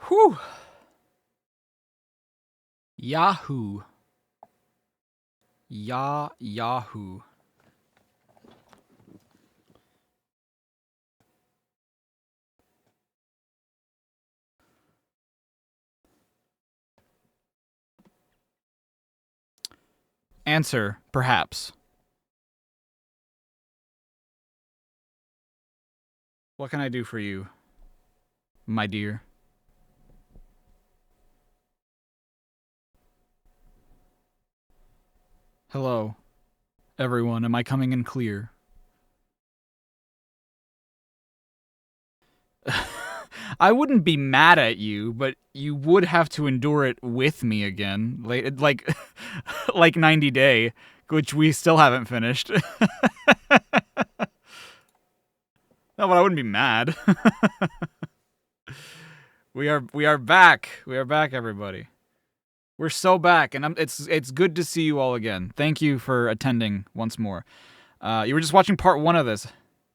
Whew. Yahoo. Yahoo. Answer, perhaps. What can I do for you, my dear? Hello, everyone. Am I coming in clear? I wouldn't be mad at you, but you would have to endure it with me again, like 90 Day, which we still haven't finished. No, but I wouldn't be mad. We are back. We are back, everybody. We're so back, and it's good to see you all again. Thank you for attending once more. You were just watching part 1 of this.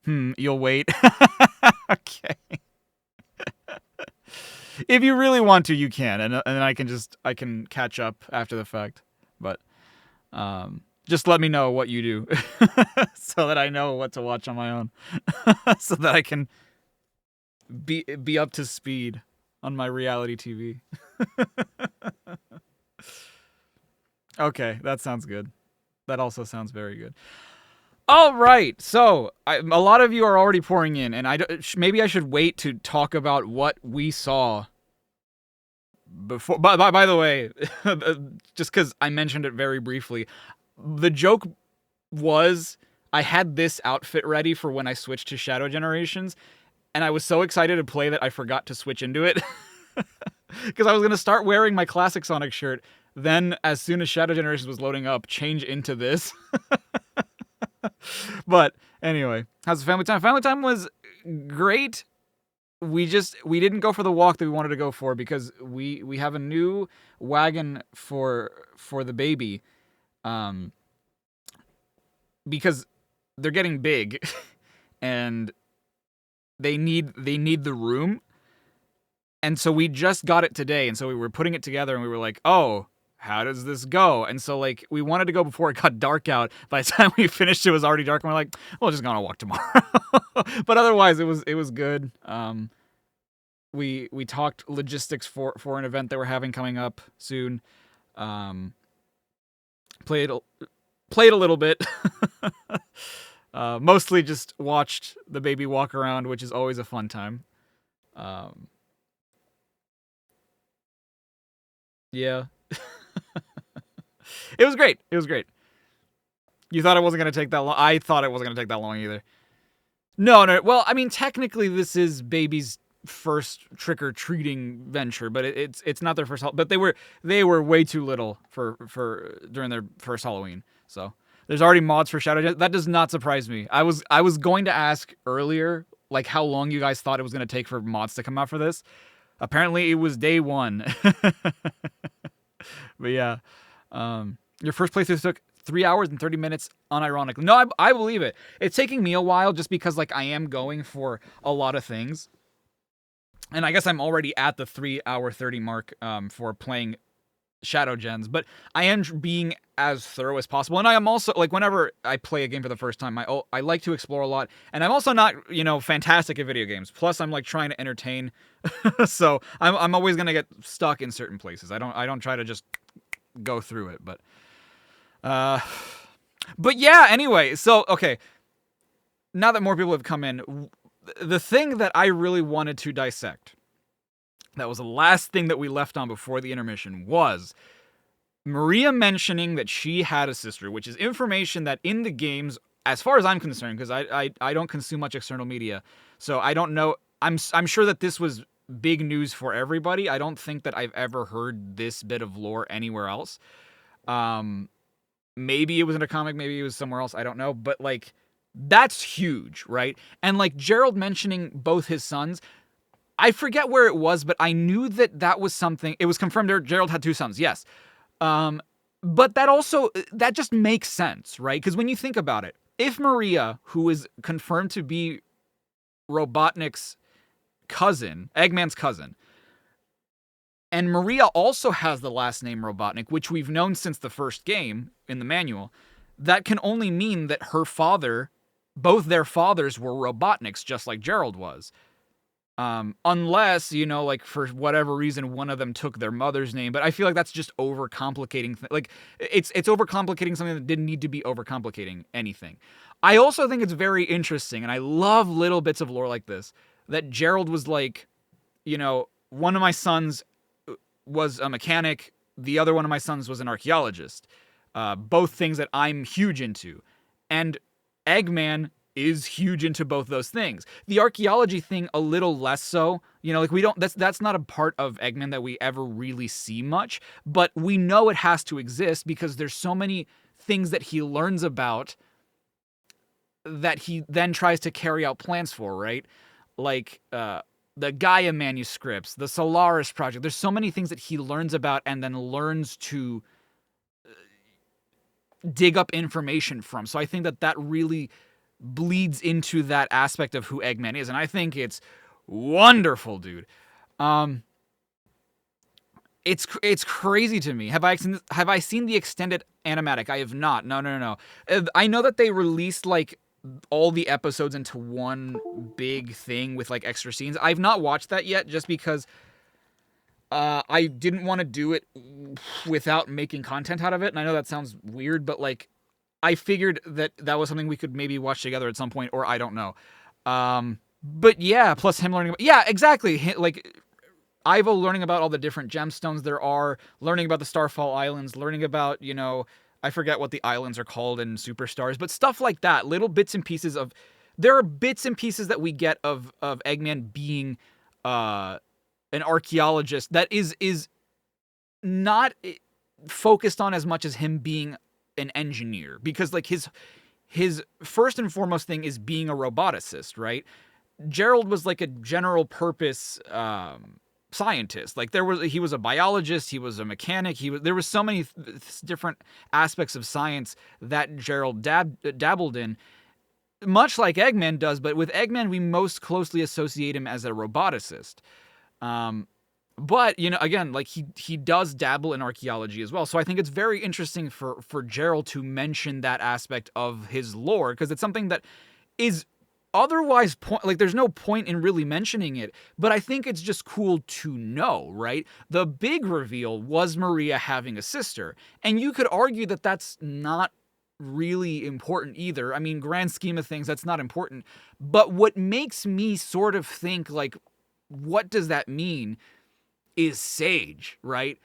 You'll wait. Okay. If you really want to, you can, and I can catch up after the fact. But just let me know what you do, so that I know what to watch on my own, so that I can be up to speed on my reality TV. Okay, that sounds good. That also sounds very good. All right, so a lot of you are already pouring in, and maybe I should wait to talk about what we saw before. By the way, just because I mentioned it very briefly, the joke was I had this outfit ready for when I switched to Shadow Generations, and I was so excited to play that I forgot to switch into it. Because I was going to start wearing my classic Sonic shirt, then as soon as Shadow Generations was loading up, change into this. But anyway, how's the family time? Family time was great. We didn't go for the walk that we wanted to go for because we have a new wagon for the baby, because they're getting big and they need the room. And so we just got it today, and so we were putting it together and we were like, "Oh, how does this go?" And so, like, we wanted to go before it got dark out. By the time we finished, it was already dark, and we're like, "We'll just go on a walk tomorrow." But otherwise, it was good. We talked logistics for an event that we're having coming up soon. Played a little bit. Mostly just watched the baby walk around, which is always a fun time. Yeah. It was great. It was great. You thought it wasn't going to take that long? I thought it wasn't going to take that long either. No. Well, I mean, technically, this is baby's first trick-or-treating venture, but it's not their first. But they were way too little for during their first Halloween. So there's already mods for Shadow. That does not surprise me. I was going to ask earlier, like, how long you guys thought it was going to take for mods to come out for this. Apparently, it was day 1. But yeah, your first playthrough took 3 hours and 30 minutes, unironically. No, I believe it. It's taking me a while just because, like, I am going for a lot of things. And I guess I'm already at the 3 hour 30 mark for playing Shadow Gens, but I am being as thorough as possible. And I am also, like, whenever I play a game for the first time, I like to explore a lot. And I'm also not, fantastic at video games. Plus, I'm, like, trying to entertain. So I'm always gonna get stuck in certain places. I don't try to just go through it, but yeah. Anyway, so okay. Now that more people have come in, the thing that I really wanted to dissect, that was the last thing that we left on before the intermission, was Maria mentioning that she had a sister, which is information that in the games, as far as I'm concerned, because I don't consume much external media, so I don't know. I'm sure that this was big news for everybody. I don't think that I've ever heard this bit of lore anywhere else. Maybe it was in a comic, maybe it was somewhere else, I don't know, but, like, that's huge, right? And, like, Gerald mentioning both his sons, I forget where it was, but I knew that was something. It was confirmed Gerald had 2 sons, yes. But that just makes sense, right? Because when you think about it, if Maria, who is confirmed to be Robotnik's cousin, Eggman's cousin, And Maria also has the last name Robotnik, which we've known since the first game in the manual. That can only mean that her father, both their fathers were Robotniks, just like Gerald was. Unless, like for whatever reason, one of them took their mother's name. But I feel like that's just overcomplicating. It's overcomplicating something that didn't need to be overcomplicating anything. I also think it's very interesting, and I love little bits of lore like this, that Gerald was like, one of my sons was a mechanic, the other one of my sons was an archaeologist. Both things that I'm huge into. And Eggman is huge into both those things. The archaeology thing a little less so. That's not a part of Eggman that we ever really see much, but we know it has to exist because there's so many things that he learns about that he then tries to carry out plans for, right? Like the Gaia manuscripts, the Solaris project. There's so many things that he learns about and then learns to dig up information from. So I think that really bleeds into that aspect of who Eggman is, and I think it's wonderful, dude. It's crazy to me. Have I seen the extended animatic? I have not. No. I know that they released like all the episodes into one big thing with like extra scenes. I've not watched that yet, just because I didn't want to do it without making content out of it. And I know that sounds weird, but like I figured that was something we could maybe watch together at some point, or I don't know. But yeah, plus him learning about, yeah, exactly. Like Ivo learning about all the different gemstones there are, learning about the Starfall Islands, learning about, I forget what the islands are called in Superstars, but stuff like that, little bits and pieces of, there are bits and pieces that we get of Eggman being an archaeologist that is not focused on as much as him being an engineer, because like his first and foremost thing is being a roboticist, right? Gerald was like a general purpose scientist. Like he was a biologist, he was a mechanic, there was so many different aspects of science that Gerald dabbled in, much like Eggman does, but with Eggman we most closely associate him as a roboticist. But, again, like he does dabble in archaeology as well. So I think it's very interesting for Gerald to mention that aspect of his lore, because it's something that is otherwise, there's no point in really mentioning it, but I think it's just cool to know, right? The big reveal was Maria having a sister, and you could argue that that's not really important either. I mean, grand scheme of things, that's not important. But what makes me sort of think, like, what does that mean is Sage, right?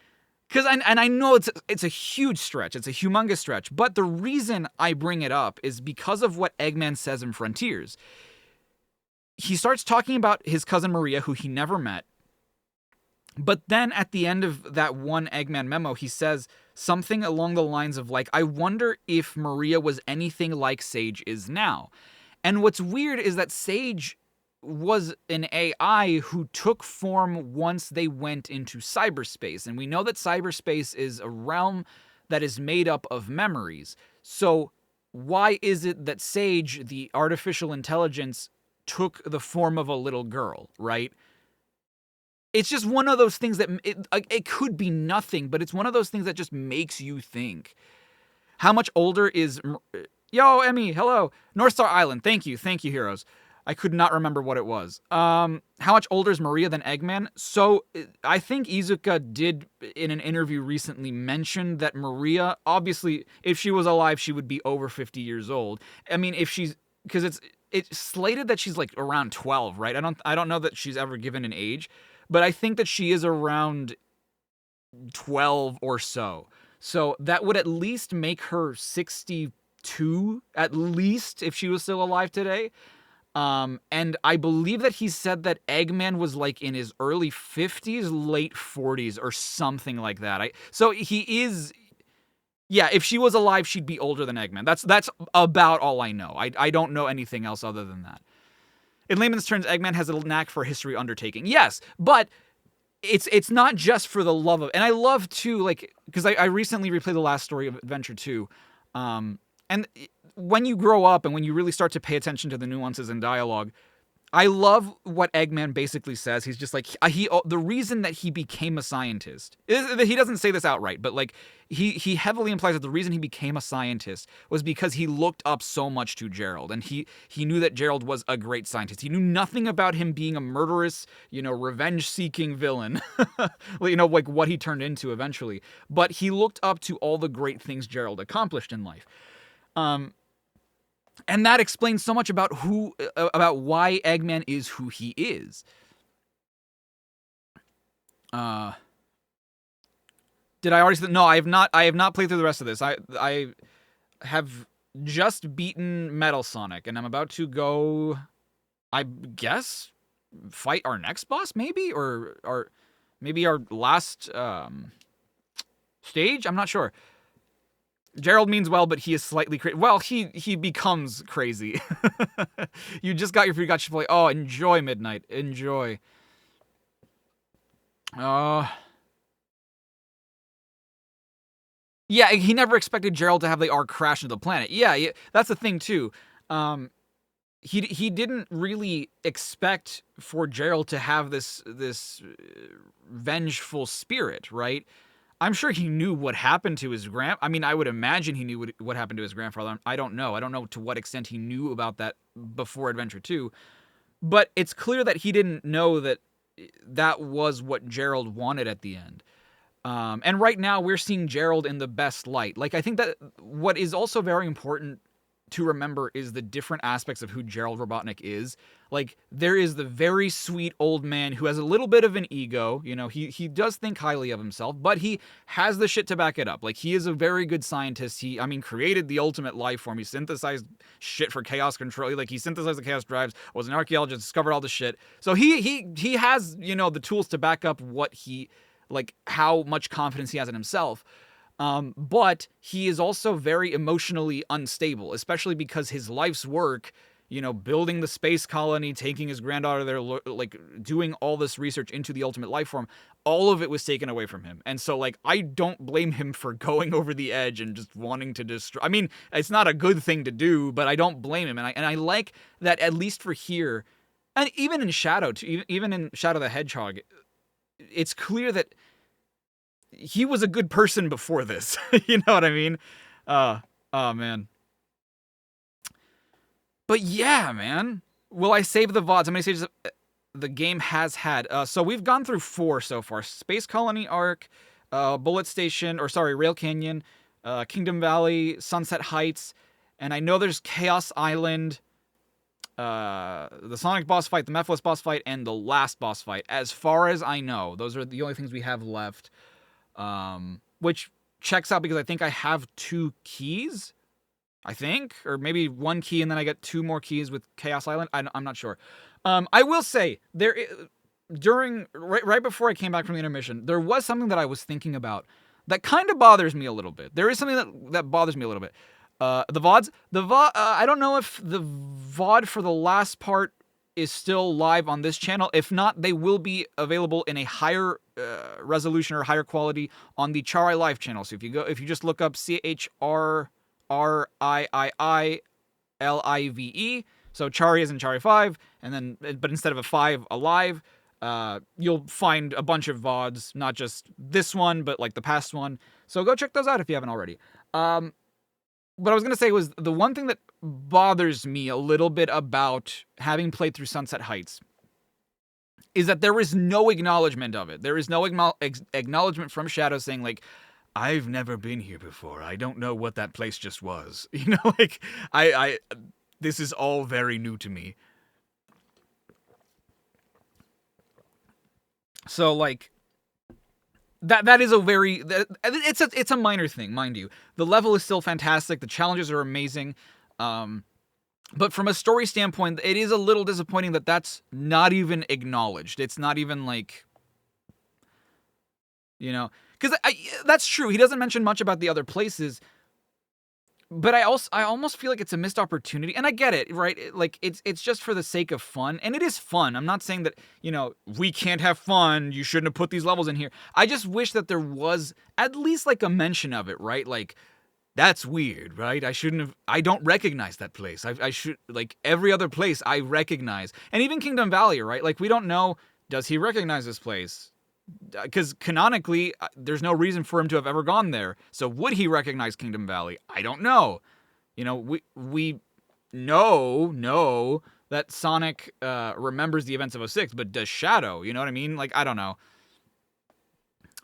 Because I know it's a huge stretch, it's a humongous stretch, but the reason I bring it up is because of what Eggman says in Frontiers. He starts talking about his cousin Maria, who he never met, but then at the end of that one Eggman memo, he says something along the lines of like, I wonder if Maria was anything like Sage is now. And what's weird is that Sage was an AI who took form once they went into cyberspace. And we know that cyberspace is a realm that is made up of memories. So why is it that Sage, the artificial intelligence, took the form of a little girl, right? It's just one of those things that it could be nothing, but it's one of those things that just makes you think. How much older is... Yo, Emmy, hello. North Star Island, thank you, heroes. I could not remember what it was. How much older is Maria than Eggman? So I think Iizuka did, in an interview recently, mention that Maria, obviously, if she was alive, she would be over 50 years old. I mean, if she's... Because it's slated that she's like around 12, right? I don't know that she's ever given an age, but I think that she is around 12 or so. So that would at least make her 62, at least, if she was still alive today. And I believe that he said that Eggman was like in his early 50s, late 40s, or something like that. So he is... Yeah, if she was alive, she'd be older than Eggman. That's about all I know. I don't know anything else other than that. In layman's terms, Eggman has a knack for history undertaking. Yes, but it's not just for the love of... And I love, too, like... Because I recently replayed the last story of Adventure 2. And when you grow up and when you really start to pay attention to the nuances in dialogue, I love what Eggman basically says. He's just like, the reason that he became a scientist, he doesn't say this outright, but like he heavily implies that the reason he became a scientist was because he looked up so much to Gerald, and he knew that Gerald was a great scientist. He knew nothing about him being a murderous, revenge-seeking villain, like what he turned into eventually. But he looked up to all the great things Gerald accomplished in life. And that explains so much about why Eggman is who he is. Did I already? No, I have not. I have not played through the rest of this. I have just beaten Metal Sonic, and I'm about to go, I guess, fight our next boss, maybe, or maybe our last stage. I'm not sure. Gerald means well, but he is slightly crazy. Well, he becomes crazy. You just got your free gotcha play. Oh, enjoy Midnight. Enjoy. Yeah, he never expected Gerald to have the arc crash into the planet. Yeah, that's the thing too. He didn't really expect for Gerald to have this vengeful spirit, right? I'm sure he knew what happened to his I mean, I would imagine he knew what happened to his grandfather. I don't know. I don't know to what extent he knew about that before Adventure 2. But it's clear that he didn't know that that was what Gerald wanted at the end. And right now, we're seeing Gerald in the best light. Like, I think that what is also very important to remember is the different aspects of who Gerald Robotnik is. Like, there is the very sweet old man who has a little bit of an ego. He does think highly of himself, but he has the shit to back it up. Like, he is a very good scientist. He created the ultimate life form. He synthesized shit for chaos control. Like, he synthesized the chaos drives, was an archaeologist, discovered all this shit. So he has, the tools to back up what how much confidence he has in himself. But he is also very emotionally unstable, especially because his life's work, building the space colony, taking his granddaughter there, like doing all this research into the ultimate life form, all of it was taken away from him. And so, I don't blame him for going over the edge and just wanting to destroy. I mean, it's not a good thing to do, but I don't blame him. And I like that, at least for here, and even in Shadow, even in Shadow the Hedgehog, it's clear that he was a good person before this. You know what I mean? Oh, man. But yeah, man. Will I save the VODs? How many stages the game has had? So we've gone through 4 so far. Space Colony Arc, Bullet Station, Rail Canyon, Kingdom Valley, Sunset Heights, and I know there's Chaos Island, the Sonic boss fight, the Mephiles boss fight, and the last boss fight. As far as I know, those are the only things we have left. Which checks out because I think I have 2 keys, I think, or maybe 1 key and then I get 2 more keys with Chaos Island. I'm not sure. I will say right before I came back from the intermission, there was something that I was thinking about that kind of bothers me a little bit. There is something that bothers me a little bit. The VODs, I don't know if the VOD for the last part is still live on this channel. If not, they will be available in a higher resolution or higher quality on the Charriii5 channel. So if you just look up CHRRIIILIVE, so Charriii is in Charriii5, and then but instead of a 5, alive, you'll find a bunch of VODs, not just this one, but like the past one. So go check those out if you haven't already. What I was going to say was the one thing that bothers me a little bit about having played through Sunset Heights is that there is no acknowledgement of it. There is no acknowledgement from Shadow saying, like, I've never been here before. I don't know what that place just was. This is all very new to me. So, like, that is a very, it's a minor thing, mind you. The level is still fantastic. The challenges are amazing. But from a story standpoint, it is a little disappointing that that's not even acknowledged. It's not even like, because that's true. He doesn't mention much about the other places. But I almost feel like it's a missed opportunity, and I get it, right? Like it's just for the sake of fun, and it is fun. I'm not saying that we can't have fun. You shouldn't have put these levels in here. I just wish that there was at least like a mention of it, right? Like That's weird, right? I don't recognize that place. I should, like, every other place I recognize. And even Kingdom Valley, right? Like, we don't know, does he recognize this place? Because canonically, there's no reason for him to have ever gone there. So would he recognize Kingdom Valley? I don't know. You know, we know that Sonic remembers the events of 06, but does Shadow? You know what I mean? Like, I don't know.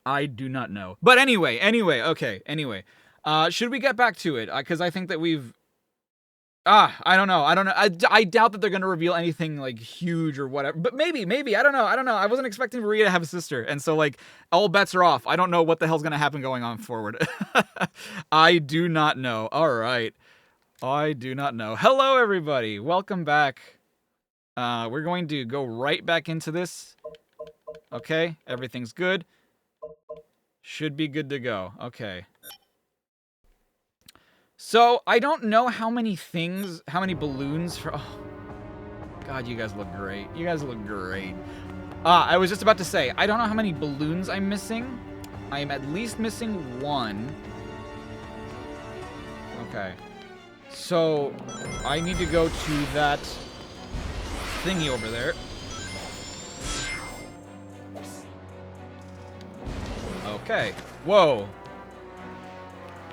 I do not know. But anyway, okay, anyway. Should we get back to it? Because I think that we've... I don't know. I doubt that they're going to reveal anything, like, huge or whatever. But maybe. I don't know. I wasn't expecting Maria to have a sister. And so, like, all bets are off. I don't know what the hell's going to happen going on forward. I do not know. All right. I do not know. Hello, everybody. Welcome back. We're going to go right back into this. Okay. Everything's good. Should be good to go. Okay. So, I don't know how many balloons for... Oh, God, you guys look great. You guys look great. I was just about to say, I don't know how many balloons I'm missing. I am at least missing one. Okay. So, I need to go to that thingy over there. Okay. Whoa.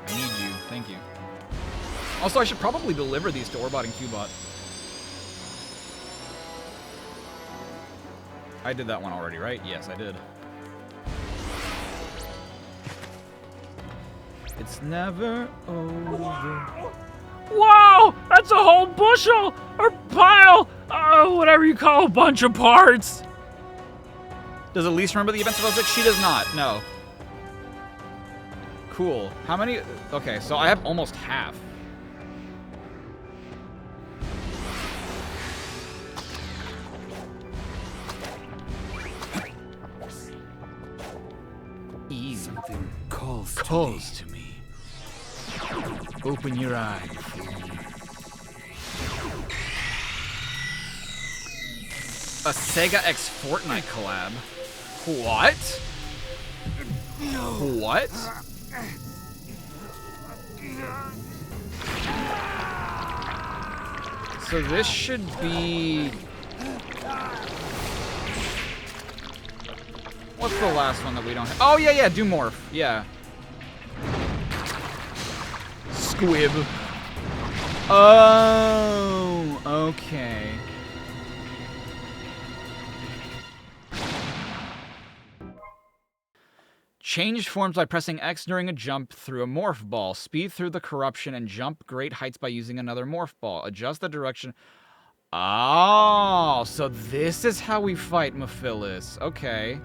I need you. Thank you. Also, I should probably deliver these to Orbot and Cubot. I did that one already, right? Yes, I did. It's never over. Whoa! That's a whole bushel! Or pile! Whatever you call a bunch of parts! Does Elise remember the events of 06? She does not, no. Cool. How many? Okay, so I have almost half. Something calls to me. Open your eyes. A Sega X Fortnite collab. What? What? So this should be... What's the last one that we don't have? Oh, yeah, do Morph. Yeah. Squib. Oh, okay. Change forms by pressing X during a jump through a morph ball. Speed through the corruption and jump great heights by using another morph ball. Adjust the direction. Oh, so this is how we fight Mephilis. Okay.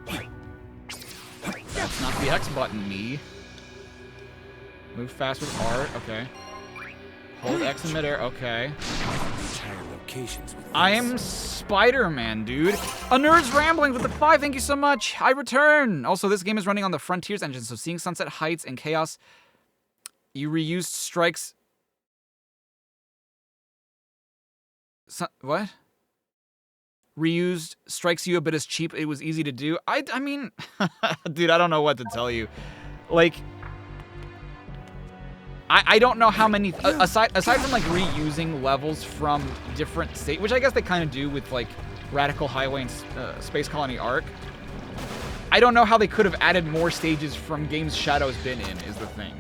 That's not the X button, me. Move fast with R. Okay. Hold X in midair. Okay. I am Spider-Man, dude. A nerd's rambling with the 5. Thank you so much. I return. Also, this game is running on the Frontiers engine, so seeing Sunset Heights and Chaos, you reused strikes. What? Reused strikes you a bit as cheap. It was easy to do. I mean, dude, I don't know what to tell you. Like, I don't know how many, aside from like reusing levels from different states, which I guess they kind of do with like Radical Highway and Space Colony Arc. I don't know how they could have added more stages from games Shadow's been in, is the thing.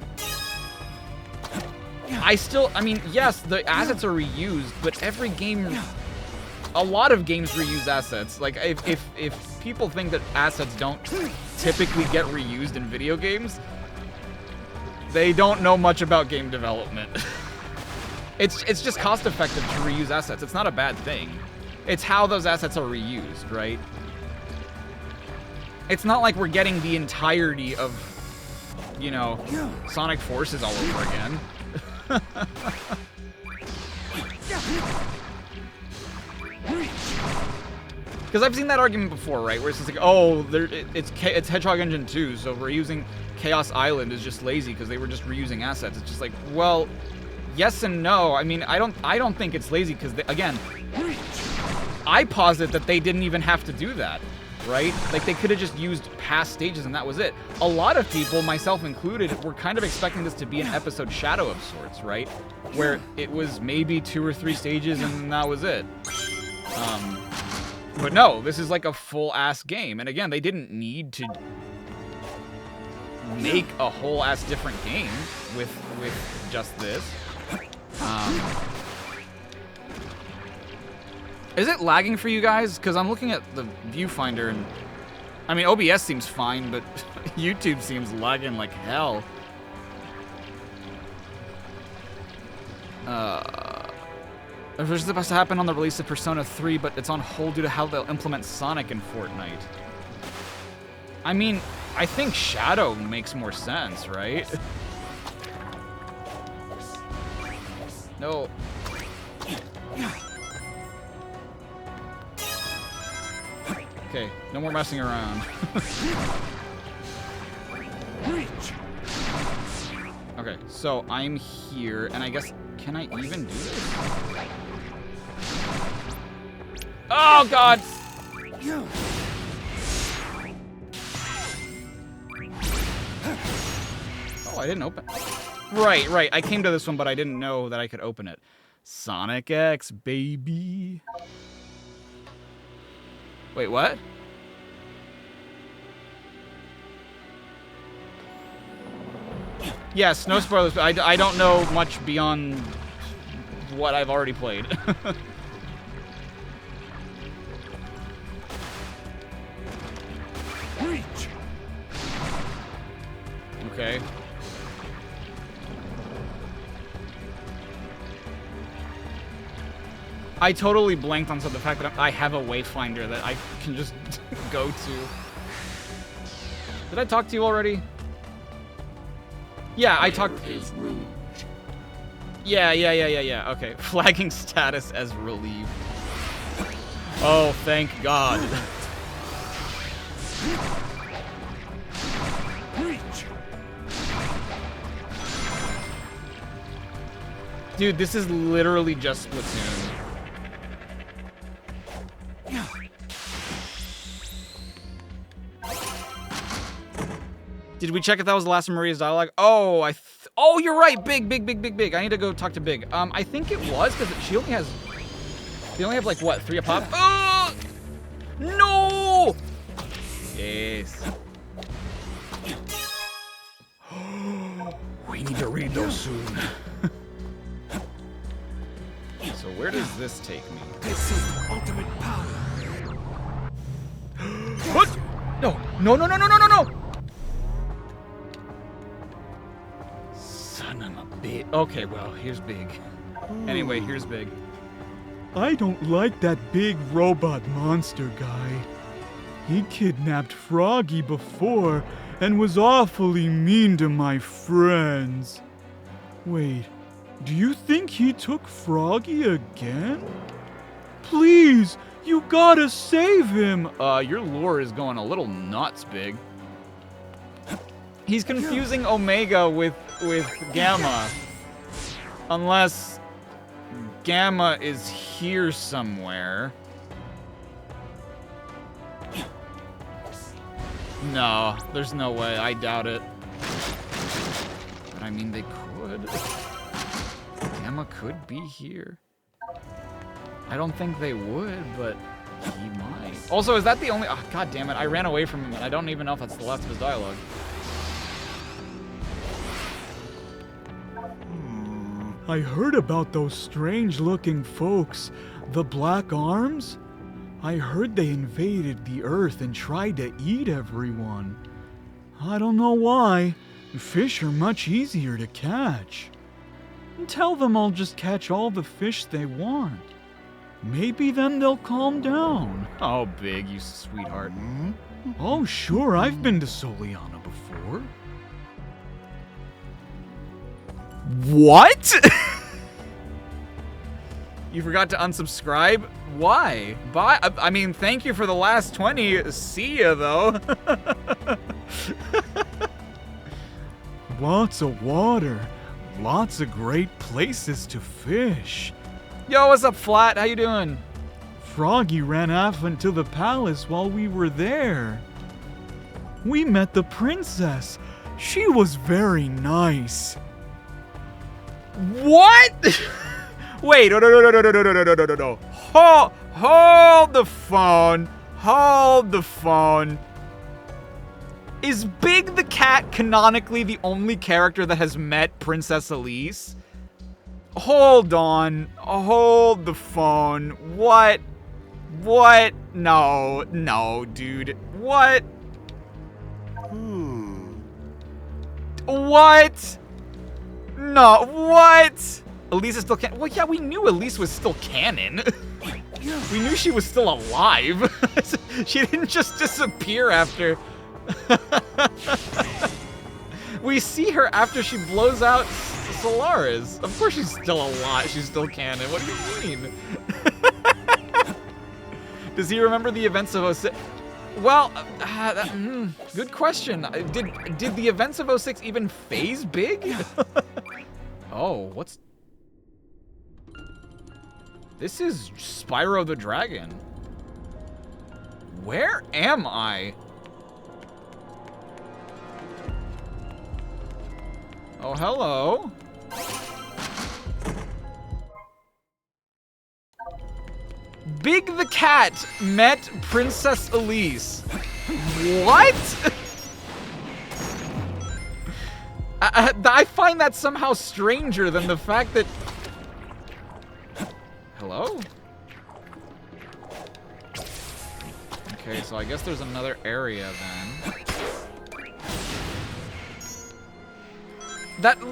I mean, yes, the assets are reused, but every game, a lot of games reuse assets. Like, if people think that assets don't typically get reused in video games, they don't know much about game development. It's just cost-effective to reuse assets. It's not a bad thing. It's how those assets are reused, right? It's not like we're getting the entirety of, you know, Sonic Forces all over again. Because I've seen that argument before, right? Where it's just like, oh, it's Hedgehog Engine 2, so reusing Chaos Island is just lazy because they were just reusing assets. It's just like, well, yes and no. I mean, I don't think it's lazy because, again, I posit that they didn't even have to do that. right? Like, they could have just used past stages and that was it. A lot of people, myself included, were kind of expecting this to be an episode Shadow of sorts, right? Where it was maybe 2 or 3 stages and that was it. But no, this is like a full-ass game. And again, they didn't need to make a whole-ass different game with just this. Is it lagging for you guys? Because I'm looking at the viewfinder and... I mean, OBS seems fine, but YouTube seems lagging like hell. This is supposed to happen on the release of Persona 3, but it's on hold due to how they'll implement Sonic in Fortnite. I mean, I think Shadow makes more sense, right? No. Okay, no more messing around. Okay, so I'm here, and I guess, can I even do this? Oh, God! Oh, I didn't open it. Right. I came to this one, but I didn't know that I could open it. Sonic X, baby. Wait, what? Yes, no spoilers, but I don't know much beyond what I've already played. Okay. I totally blanked on the fact that I have a wayfinder that I can just go to. Did I talk to you already? Yeah, I talked. Yeah. Okay, flagging status as relieved. Oh, thank God. Dude, this is literally just Splatoon. Did we check if that was the last of Maria's dialogue? Oh, oh, you're right. Big. I need to go talk to Big. I think it was because she only has. They only have like what, 3 a pop? Oh! No! Yes. We need to read those soon. So where does this take me? This is ultimate power. What? No. Son of a bitch. Okay, well, here's Big. Anyway, here's Big. I don't like that big robot monster guy. He kidnapped Froggy before and was awfully mean to my friends. Wait, do you think he took Froggy again? Please, you gotta save him! Your lore is going a little nuts, Big. He's confusing Omega with Gamma. Unless Gamma is here somewhere. No, there's no way. I doubt it. But I mean, they could. Gamma could be here. I don't think they would, but he might. Also, is that the only... Oh, God damn it. I ran away from him, and I don't even know if that's the last of his dialogue. I heard about those strange-looking folks, the Black Arms. I heard they invaded the Earth and tried to eat everyone. I don't know why. Fish are much easier to catch. Tell them I'll just catch all the fish they want. Maybe then they'll calm down. Oh, Big, you sweetheart. Oh, sure, I've been to Soliana before. What? You forgot to unsubscribe? Why? Bye. I mean, thank you for the last 20. See ya, though. Lots of water. Lots of great places to fish. Yo, what's up, Flat? How you doing? Froggy ran off into the palace while we were there. We met the princess. She was very nice. What? Wait, no. Hold the phone. Hold the phone. Is Big the Cat canonically the only character that has met Princess Elise? Hold on. Hold the phone. What? What? No, dude. What? What? No, what? Elise is still canon. Well, yeah, we knew Elise was still canon. We knew she was still alive. She didn't just disappear after. We see her after she blows out Solaris. Of course she's still alive. She's still canon. What do you mean? Does he remember the events of 06? Well, good question. Did the events of 06 even phase Big? Oh, what's... This is Spyro the Dragon. Where am I? Oh, hello. Big the Cat met Princess Elise. What? I find that somehow stranger than the fact that... Hello? Okay, so I guess there's another area then.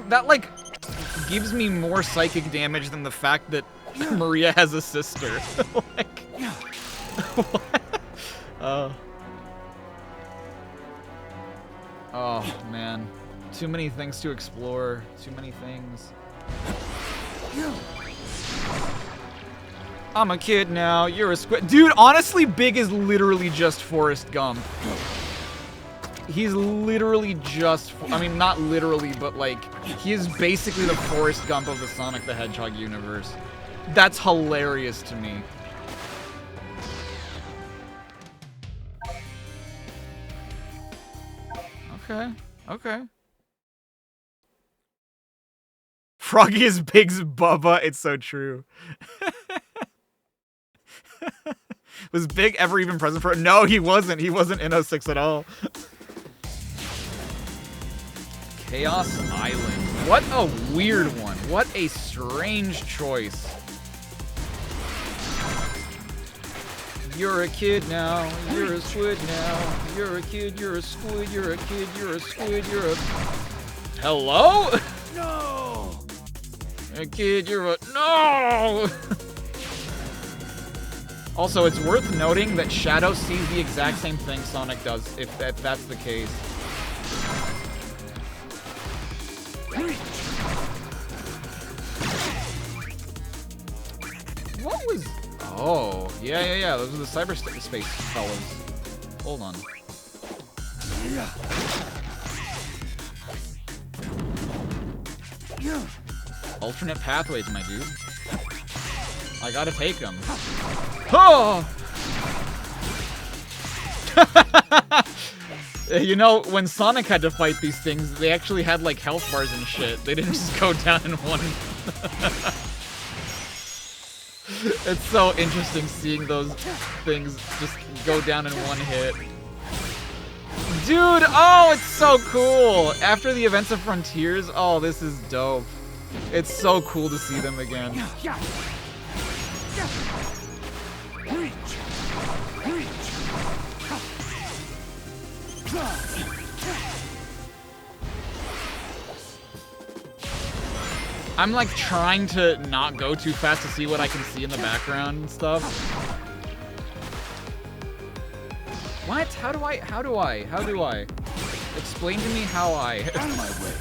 That like gives me more psychic damage than the fact that Maria has a sister. Like, what? Oh man, too many things to explore. Too many things. I'm a kid now. You're a squid. Dude, honestly, Big is literally just Forrest Gump. He's literally just, I mean, not literally, but like, he is basically the Forrest Gump of the Sonic the Hedgehog universe. That's hilarious to me. Okay. Froggy is Big's Bubba. It's so true. Was Big ever even present for it? No, he wasn't. He wasn't in 06 at all. Chaos Island. What a weird one. What a strange choice. You're a kid now. You're a squid now. You're a kid. You're a squid. You're a kid. You're a squid. You're a... Hello? No! You're a kid. You're a... No! Also, it's worth noting that Shadow sees the exact same thing Sonic does, if that's the case. What was... Oh, yeah. Those are the cyberspace fellas. Hold on. Alternate pathways, my dude. I gotta take them. Oh! You know, when Sonic had to fight these things, they actually had, like, health bars and shit. They didn't just go down in one. It's so interesting seeing those things just go down in one hit. Dude, oh, it's so cool! After the events of Frontiers, oh, this is dope. It's so cool to see them again. I'm like trying to not go too fast to see what I can see in the background and stuff. What? How do I? Explain to me how I... Out of my way.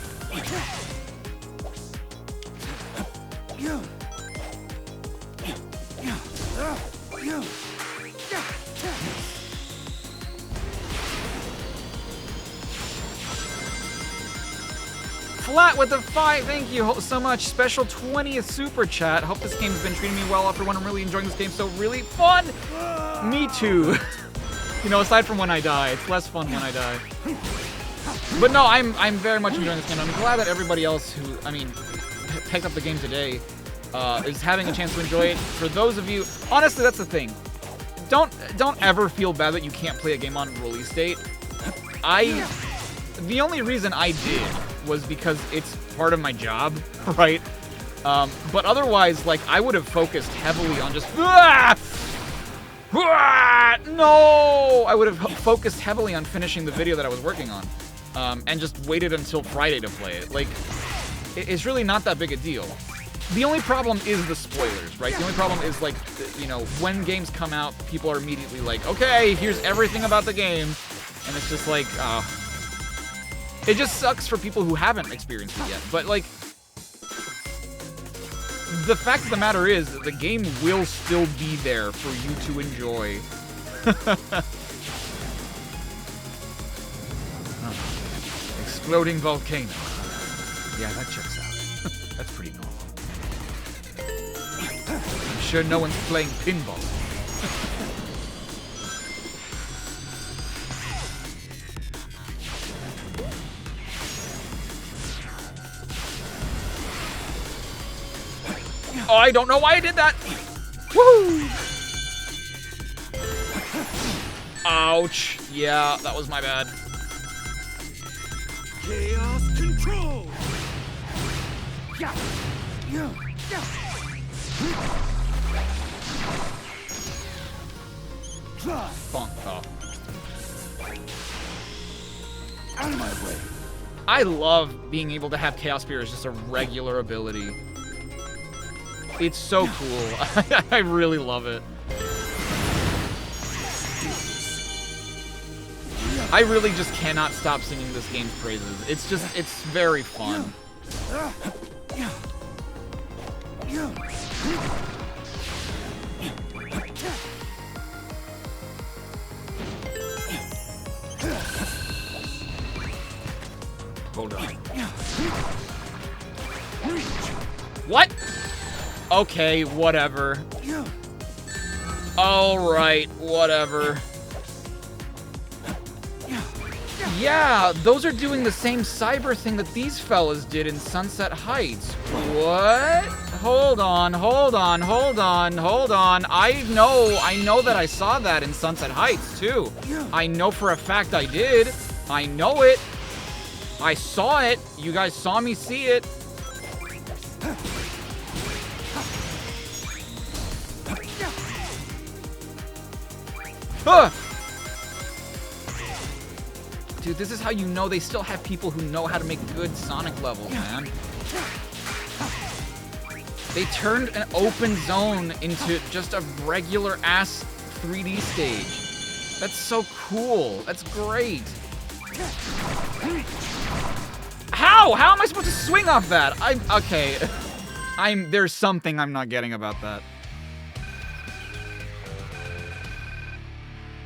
Flat with the 5, thank you so much. Special 20th super chat. Hope this game's been treating me well, everyone. I'm really enjoying this game, so really fun. Me too. You know, aside from when I die, it's less fun when I die. But no, I'm very much enjoying this game. I'm glad that everybody else who, I mean, picked up the game today is having a chance to enjoy it. For those of you, honestly, that's the thing. Don't ever feel bad that you can't play a game on release date. The only reason I did was because it's part of my job, right? But otherwise, like, I would have focused heavily on just no! I would have focused heavily on finishing the video that I was working on, and just waited until Friday to play it. Like, it's really not that big a deal. The only problem is the spoilers, right? The only problem is, like, you know, when games come out, people are immediately like, okay, here's everything about the game. And it's just like, it just sucks for people who haven't experienced it yet. But, like, the fact of the matter is that the game will still be there for you to enjoy. Exploding volcano. Yeah, that checks out. That's pretty normal. I'm sure no one's playing pinball. Oh, I don't know why I did that. Woo! Ouch. Yeah, that was my bad. Chaos control. Funk off. Out of my way. I love being able to have Chaos Spear as just a regular ability. It's so cool. I really love it. I really just cannot stop singing this game's praises. It's just, it's very fun. Hold on. What? Okay, whatever. Alright, whatever. Yeah, those are doing the same cyber thing that these fellas did in Sunset Heights. What? Hold on, hold on, hold on, hold on. I know that I saw that in Sunset Heights, too. I know for a fact I did. I know it. I saw it. You guys saw me see it. Huh. Dude, this is how you know they still have people who know how to make good Sonic levels, man. They turned an open zone into just a regular-ass 3D stage. That's so cool. That's great. How? How am I supposed to swing off that? Okay. There's something I'm not getting about that.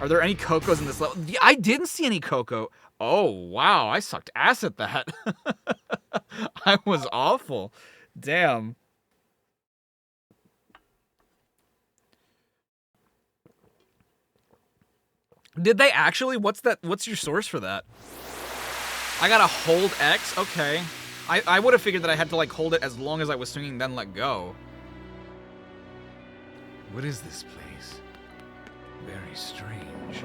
Are there any Cocos in this level? I didn't see any Coco. Oh, wow. I sucked ass at that. I was awful. Damn. Did they actually? What's that? What's your source for that? I gotta hold X? Okay. I would have figured that I had to, like, hold it as long as I was swinging, then let go. What is this place? Very strange.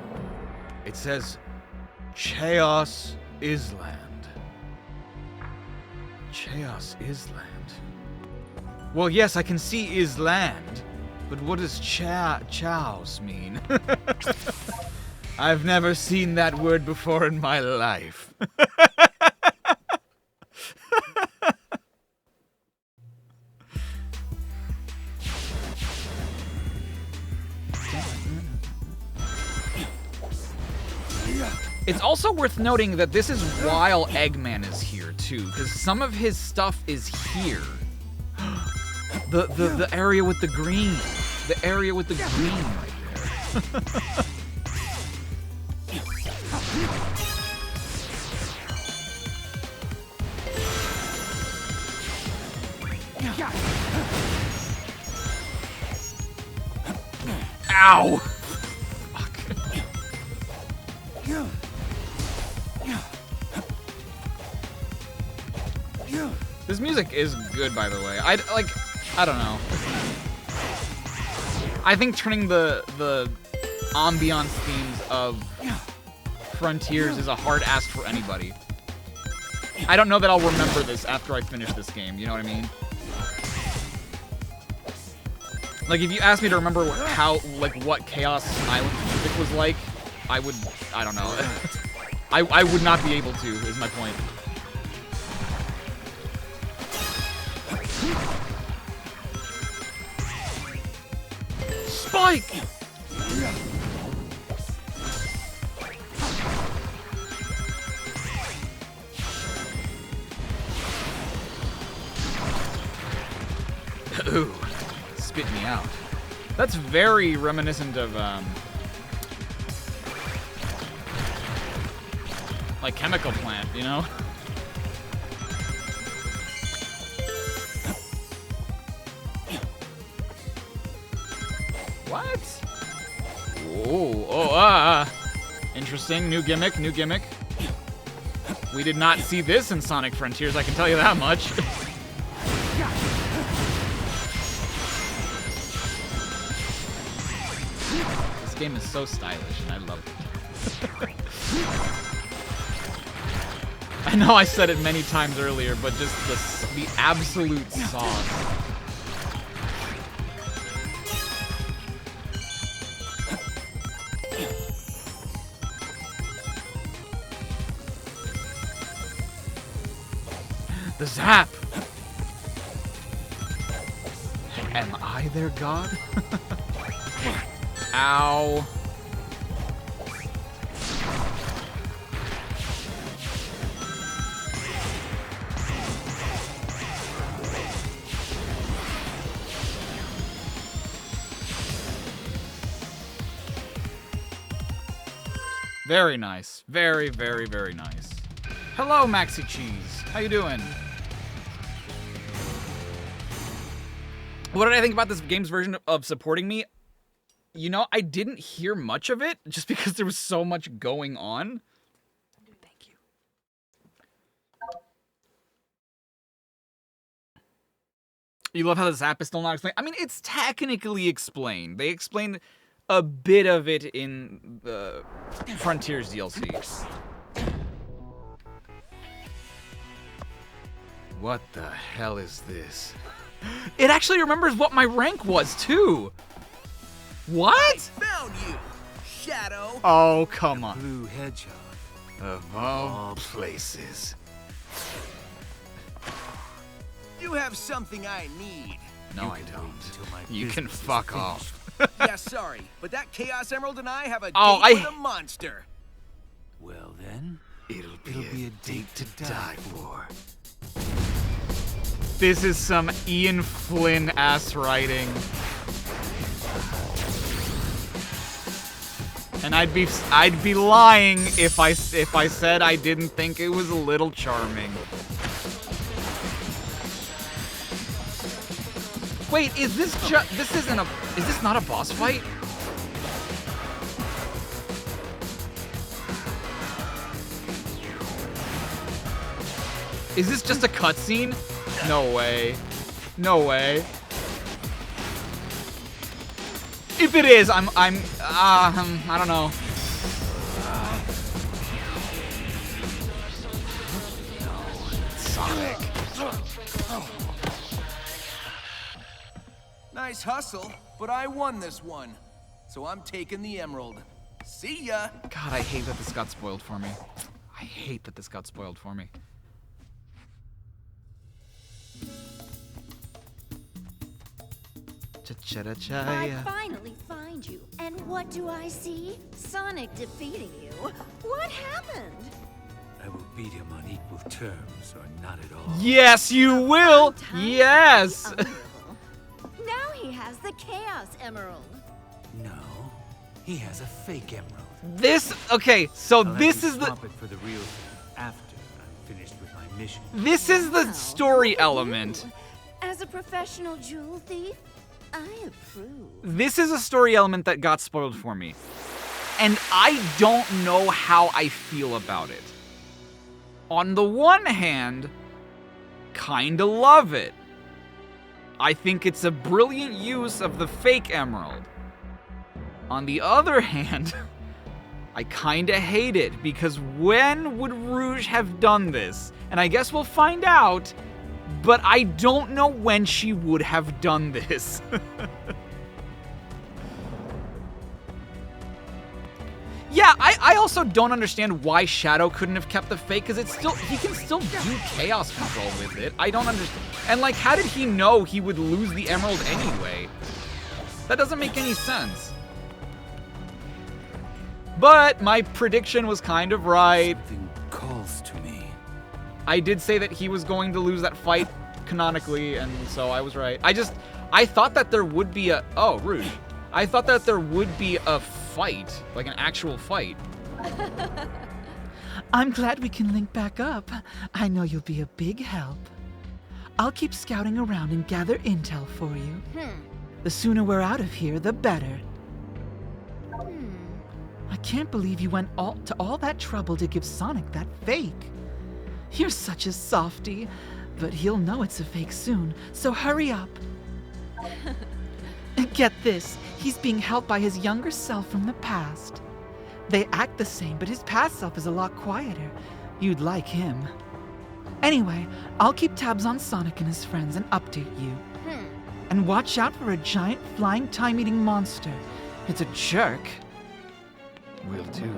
It says, Chaos Island. Chaos Island. Well, yes, I can see Island, but what does chaos mean? I've never seen that word before in my life. It's also worth noting that this is while Eggman is here, too, because some of his stuff is here. The area with the green. The area with the green right there. Ow! Fuck. This music is good, by the way. I don't know. I think turning the ambiance themes of Frontiers is a hard ask for anybody. I don't know that I'll remember this after I finish this game, you know what I mean? Like, if you asked me to remember what Chaos Island music was like, I don't know. I would not be able to, is my point. Spike! Ooh, spit me out. That's very reminiscent of, like Chemical Plant, you know? What? Whoa, interesting, new gimmick, new gimmick. We did not see this in Sonic Frontiers, I can tell you that much. This game is so stylish, and I love it. I know I said it many times earlier, but just the absolute sauce. The zap! Am I their god? Ow. Very nice. Very, very, very nice. Hello, Maxi Cheese. How you doing? What did I think about this game's version of supporting me? You know, I didn't hear much of it just because there was so much going on. Thank you. You love how the zap is still not explained? I mean, it's technically explained. They explained a bit of it in the Frontiers DLC. What the hell is this? It actually remembers what my rank was, too. What? I found you, Shadow. Oh, come on. Blue hedgehog. Of all places. You have something I need. No, I don't. You can fuck off. Yeah, sorry, but that Chaos Emerald and I have a date with a monster. Well then, It'll be a date to die for. This is some Ian Flynn ass writing. And I'd be lying if I said I didn't think it was a little charming. Wait, is this is this not a boss fight? Is this just a cutscene? No way. No way. If it is, I don't know. Sonic. Nice hustle, but I won this one. So I'm taking the emerald. See ya. God, I hate that this got spoiled for me. I hate that this got spoiled for me. I finally find you, and what do I see? Sonic defeating you. What happened? I will beat him on equal terms, or not at all. Yes, you will. Yes. Now he has the Chaos Emerald. No, he has a fake emerald. This okay. So I'll this have is you the. swap it for the real thing after I'm finished with my mission. This is the Wow, story look at element. you. As a professional jewel thief, I approve. This is a story element that got spoiled for me. And I don't know how I feel about it. On the one hand, kinda love it. I think it's a brilliant use of the fake emerald. On the other hand, I kinda hate it, because when would Rouge have done this? And I guess we'll find out, but I don't know when she would have done this. Yeah, I also don't understand why Shadow couldn't have kept the fake, because he can still do chaos control with it. I don't understand. And like, how did he know he would lose the emerald anyway? That doesn't make any sense. But my prediction was kind of right. Something calls to me. I did say that he was going to lose that fight canonically, and so I was right. I thought that there would be a, oh, Rouge. I thought that there would be a fight, like an actual fight. I'm glad we can link back up. I know you'll be a big help. I'll keep scouting around and gather intel for you. The sooner we're out of here, the better. I can't believe you went to all that trouble to give Sonic that fake. You're such a softie, but he'll know it's a fake soon, so hurry up. Get this, he's being helped by his younger self from the past. They act the same, but his past self is a lot quieter. You'd like him. Anyway, I'll keep tabs on Sonic and his friends and update you. And watch out for a giant flying time-eating monster. It's a jerk. Will do.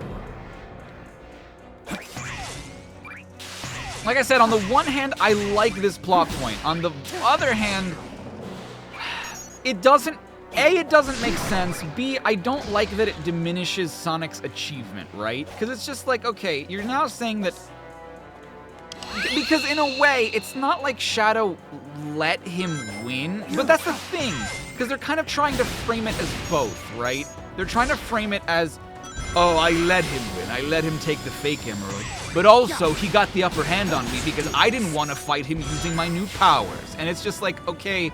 Like I said, on the one hand, I like this plot point. On the other hand, it doesn't make sense. B, I don't like that it diminishes Sonic's achievement, right? Because it's just like, okay, you're now saying that... Because in a way, it's not like Shadow let him win, but that's the thing. Because they're kind of trying to frame it as both, right? They're trying to frame it as, oh, I let him win. I let him take the fake emerald. But also, he got the upper hand on me because I didn't want to fight him using my new powers. And it's just like, okay...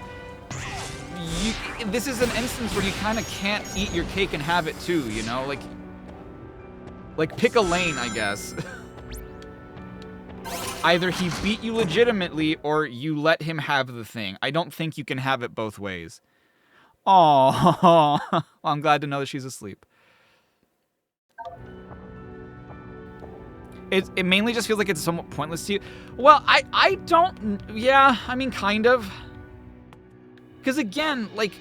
this is an instance where you kind of can't eat your cake and have it too, you know? Like pick a lane, I guess. Either he beat you legitimately or you let him have the thing. I don't think you can have it both ways. Aww. Well, I'm glad to know that she's asleep. It mainly just feels like it's somewhat pointless to you. Well, I don't... Yeah, I mean, kind of. Because again, like,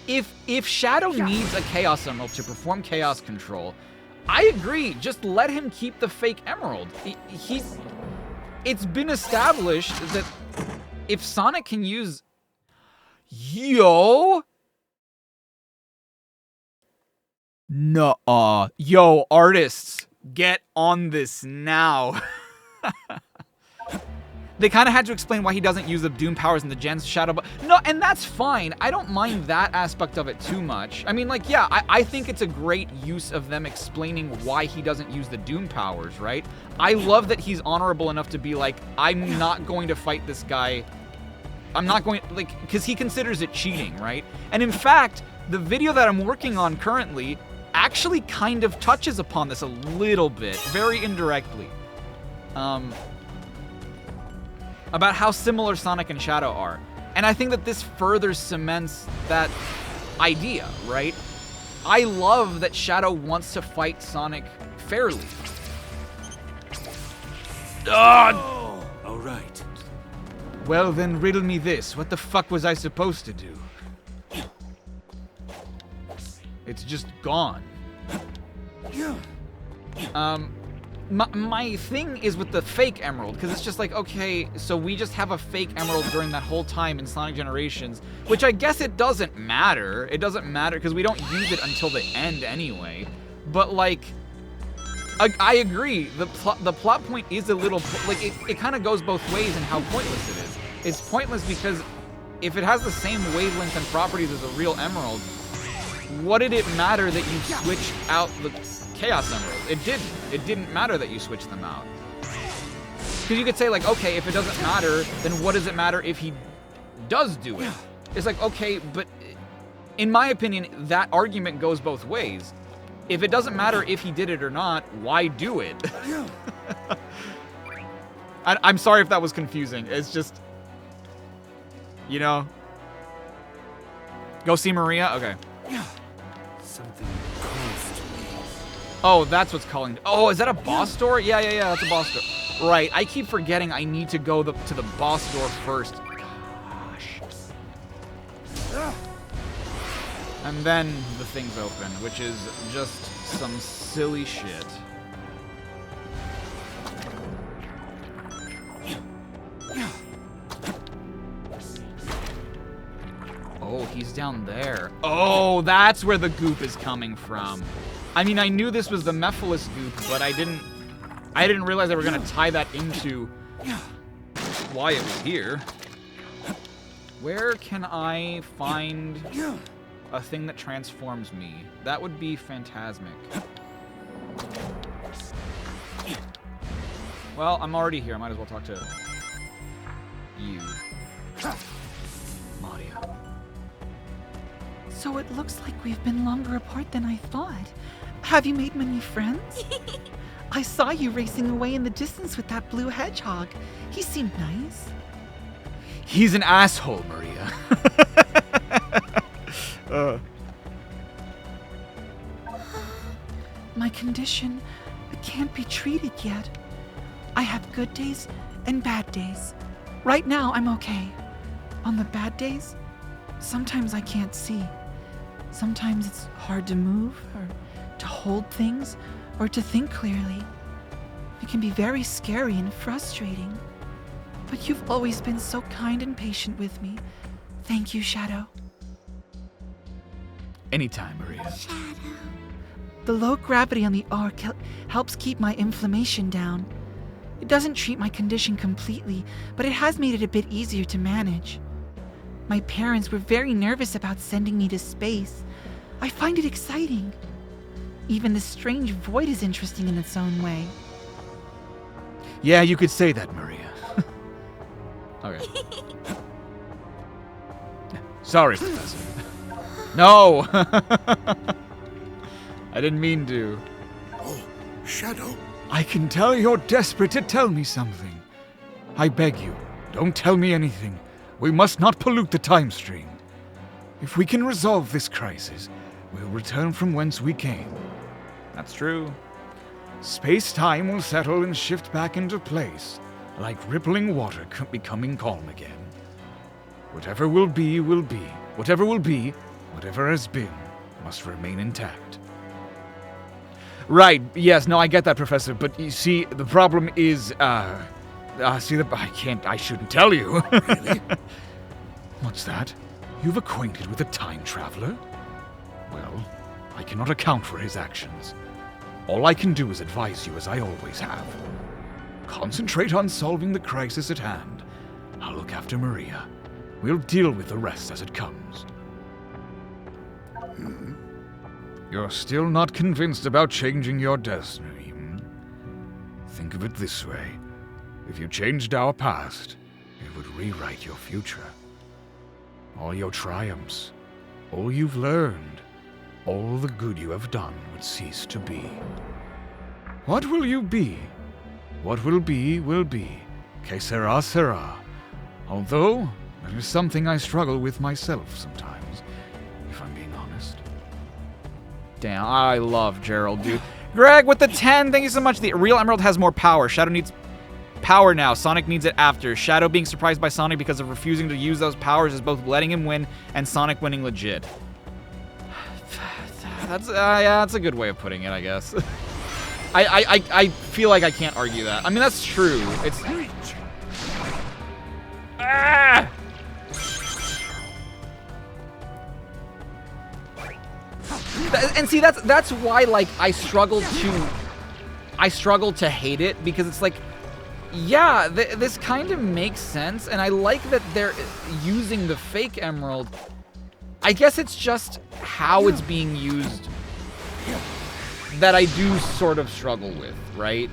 if Shadow needs a Chaos Emerald to perform Chaos Control, I agree, just let him keep the fake Emerald. It's been established that if Sonic can use... Yo! Nuh-uh. Yo, artists, get on this now. They kind of had to explain why he doesn't use the Doom powers in the Gen's Shadow, but no, and that's fine. I don't mind that aspect of it too much. I mean, like, yeah, I think it's a great use of them explaining why he doesn't use the Doom powers, right? I love that he's honorable enough to be like, I'm not going to fight this guy. I'm not going, like, because he considers it cheating, right? And in fact, the video that I'm working on currently actually kind of touches upon this a little bit, very indirectly. About how similar Sonic and Shadow are. And I think that this further cements that idea, right? I love that Shadow wants to fight Sonic fairly. All right. Well then, riddle me this. What the fuck was I supposed to do? It's just gone. My thing is with the fake emerald, because it's just like, okay, so we just have a fake emerald during that whole time in Sonic Generations, which I guess it doesn't matter. It doesn't matter, because we don't use it until the end anyway. But, like, I agree. The plot point is a little, like, it kind of goes both ways in how pointless it is. It's pointless because if it has the same wavelength and properties as a real emerald, what did it matter that you switched out the Chaos Emerald? It didn't. It didn't matter that you switched them out. Because you could say, like, okay, if it doesn't matter, then what does it matter if he does do it? It's like, okay, but in my opinion, that argument goes both ways. If it doesn't matter if he did it or not, why do it? I'm sorry if that was confusing. It's just, you know. Go see Maria? Okay. Something calls to me. Oh, that's what's calling. Oh, is that a boss door? Yeah, that's a boss door. Right, I keep forgetting I need to go to the boss door first. Gosh. And then the thing's open, which is just some silly shit. Oh, he's down there. Oh, that's where the goop is coming from. I mean, I knew this was the Mephiles goop, but I didn't realize they were gonna tie that into why it was here. Where can I find a thing that transforms me? That would be phantasmic. Well, I'm already here. I might as well talk to you. Maria. So it looks like we've been longer apart than I thought. Have you made many friends? I saw you racing away in the distance with that blue hedgehog. He seemed nice. He's an asshole, Maria. My condition can't be treated yet. I have good days and bad days. Right now, I'm okay. On the bad days, sometimes I can't see. Sometimes it's hard to move, or to hold things, or to think clearly. It can be very scary and frustrating. But you've always been so kind and patient with me. Thank you, Shadow. Anytime, Maria. The low gravity on the Ark helps keep my inflammation down. It doesn't treat my condition completely, but it has made it a bit easier to manage. My parents were very nervous about sending me to space. I find it exciting. Even the strange void is interesting in its own way. Yeah, you could say that, Maria. Okay. Sorry, Professor. No! I didn't mean to. Oh, Shadow. I can tell you're desperate to tell me something. I beg you, don't tell me anything. We must not pollute the time stream. If we can resolve this crisis, we'll return from whence we came. That's true. Space-time will settle and shift back into place, like rippling water becoming calm again. Whatever will be, will be. Whatever will be, whatever has been, must remain intact. Right, yes, no, I get that, Professor, but you see, the problem is, I shouldn't tell you. Really? What's that? You've acquainted with a time traveler? Well, I cannot account for his actions. All I can do is advise you as I always have. Concentrate on solving the crisis at hand. I'll look after Maria. We'll deal with the rest as it comes. You're still not convinced about changing your destiny, hmm? Think of it this way. If you changed our past, it would rewrite your future. All your triumphs, all you've learned, all the good you have done would cease to be. What will you be? What will be, will be. Que sera, sera. Although, that is something I struggle with myself sometimes, if I'm being honest. Damn, I love Gerald, dude. Greg with the 10, thank you so much. The real Emerald has more power. Shadow needs power now. Sonic needs it after. Shadow being surprised by Sonic because of refusing to use those powers is both letting him win and Sonic winning legit. That's yeah, that's a good way of putting it, I guess. I feel like I can't argue that. I mean, that's true. It's ah! And see, that's why, like, I struggle to hate it, because it's like, yeah, this kind of makes sense, and I like that they're using the fake emerald. I guess it's just how it's being used that I do sort of struggle with, right?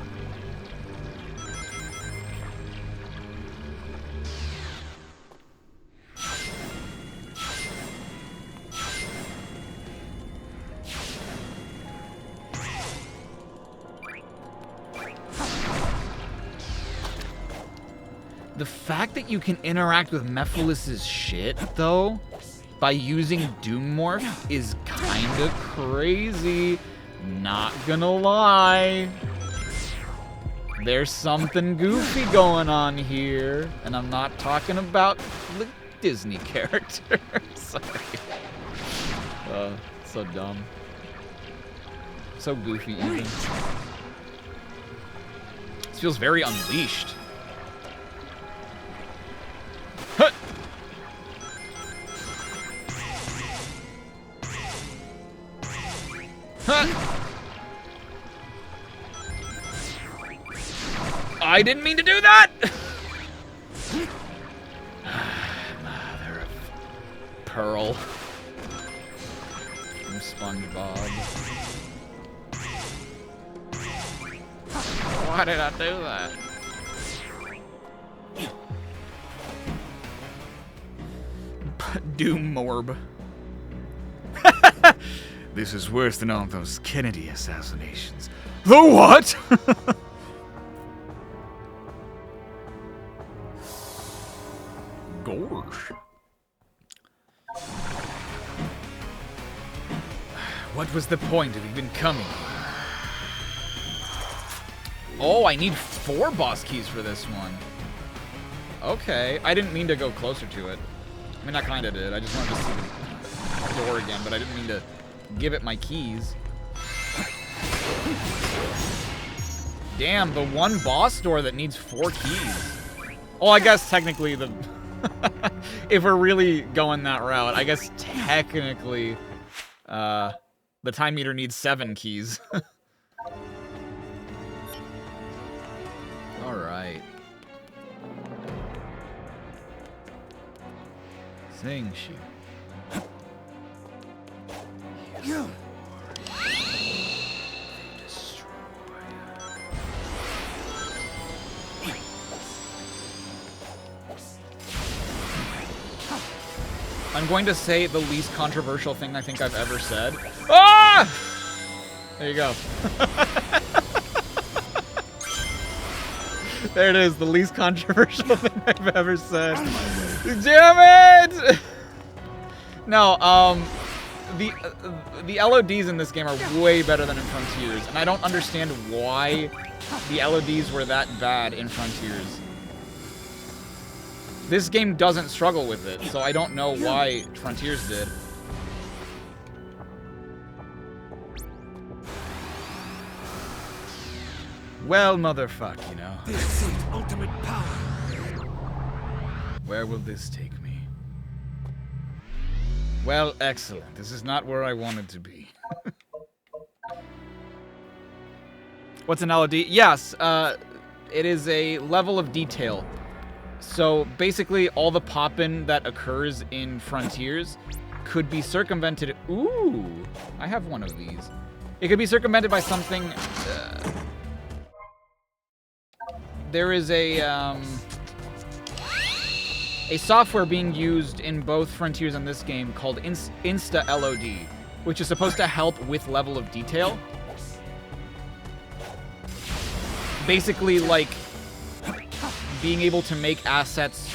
The fact that you can interact with Mephiles' shit, though, by using Doommorph is kinda crazy. Not gonna lie. There's something goofy going on here, and I'm not talking about the Disney character. Sorry. So dumb. So goofy, even. This feels very Unleashed. Huh. Huh. I didn't mean to do that! Mother of pearl. From SpongeBob. Why did I do that? Doommorb. This is worse than all those Kennedy assassinations. The what? Gorsh. What was the point of even coming? Oh, I need 4 boss keys for this one. Okay, I didn't mean to go closer to it. I mean, I kinda did. I just wanted to see the door again, but I didn't mean to give it my keys. Damn, the one boss door that needs 4 keys. Oh, I guess technically the... if we're really going that route, I guess technically the time meter needs 7 keys. Alright. Sing she. You. I'm going to say the least controversial thing I think I've ever said. Ah! There you go. There it is, the least controversial thing I've ever said. Damn it! No, the LODs in this game are way better than in Frontiers, and I don't understand why the LODs were that bad in Frontiers. This game doesn't struggle with it, so I don't know why Frontiers did. Well, motherfuck, you know. This is ultimate power. Where will this take me? Well, excellent. This is not where I wanted to be. What's an LOD? Yes, it is a level of detail. So basically, all the poppin' that occurs in Frontiers could be circumvented. Ooh, I have one of these. It could be circumvented by something. There is a software being used in both Frontiers and this game called Insta LOD, which is supposed to help with level of detail. Basically, like, being able to make assets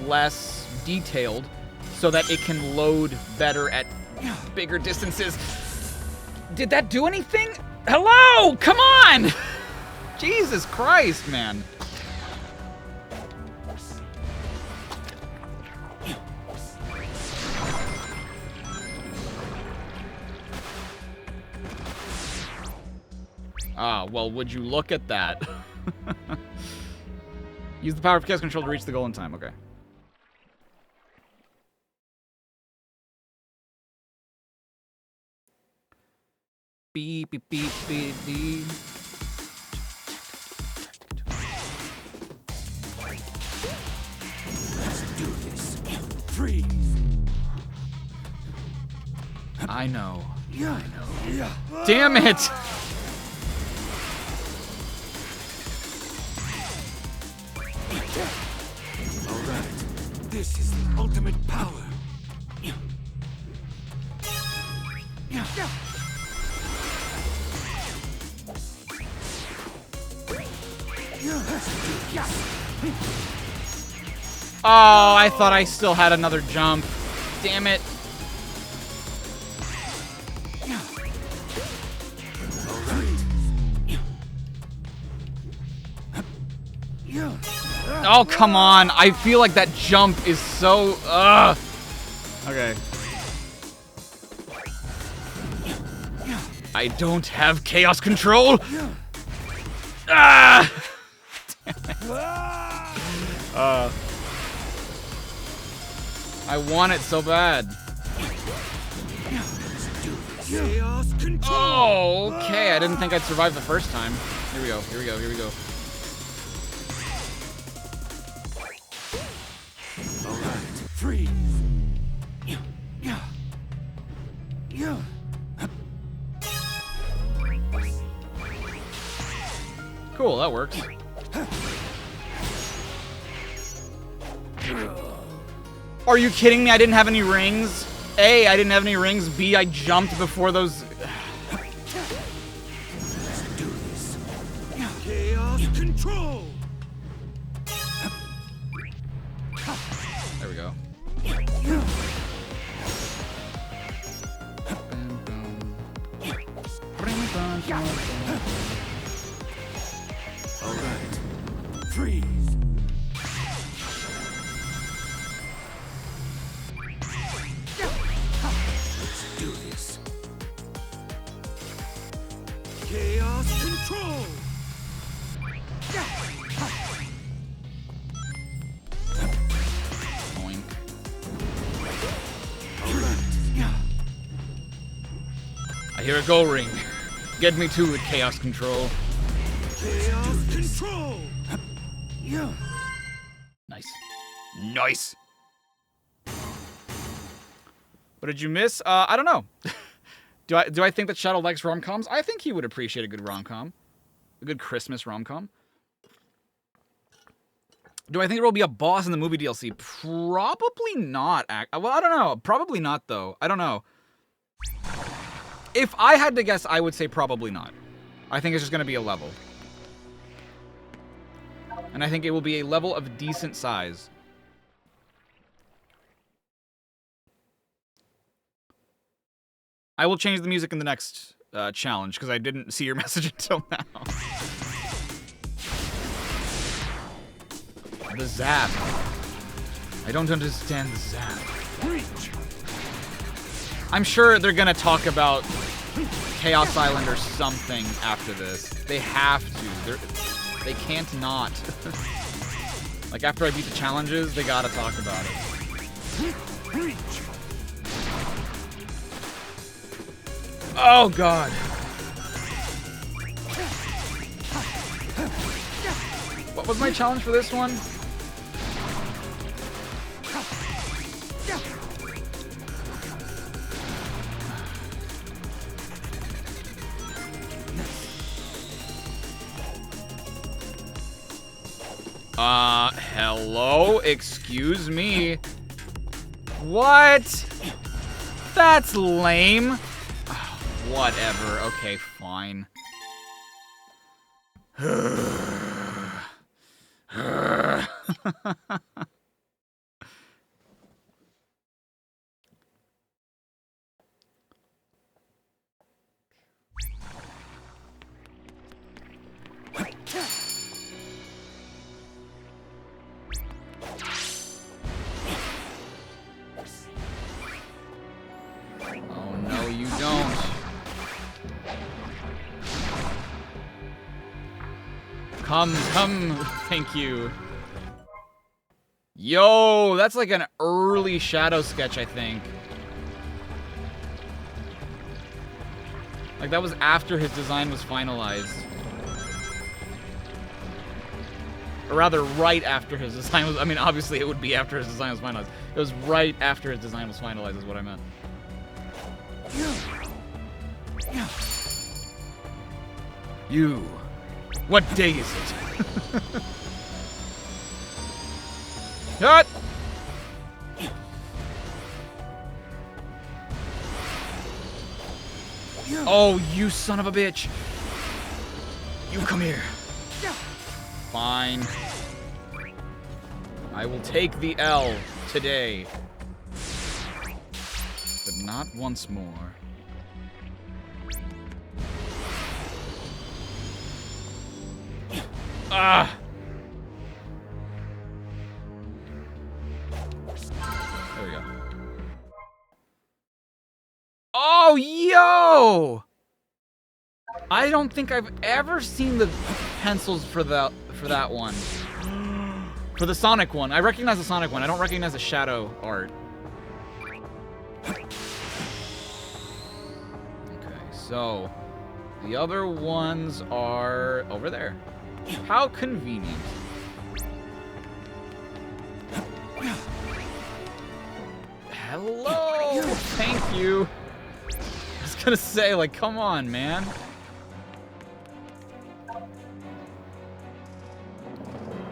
less detailed so that it can load better at bigger distances. Did that do anything? Hello? Come on! Jesus Christ, man. Ah, well, would you look at that? Use the power of chaos control to reach the goal in time. Okay. Beep, beep, beep, beep, beep. Let's do this. Freeze. I know. Yeah. I know. Yeah. Damn it! All right. This is the ultimate power. Let's do this. Oh, I thought I still had another jump. Damn it. Oh, come on. I feel like that jump is so... Okay. I don't have chaos control. Ah! I want it so bad. Oh, okay. I didn't think I'd survive the first time. Here we go. Here we go. Here we go. Freeze. Cool, that works. Are you kidding me? I didn't have any rings. A, I didn't have any rings. B, I jumped before those... Let's do this. Chaos control. There we go. All right. Freeze. Let's do this. Chaos control. Boink. All right. I hear a go ring. Get me to it, chaos control. Chaos control. Yeah. Nice. Nice. What did you miss? I don't know. Do I think that Shadow likes rom-coms? I think he would appreciate a good rom-com. A good Christmas rom-com. Do I think there will be a boss in the movie DLC? Probably not. Well, I don't know. Probably not, though. I don't know. If I had to guess, I would say probably not. I think it's just going to be a level. And I think it will be a level of decent size. I will change the music in the next challenge, because I didn't see your message until now. The zap. I don't understand the zap. I'm sure they're gonna talk about Chaos Island or something after this. They have to. They can't not. Like, after I beat the challenges, they gotta talk about it. Oh, God. What was my challenge for this one? Hello? Excuse me? What? That's lame. Whatever. Okay, fine. Oh, no, you don't. Come, thank you. Yo, that's like an early Shadow sketch, I think. Like, that was after his design was finalized. Or rather, right after his design was... I mean, obviously, it would be after his design was finalized. It was right after his design was finalized, is what I meant. You. What day is it? Cut! Oh, you son of a bitch! You come here. Fine. I will take the L today. But not once more. Ah! There we go. Oh, yo! I don't think I've ever seen the pencils for that one. For the Sonic one. I recognize the Sonic one. I don't recognize the Shadow art. Okay, so the other ones are over there. How convenient. Hello! Thank you. I was gonna say, like, come on, man.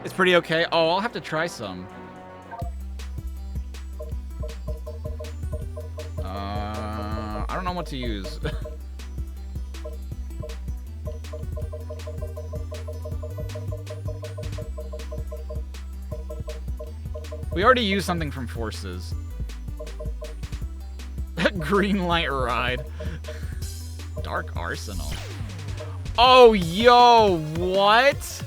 It's pretty okay. Oh, I'll have to try some. I don't know what to use. We already used something from Forces. Green light ride. Dark Arsenal. Oh, yo, what?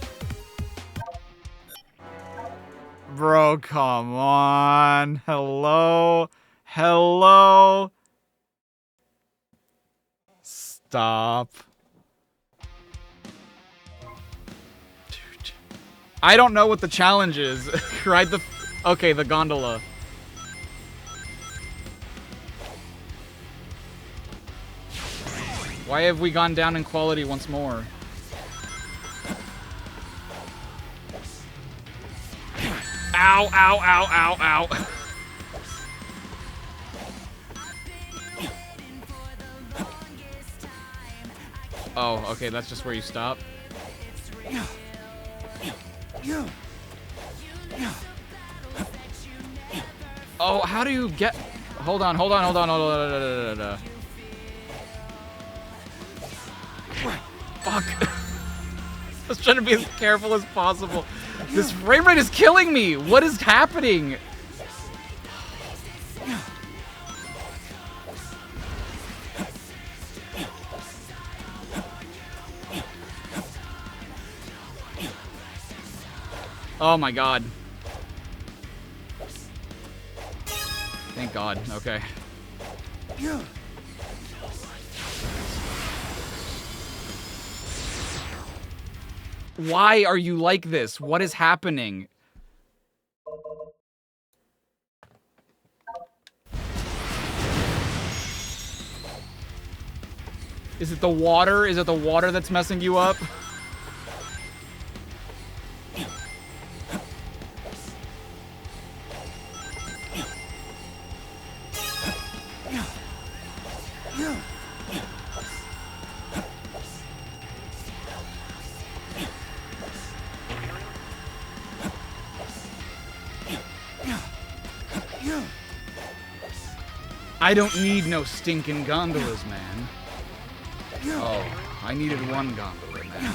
Bro, come on. Hello? Hello? Stop. Dude. I don't know what the challenge is. Ride the... Okay, the gondola. Why have we gone down in quality once more? Ow, ow, ow, ow, ow. Oh, okay, that's just where you stop. Oh, how do you get... Hold on, hold on, hold on, hold on. Fuck. I was trying to be as careful as possible. This frame rate is killing me. What is happening? Oh my god. Thank god. Okay. Why are you like this? What is happening? Is it the water? Is it the water that's messing you up? I don't need no stinking gondolas, man. Oh, I needed one gondola, man.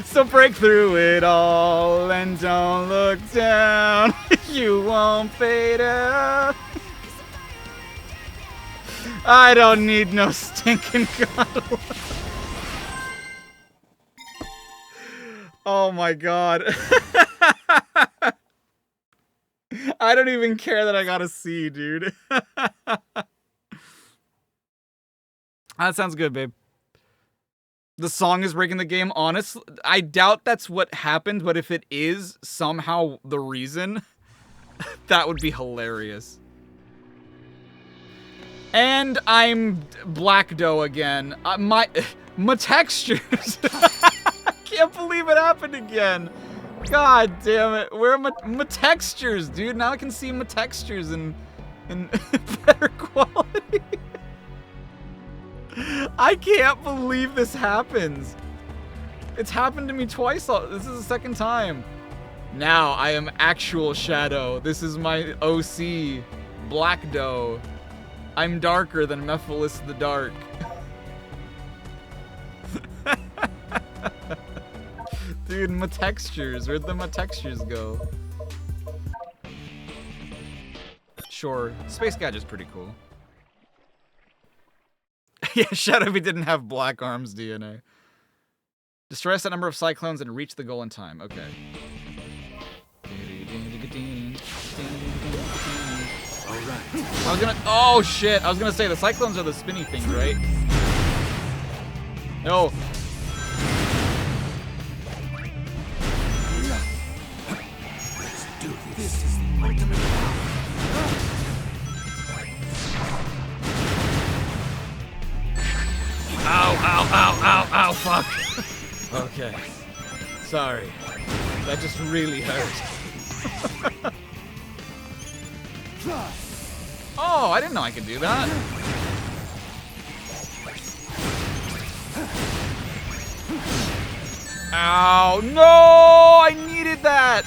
So break through it all and don't look down. You won't fade out. I don't need no stinking gondola. Oh my god. I don't even care that I got a C, dude. That sounds good, babe. The song is breaking the game. Honestly, I doubt that's what happened, but if it is somehow the reason, that would be hilarious. And I'm Black Dough again. My textures. I can't believe it happened again. God damn it. Where are my textures, dude? Now I can see my textures in better quality. I can't believe this happens. It's happened to me twice. This is the second time. Now I am actual Shadow. This is my OC, Black Dough. I'm darker than Mephiles the Dark. Dude, my textures. Where'd the my textures go? Sure, Space Gadget's pretty cool. Yeah, Shadow if he didn't have Black Arms DNA. Destroy a set number of cyclones and reach the goal in time. Okay. Alright. I was gonna. Oh shit! I was gonna say the cyclones are the spinny things, right? No. Let's do this. This is the ultimate power. Ow, ow, ow, ow, ow, fuck. Okay. Sorry. That just really hurt. Oh, I didn't know I could do that. Ow, no! I needed that!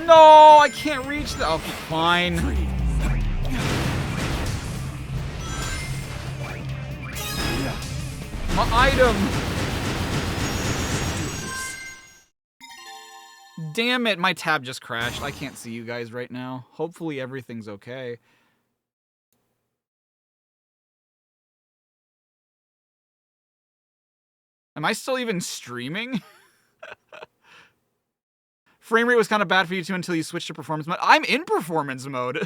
No, I can't reach the. Oh, fine. My item! Damn it, my tab just crashed. I can't see you guys right now. Hopefully everything's okay. Am I still even streaming? Frame rate was kind of bad for you too until you switched to performance mode. I'm in performance mode.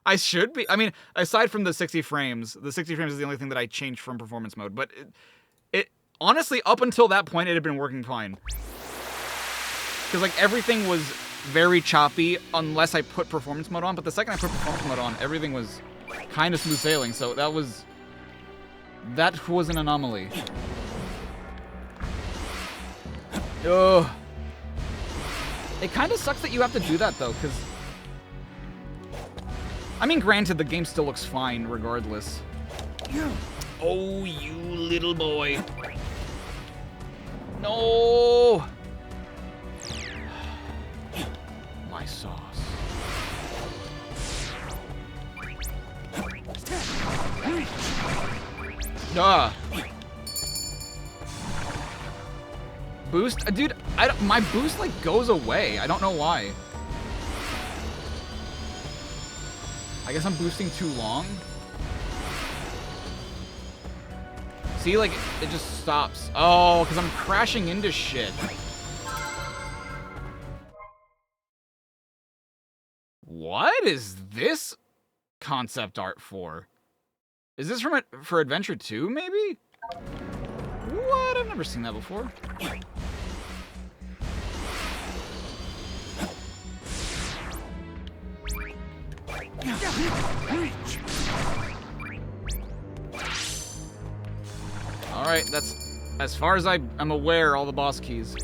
I should be. I mean, aside from the 60 frames, the 60 frames is the only thing that I changed from performance mode. But it honestly, up until that point, it had been working fine. Because like everything was very choppy unless I put performance mode on. But the second I put performance mode on, everything was kind of smooth sailing. So that was an anomaly. Ugh. It kind of sucks that you have to do that though, because I mean, granted, the game still looks fine regardless. Oh, you little boy. No. My sauce. Duh. Boost? Dude, my boost, like, goes away. I don't know why. I guess I'm boosting too long. See, like, it just stops. Oh, because I'm crashing into shit. What is this concept art for? Is this from for Adventure 2, maybe? What? I've never seen that before. Alright, that's as far as I'm aware, all the boss keys.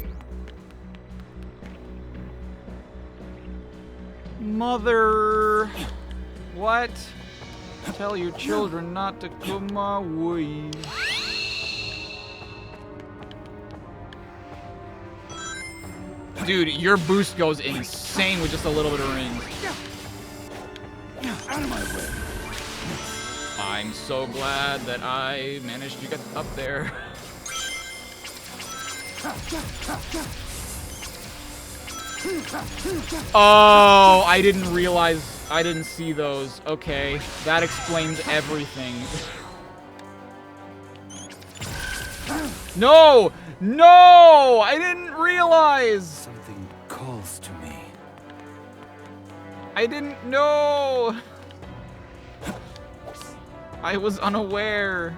Mother! What? Tell your children not to come my way. Dude, your boost goes insane with just a little bit of range. Out of my way. I'm so glad that I managed to get up there. Oh, I didn't realize, I didn't see those. Okay, that explains everything. No! No! I didn't realize! Something calls to me. I didn't know! I was unaware.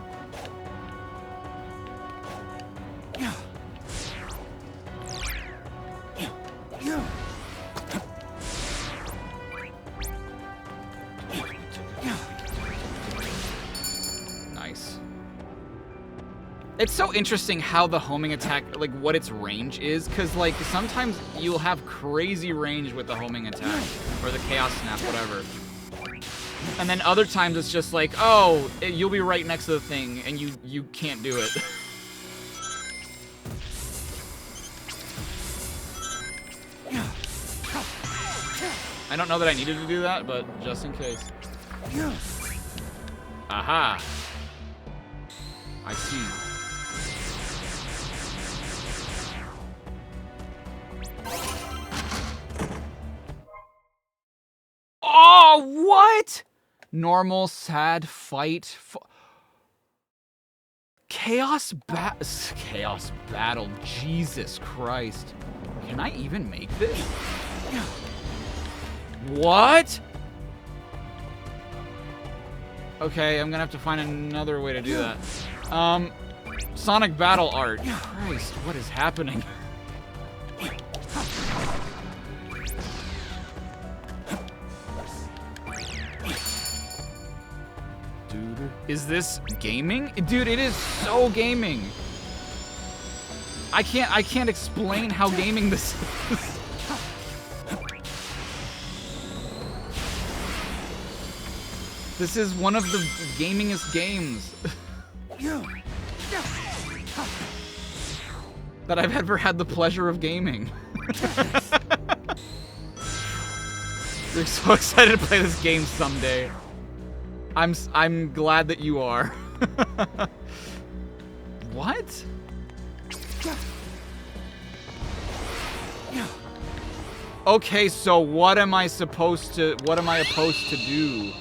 Nice. It's so interesting how the homing attack, like what its range is, because like sometimes you'll have crazy range with the homing attack, or the chaos snap, whatever. And then other times it's just like, oh, you'll be right next to the thing, and you can't do it. I don't know that I needed to do that, but just in case. Aha! I see. What? Normal, sad, fight. Chaos battle. Jesus Christ. Can I even make this? What? Okay, I'm gonna have to find another way to do that. Sonic battle art. Christ, what is happening? Dude, is this gaming? Dude, it is so gaming. I can't explain how gaming this is. This is one of the gamingest games that I've ever had the pleasure of gaming. We're so excited to play this game someday. I'm glad that you are. What? Okay, so what am I opposed to do?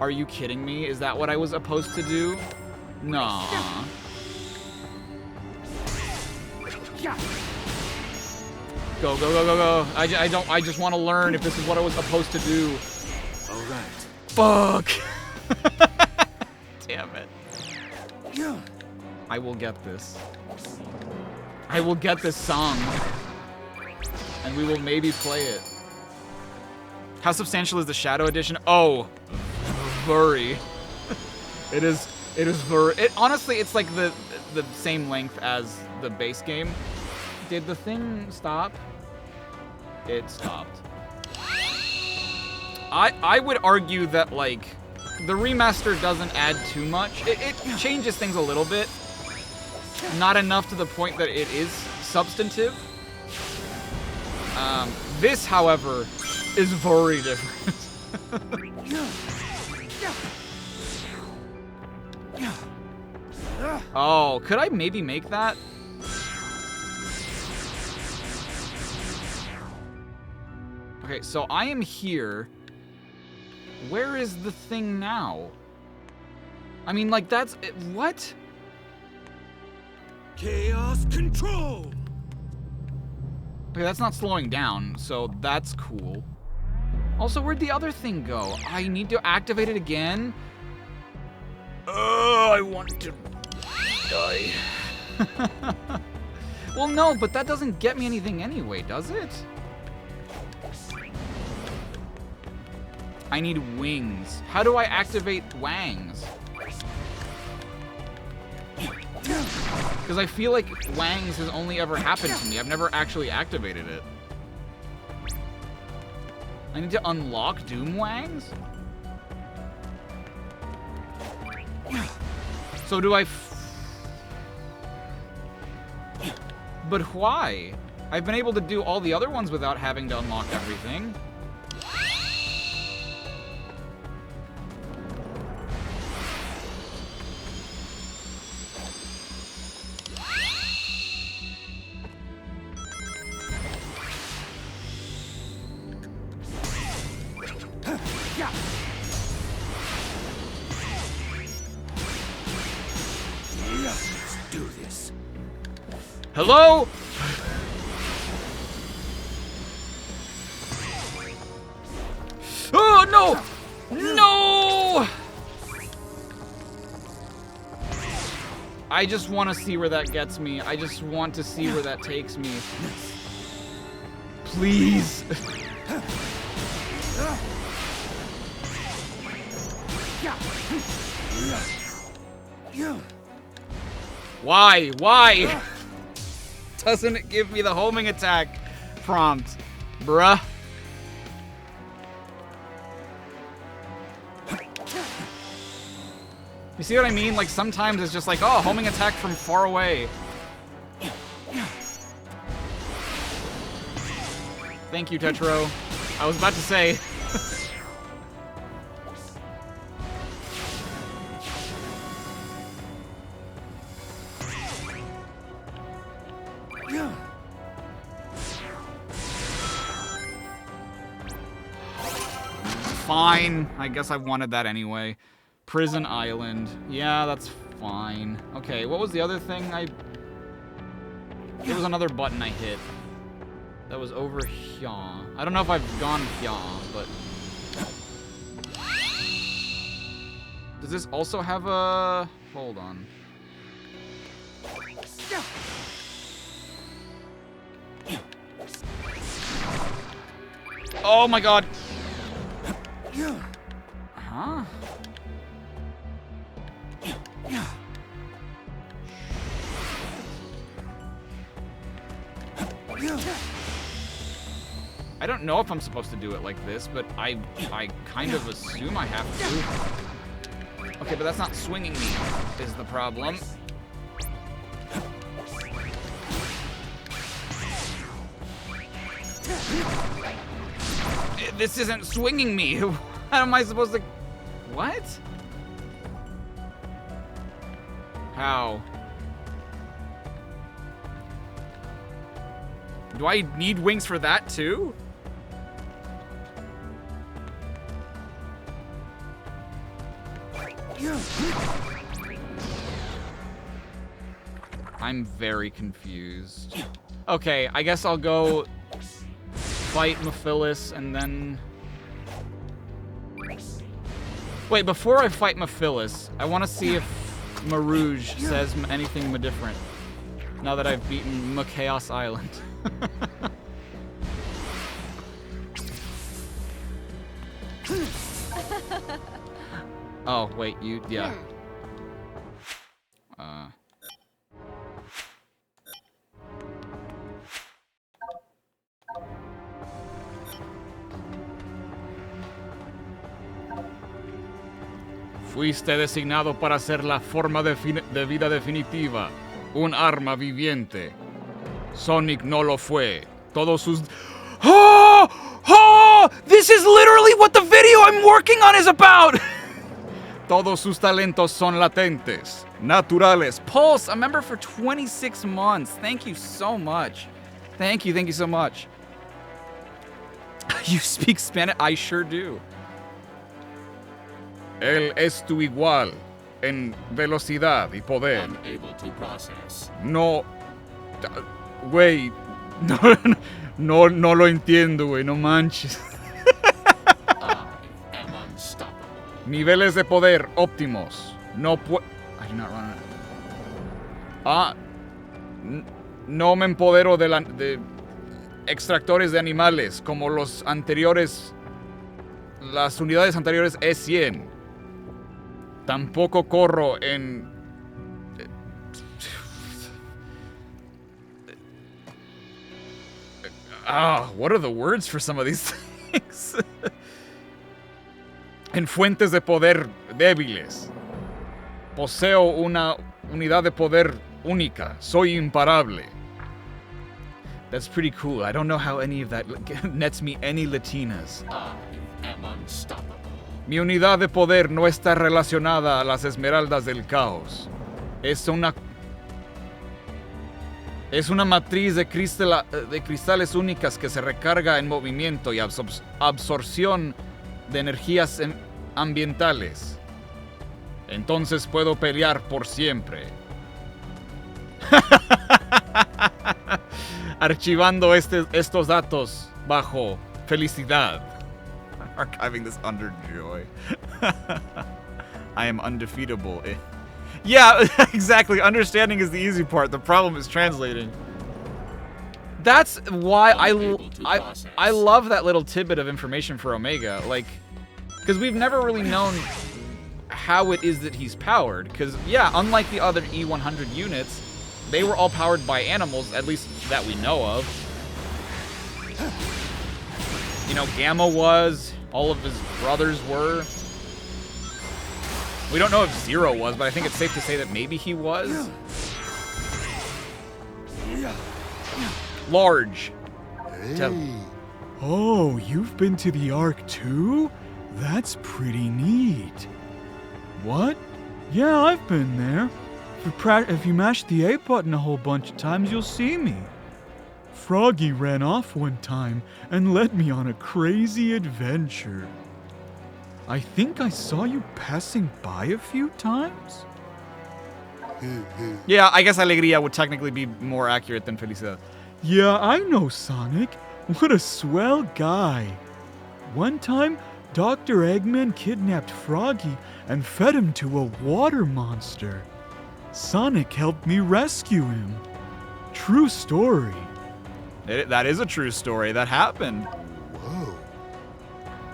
Are you kidding me? Is that what I was supposed to do? Nah. Go, go, go, go, go. I just want to learn if this is what I was supposed to do. All right. Fuck. Damn it. I will get this. I will get this song. And we will maybe play it. How substantial is the Shadow Edition? Oh, very. It is very. Honestly, it's like the same length as the base game. Did the thing stop? It stopped. I would argue that, like, the remaster doesn't add too much. It changes things a little bit. Not enough to the point that it is substantive. This, however, is very different. Oh, could I maybe make that? Okay, so I am here. Where is the thing now? I mean, like, that's... what? Chaos control! Okay, that's not slowing down, so that's cool. Also, where'd the other thing go? I need to activate it again? I want to die. Well, no, but that doesn't get me anything anyway, does it? I need wings. How do I activate Wangs? Because I feel like Wangs has only ever happened to me. I've never actually activated it. I need to unlock Doom Wangs? So do I... But why? I've been able to do all the other ones without having to unlock everything. Hello? Oh, no! No! I just want to see where that gets me. I just want to see where that takes me. Please. Why? Why? Doesn't it give me the homing attack prompt? Bruh. You see what I mean? Like, sometimes it's just like, oh, homing attack from far away. Thank you, Tetro. I was about to say. fine. I guess I wanted that anyway. Prison Island. Yeah, that's fine. Okay, what was the other thing There was another button I hit. That was over here. I don't know if I've gone here, but... Does this also have a... Hold on. Oh my god! Huh? I don't know if I'm supposed to do it like this, but I kind of assume I have to. Okay, but that's not swinging me, is the problem. This isn't swinging me. How am I supposed to... What? How? Do I need wings for that too? I'm very confused. Okay, I guess I'll go fight Mephiles and then... Wait, before I fight Mephiles, I want to see if Marouge says anything different. Now that I've beaten Chaos Island. Oh, wait, you... Yeah. Fuiste designado para ser la forma de vida definitiva. Un arma viviente. Sonic no lo fue. Todos sus... Oh! Oh! This is literally what the video I'm working on is about! Todos sus talentos son latentes. Naturales. Pulse, a member for 26 months. Thank you so much. Thank you so much. You speak Spanish? I sure do. Él es tu igual en velocidad y poder. Unable to process. No, güey, no lo entiendo, güey, no manches. I am unstoppable. Niveles de poder óptimos. No puedo. I do not run it. No me empodero de extractores de animales como los anteriores. Las unidades anteriores E100. Tampoco corro en... what are the words for some of these things? En fuentes de poder débiles. Poseo una unidad de poder única. Soy imparable. That's pretty cool. I don't know how any of that nets me any Latinas. I am unstoppable. Mi unidad de poder no está relacionada a las esmeraldas del caos. Es una matriz de cristales únicas que se recarga en movimiento y absorción de energías ambientales. Entonces puedo pelear por siempre. Archivando estos datos bajo felicidad. Archiving this under joy. I am undefeatable. Yeah, exactly. Understanding is the easy part. The problem is translating. That's why I love that little tidbit of information for Omega. Like, because we've never really known how it is that he's powered. Because, yeah, unlike the other E100 units, they were all powered by animals, at least that we know of. You know, Gamma was... All of his brothers were. We don't know if Zero was, but I think it's safe to say that maybe he was. Large. Hey. Oh, you've been to the Ark too? That's pretty neat. What? Yeah, I've been there. If you mash the A button a whole bunch of times, you'll see me. Froggy ran off one time and led me on a crazy adventure. I think I saw you passing by a few times. Yeah, I guess alegría would technically be more accurate than felicidad. Yeah, I know Sonic. What a swell guy. One time, Dr. Eggman kidnapped Froggy and fed him to a water monster. Sonic helped me rescue him. True story. That is a true story. That happened. Whoa.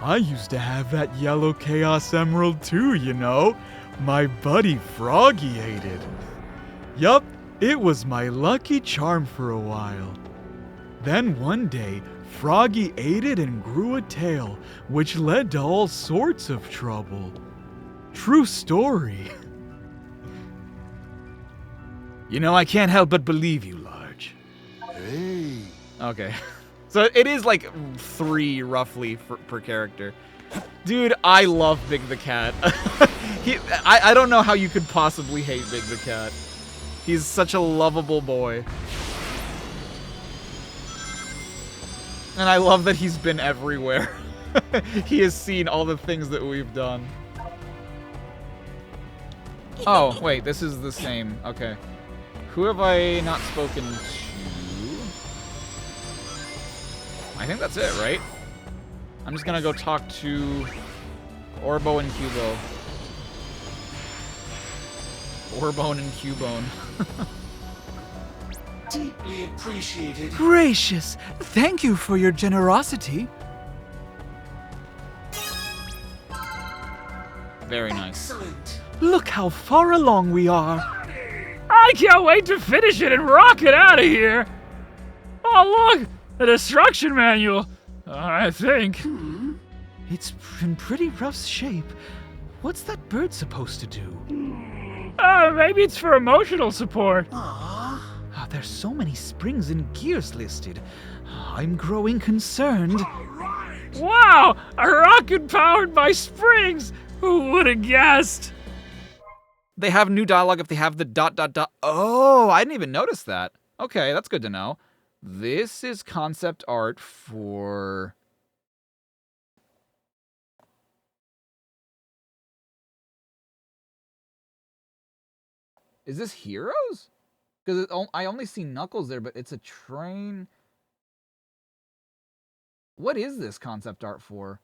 I used to have that yellow Chaos Emerald too, you know. My buddy Froggy ate it. Yup, it was my lucky charm for a while. Then one day, Froggy ate it and grew a tail, which led to all sorts of trouble. True story. You know, I can't help but believe you, Large. Hey. Okay. So it is like 3 roughly per character. Dude, I love Big the Cat. I don't know how you could possibly hate Big the Cat. He's such a lovable boy. And I love that he's been everywhere. He has seen all the things that we've done. Oh, wait, this is the same. Okay. Who have I not spoken to? I think that's it, right? I'm just gonna go talk to Orbo and Cubo. Orbone and Cubone. Deeply appreciated. Gracious, thank you for your generosity. Very nice. Excellent. Look how far along we are. I can't wait to finish it and rock it out of here. Oh, look, the destruction manual. I think. It's in pretty rough shape. What's that bird supposed to do? Maybe it's for emotional support. There's so many springs and gears listed. I'm growing concerned. Wow, a rocket powered by springs. Who would have guessed? They have new dialogue if they have the ... Oh, I didn't even notice that. Okay, that's good to know. This is concept art for... Is this Heroes? Because I only see Knuckles there, but it's a train. What is this concept art for?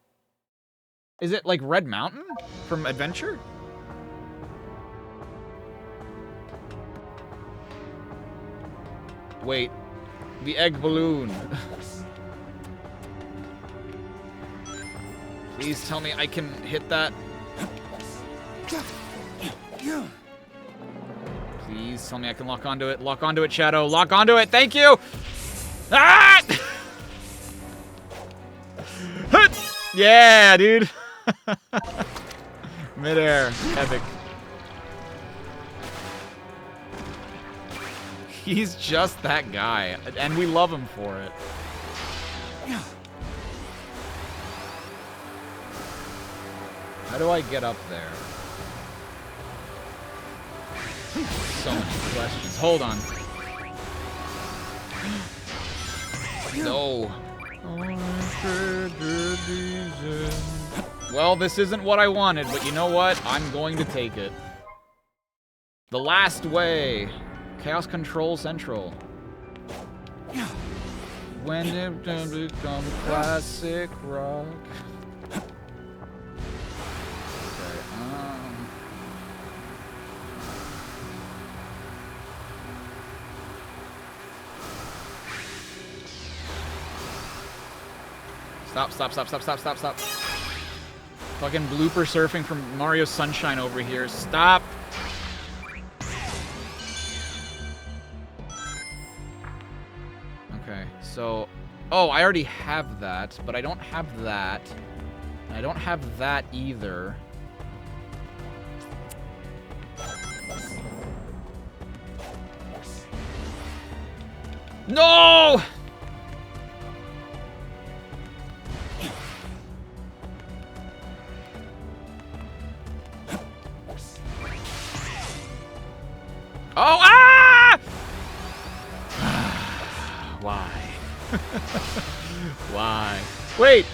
Is it like Red Mountain from Adventure? Wait, the egg balloon. Please tell me I can hit that. Please tell me I can lock onto it. Lock onto it, Shadow. Lock onto it. Thank you. Ah! Yeah, dude. Midair. Epic. He's just that guy, and we love him for it. How do I get up there? So many questions. Hold on. No. Well, this isn't what I wanted, but you know what? I'm going to take it. The last way. Chaos Control Central. When it become classic rock. Stop. Fucking blooper surfing from Mario Sunshine over here. Stop. Okay, so... Oh, I already have that, but I don't have that. And I don't have that either. No! Oh, ah! Why? Why? Wait!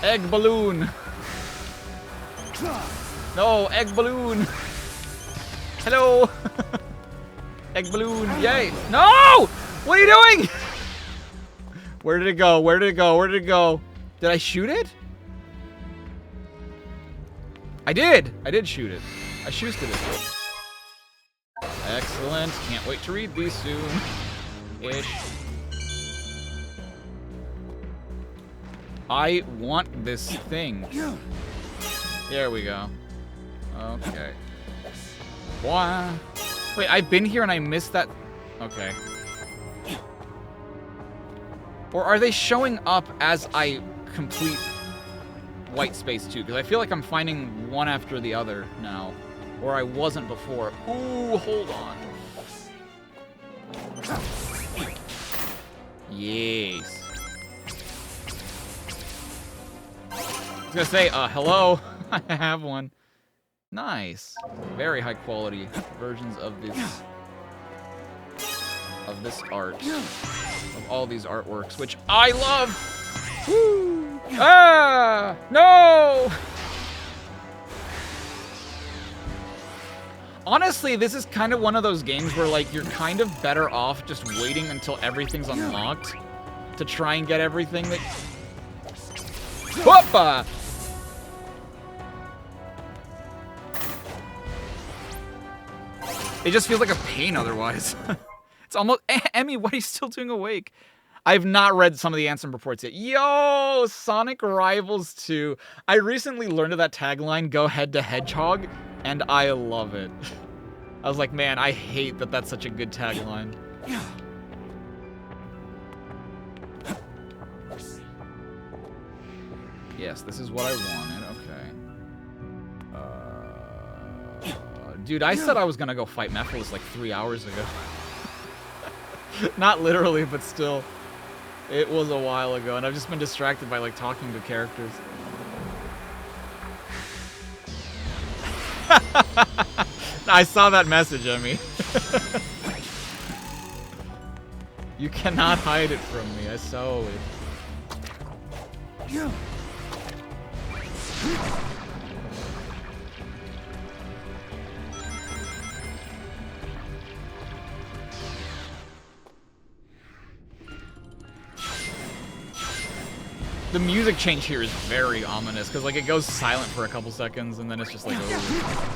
Egg balloon. No, egg balloon. Hello. Egg balloon. Yay. No! What are you doing? Where did it go? Where did it go? Where did it go? Did I shoot it? I did. I did shoot it. I shoosted it. Excellent. Can't wait to read these soon. Ish. I want this thing. There we go. Okay. Why? Wait, I've been here and I missed that. Okay. Or are they showing up as I complete white space too? Because I feel like I'm finding one after the other now. Or I wasn't before. Ooh, hold on. Yes. I was gonna say, hello. I have one. Nice. Very high quality versions of this art. Of all these artworks, which I love! Woo! Ah! No! Honestly, this is kind of one of those games where, like, you're kind of better off just waiting until everything's unlocked to try and get everything that... Whoopa! It just feels like a pain otherwise. It's almost... Emmy, what are you still doing awake? I've not read some of the Ansem reports yet. Yo! Sonic Rivals 2. I recently learned of that tagline, go head to Hedgehog, and I love it. I was like, man, I hate that that's such a good tagline. Yes, this is what I wanted. Okay. Dude, I said I was gonna go fight Mephiles like 3 hours ago. Not literally, but still. It was a while ago, and I've just been distracted by, like, talking to characters. I saw that message, Emmy. You cannot hide it from me, I saw it. The music change here is very ominous, because, like, it goes silent for a couple seconds, and then it's just like, oh.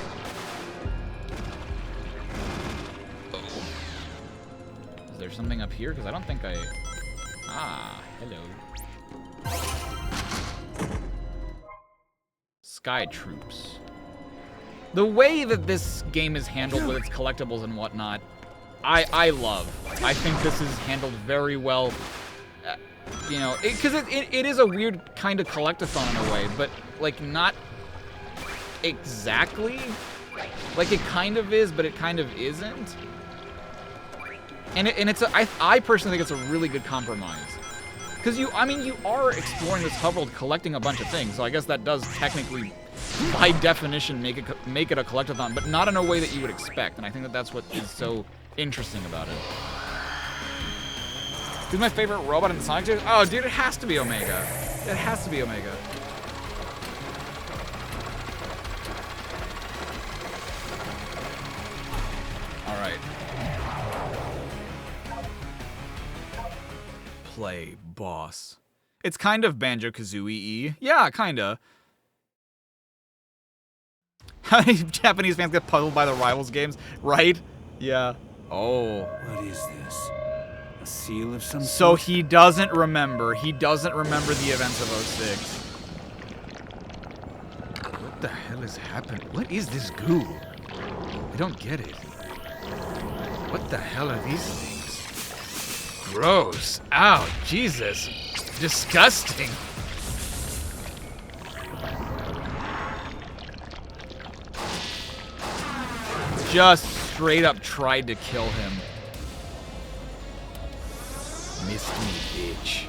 Is there something up here? Because I don't think I... Ah, hello. Sky Troops. The way that this game is handled with its collectibles and whatnot, I love. I think this is handled very well. You know, because it is a weird kind of collectathon in a way, but, like, not exactly. Like, it kind of is, but it kind of isn't. And I personally think it's a really good compromise. Because you are exploring this hub world, collecting a bunch of things, so I guess that does technically, by definition, make it a collectathon, but not in a way that you would expect, and I think that that's what is so interesting about it. Who's my favorite robot in the Sonic series? Oh, dude, it has to be Omega. It has to be Omega. All right. Play boss. It's kind of Banjo-Kazooie-y. Yeah, kinda. How many Japanese fans get puzzled by the Rivals games? Right? Yeah. Oh. What is this? A seal of some So sort? he doesn't remember. He doesn't remember the events of 06. What the hell is happening? What is this goo? I don't get it. What the hell are these things? Gross. Ow, Jesus. Disgusting. Just straight up tried to kill him. Missed me, bitch.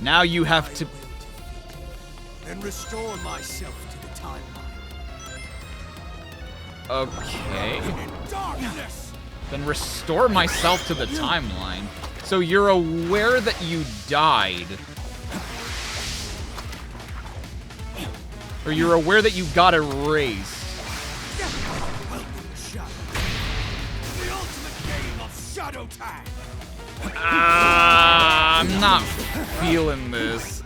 Now you have to... And restore myself to the timeline. Okay. In darkness! Then restore myself to the timeline. So you're aware that you died. Or you're aware that you got erased. I'm not feeling this.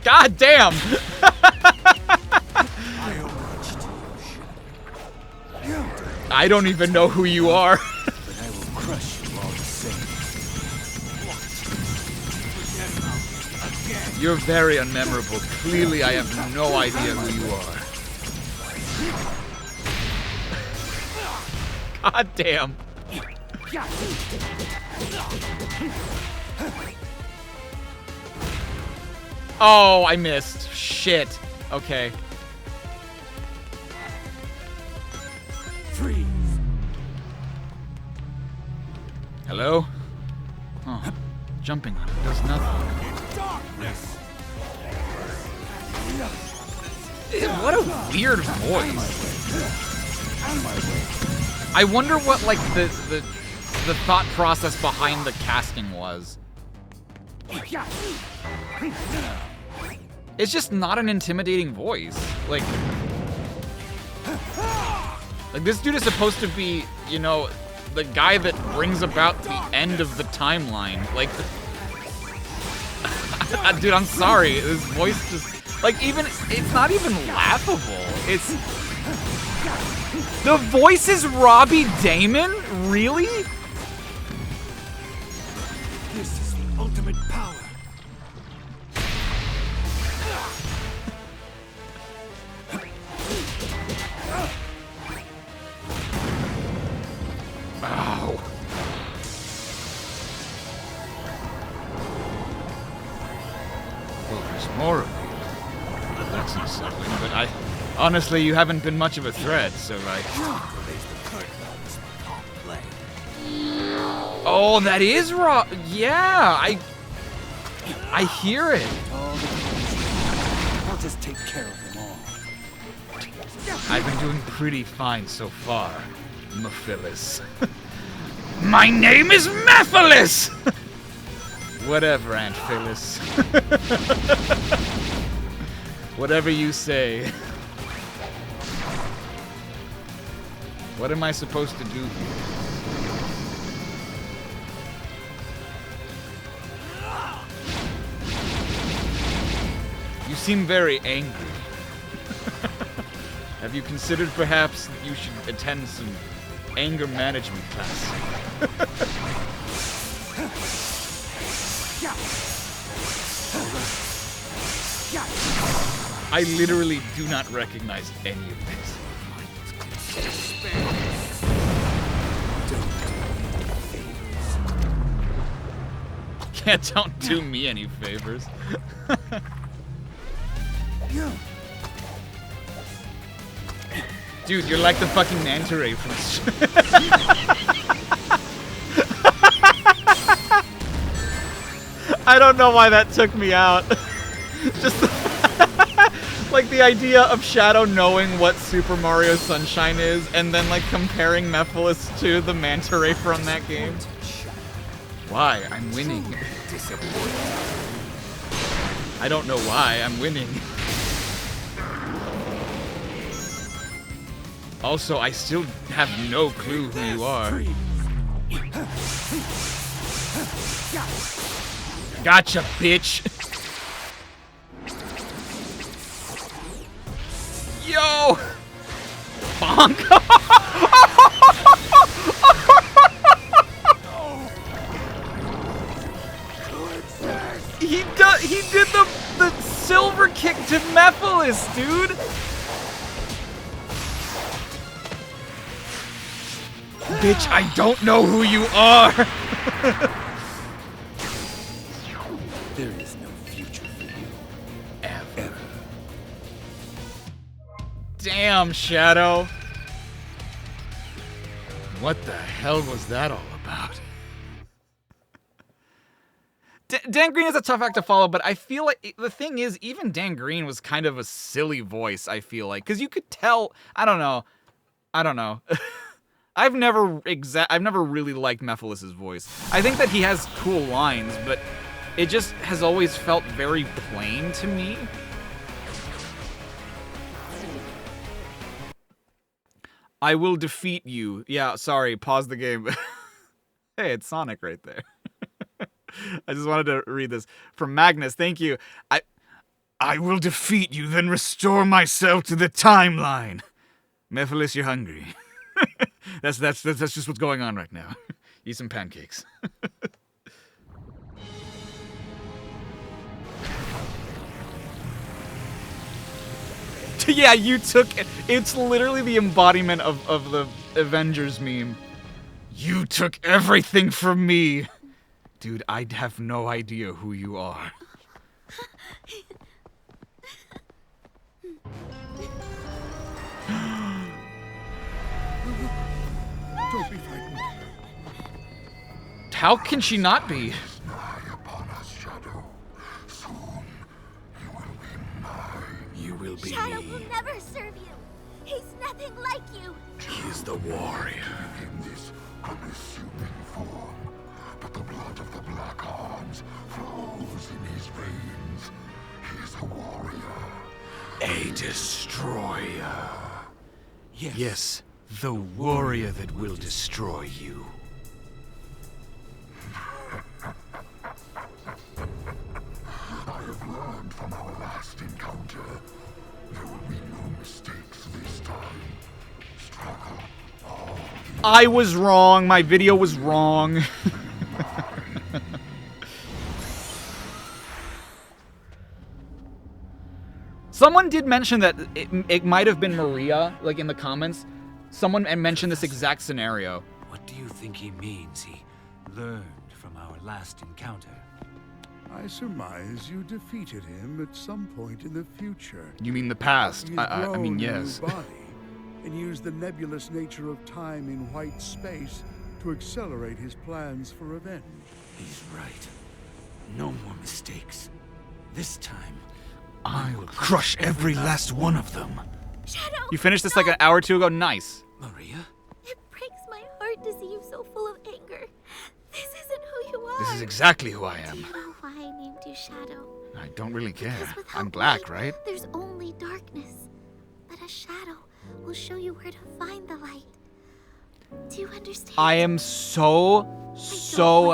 God damn! I don't even know who you are. You're very unmemorable. Clearly, I have no idea who you are. God damn. Oh, I missed. Shit. Okay. Freeze. Hello? Oh, jumping on it does nothing. What a weird voice. I wonder what, like, the thought process behind the casting was. It's just not an intimidating voice. Like this dude is supposed to be, you know, the guy that brings about the end of the timeline. Like, dude, I'm sorry. His voice just, like, even, it's not even laughable. It's, the voice is Robbie Damon? Really? This is the ultimate power. Ow. Well, there's more of you. That's unsettling, but honestly, you haven't been much of a threat, so like... Oh, that is raw. Yeah, I hear it. I'll just take care of them all. I've been doing pretty fine so far, Mephilus. My name is Mephilus! Whatever, Aunt Phyllis. Whatever you say. What am I supposed to do here? You seem very angry. Have you considered perhaps that you should attend some anger management class? I literally do not recognize any of this. Yeah, don't do me any favors. Dude, you're like the fucking manta ray from I don't know why that took me out. Just like the idea of Shadow knowing what Super Mario Sunshine is and then like comparing Mephilus to the manta ray from that game. Why? I'm winning. I don't know why. I'm winning. Also, I still have no clue who you are. Gotcha, bitch! Yo! Bonk! He did the silver kick to Mephilus, dude! Bitch, I don't know who you are! There is no future for you. Ever. Damn, Shadow. What the hell was that all about? Dan Green is a tough act to follow, but I feel like the thing is, even Dan Green was kind of a silly voice, I feel like. Because you could tell, I don't know. I've never really liked Mephiles' voice. I think that he has cool lines, but it just has always felt very plain to me. I will defeat you. Yeah, sorry, pause the game. Hey, it's Sonic right there. I just wanted to read this from Magnus. Thank you. I will defeat you, then restore myself to the timeline. Mephiles, you're hungry. That's just what's going on right now. Eat some pancakes. Yeah, you took... It's literally the embodiment of the Avengers meme. You took everything from me. Dude, I have no idea who you are. Don't be frightened. How can she not be? Nigh upon us, Shadow. Soon you will be mine. You will be Shadow me. will never serve you. He's nothing like you. He is the warrior. In this unassuming form, but the blood of the Black Arms flows in his veins. He is a warrior. A destroyer. Yes, the warrior that will destroy you. I have learned from our last encounter. There will be no mistakes this time. Struggle all the I was wrong. My video was wrong. Someone did mention that it might have been Maria, like in the comments. Someone mentioned this exact scenario. What do you think he means? He learned from our last encounter. I surmise you defeated him at some point in the future. You mean the past? He's I mean, grown a yes. new body and used the nebulous nature of time in white space to accelerate his plans for revenge. He's right. No more mistakes. This time, I will crush every last one of them. Shadow! You finished this like an hour or two ago? Nice. Maria? It breaks my heart to see you so full of anger. This isn't who you are. This is exactly who I Do am. you know why I named you Shadow? I don't really care. Because without I'm black, light, right? There's only darkness. But a shadow will show you where to find the light. Do you understand? I am so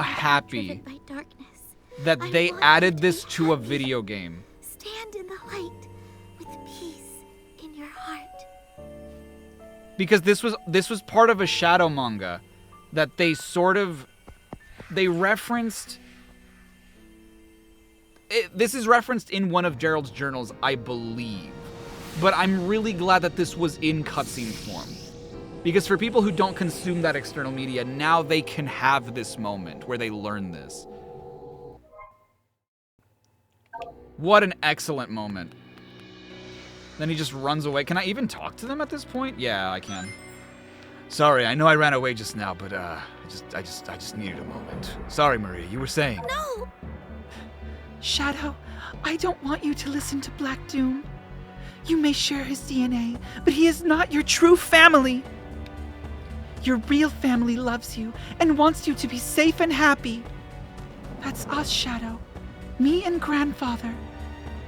happy Driven by darkness. that I they want added you to this be to a happy. video game. Stand in the light with peace in your heart. Because this was part of a shadow manga that they referenced. This is referenced in one of Gerald's journals, I believe. But I'm really glad that this was in cutscene form. Because for people who don't consume that external media, now they can have this moment where they learn this. What an excellent moment. Then he just runs away. Can I even talk to them at this point? Yeah, I can. Sorry, I know I ran away just now, but I just needed a moment. Sorry, Maria, you were saying. No! Shadow, I don't want you to listen to Black Doom. You may share his DNA, but he is not your true family. Your real family loves you and wants you to be safe and happy. That's us, Shadow. Me and Grandfather.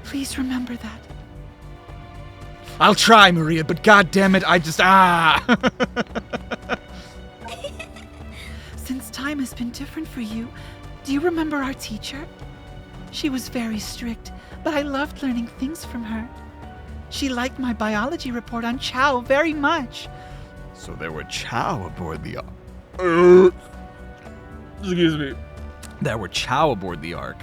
Please remember that. I'll try, Maria, but goddammit, Since time has been different for you, do you remember our teacher? She was very strict, but I loved learning things from her. She liked my biology report on Chow very much. So there were Chow aboard the Ark. Excuse me. There were Chow aboard the Ark.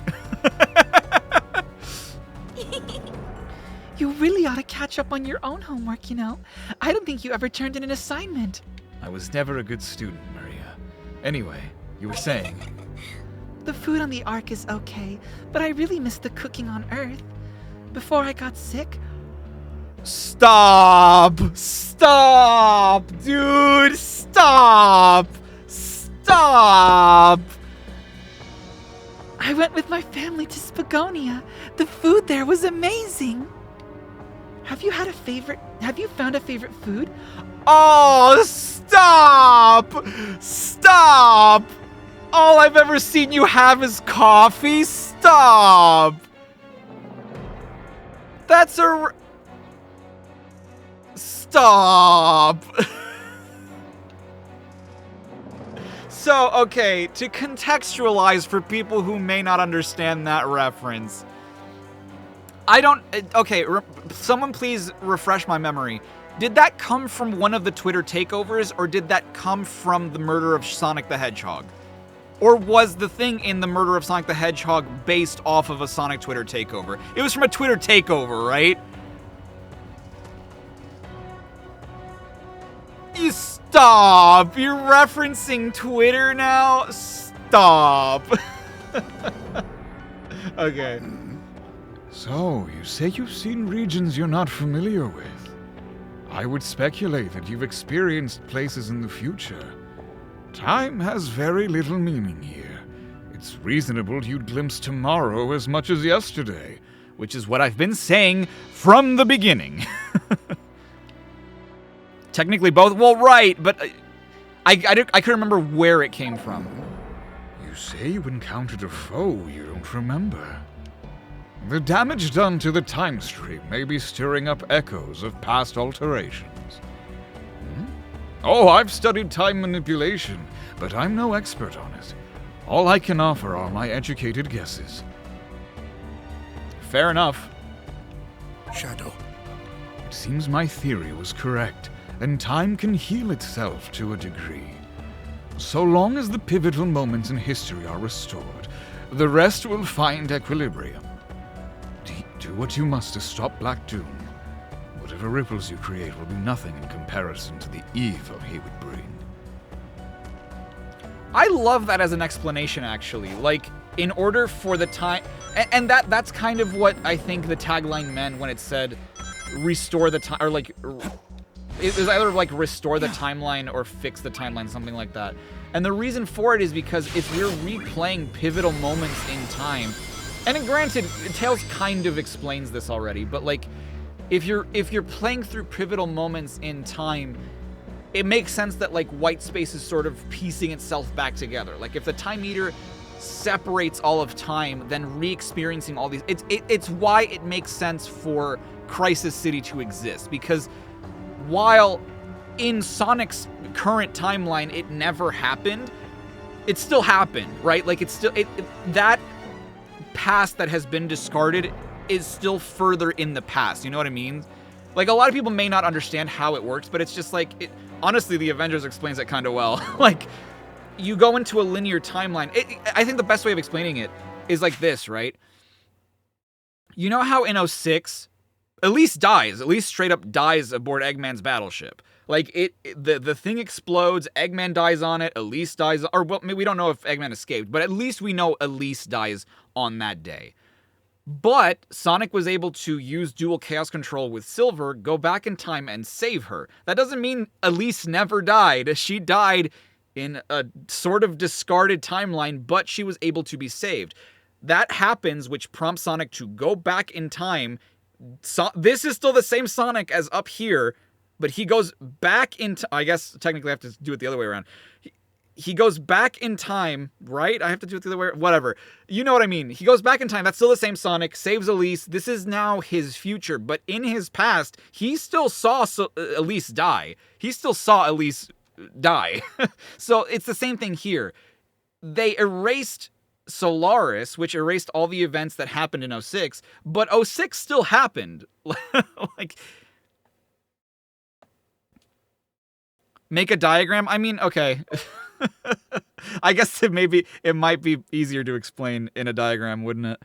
You really ought to catch up on your own homework, you know. I don't think you ever turned in an assignment. I was never a good student, Maria. Anyway, you were saying. The food on the Ark is okay, but I really miss the cooking on Earth. Before I got sick, Stop! Stop! Dude, stop! Stop! I went with my family to Spagonia. The food there was amazing. Have you found a favorite food? Oh, stop! Stop! Stop! All I've ever seen you have is coffee. Stop! That's a... Stop! So, okay, to contextualize for people who may not understand that reference, I don't... Okay, someone please refresh my memory. Did that come from one of the Twitter takeovers, or did that come from the murder of Sonic the Hedgehog? Or was the thing in the murder of Sonic the Hedgehog based off of a Sonic Twitter takeover? It was from a Twitter takeover, right? You stop! You're referencing Twitter now? Stop. Okay. So, you say you've seen regions you're not familiar with. I would speculate that you've experienced places in the future. Time has very little meaning here. It's reasonable you'd glimpse tomorrow as much as yesterday. Which is what I've been saying from the beginning. Technically both. Well, right, but I couldn't remember where it came from. You say you encountered a foe you don't remember. The damage done to the time stream may be stirring up echoes of past alterations. Oh, I've studied time manipulation, but I'm no expert on it. All I can offer are my educated guesses. Fair enough. Shadow. It seems my theory was correct, and time can heal itself to a degree. So long as the pivotal moments in history are restored, the rest will find equilibrium. Do what you must to stop Black Doom. Whatever ripples you create will be nothing in comparison to the evil he would bring. I love that as an explanation, actually. Like, in order for the time... And that's kind of what I think the tagline meant when it said, restore the time... Or, like... It was either, like, restore the timeline or fix the timeline, something like that. And the reason for it is because if you're replaying pivotal moments in time... And granted, Tales kind of explains this already, but, like, if you're playing through pivotal moments in time, it makes sense that, like, white space is sort of piecing itself back together. Like, if the Time Eater separates all of time, then re-experiencing all these... It's why it makes sense for Crisis City to exist, because while in Sonic's current timeline it never happened, it still happened, right? Like, it's still... that past that has been discarded is still further in the past, you know what I mean? Like, a lot of people may not understand how it works, but it's just like... honestly, the Avengers explains it kind of well. Like, you go into a linear timeline. I think the best way of explaining it is like this, right? You know how in 06, Elise dies. Elise straight up dies aboard Eggman's battleship. Like, the thing explodes, Eggman dies on it, Elise dies... Or, well, we don't know if Eggman escaped, but at least we know Elise dies on that day. But Sonic was able to use dual chaos control with Silver, go back in time, and save her. That doesn't mean Elise never died. She died in a sort of discarded timeline, but she was able to be saved. That happens, which prompts Sonic to go back in time. This is still the same Sonic as up here, but he goes back into... I guess technically I have to do it the other way around. He goes back in time, right? I have to do it the other way. Whatever. You know what I mean. He goes back in time. That's still the same Sonic. Saves Elise. This is now his future. But in his past, he still saw Elise die. He still saw Elise die. So it's the same thing here. They erased Solaris, which erased all the events that happened in 06. But 06 still happened. Like... Make a diagram? I mean, okay. I guess it might be easier to explain in a diagram, wouldn't it?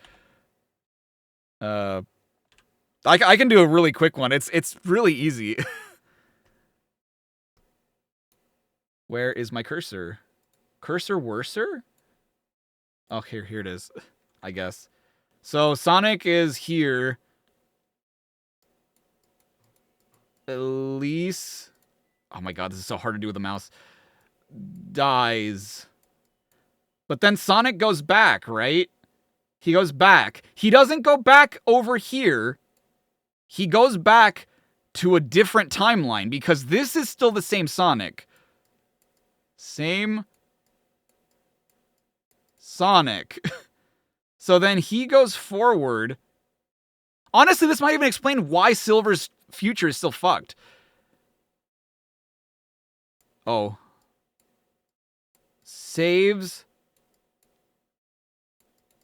I can do a really quick one. It's really easy. Where is my cursor? Cursor worser? Oh, here it is, I guess. So Sonic is here. Elise... Oh my god, this is so hard to do with a mouse. Dies. But then Sonic goes back, right? He goes back. He doesn't go back over here. He goes back to a different timeline because this is still the same Sonic. Same Sonic. So then he goes forward. Honestly, this might even explain why Silver's future is still fucked. Oh. Saves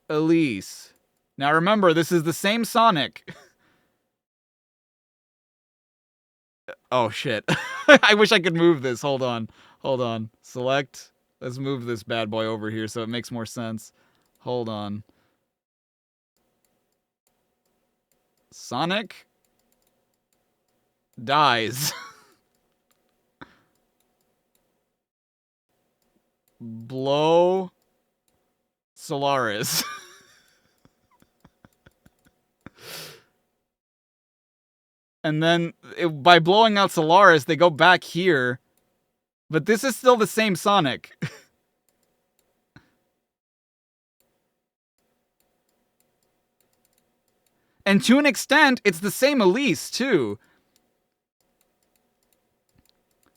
Elise. Now remember, this is the same Sonic. Oh, shit. I wish I could move this. Hold on. Hold on. Select. Let's move this bad boy over here so it makes more sense. Hold on. Sonic dies. Blow Solaris. And then by blowing out Solaris, they go back here. But this is still the same Sonic. And to an extent, it's the same Elise, too.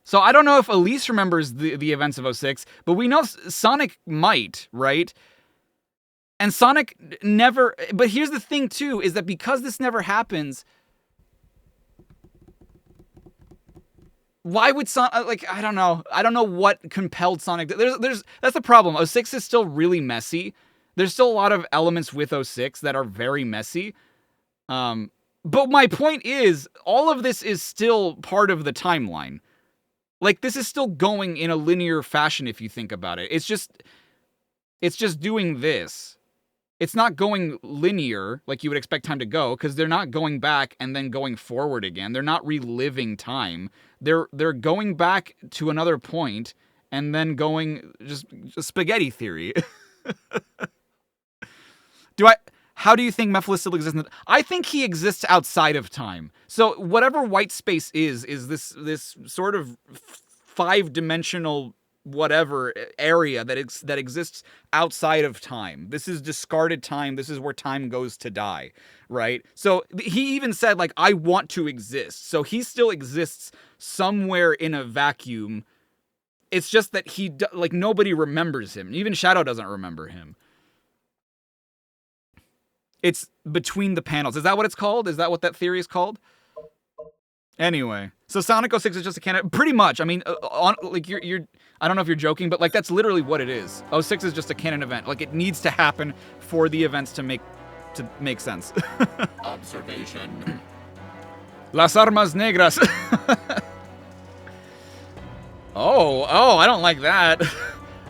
So I don't know if Elise remembers the events of 06, but we know Sonic might, right? And Sonic never... But here's the thing, too, is that because this never happens... Why would Sonic... Like, I don't know. I don't know what compelled Sonic... That's the problem. 06 is still really messy. There's still a lot of elements with 06 that are very messy. But my point is, all of this is still part of the timeline. Like, this is still going in a linear fashion if you think about it. It's just doing this. It's not going linear like you would expect time to go, because they're not going back and then going forward again. They're not reliving time. They're going back to another point and then going just spaghetti theory. How do you think Mephiles still exists? I think he exists outside of time. So whatever white space is this sort of 5-dimensional whatever area that exists outside of time. This is discarded time. This is where time goes to die, right? So he even said, like, I want to exist. So he still exists somewhere in a vacuum. It's just that nobody remembers him. Even Shadow doesn't remember him. It's between the panels. Is that what it's called? Is that what that theory is called? Anyway, so Sonic 06 is just a canon. Pretty much. I mean, you're. I don't know if you're joking, but like that's literally what it is. 06 is just a canon event. Like it needs to happen for the events to make sense. Observation. Las armas negras. Oh, I don't like that.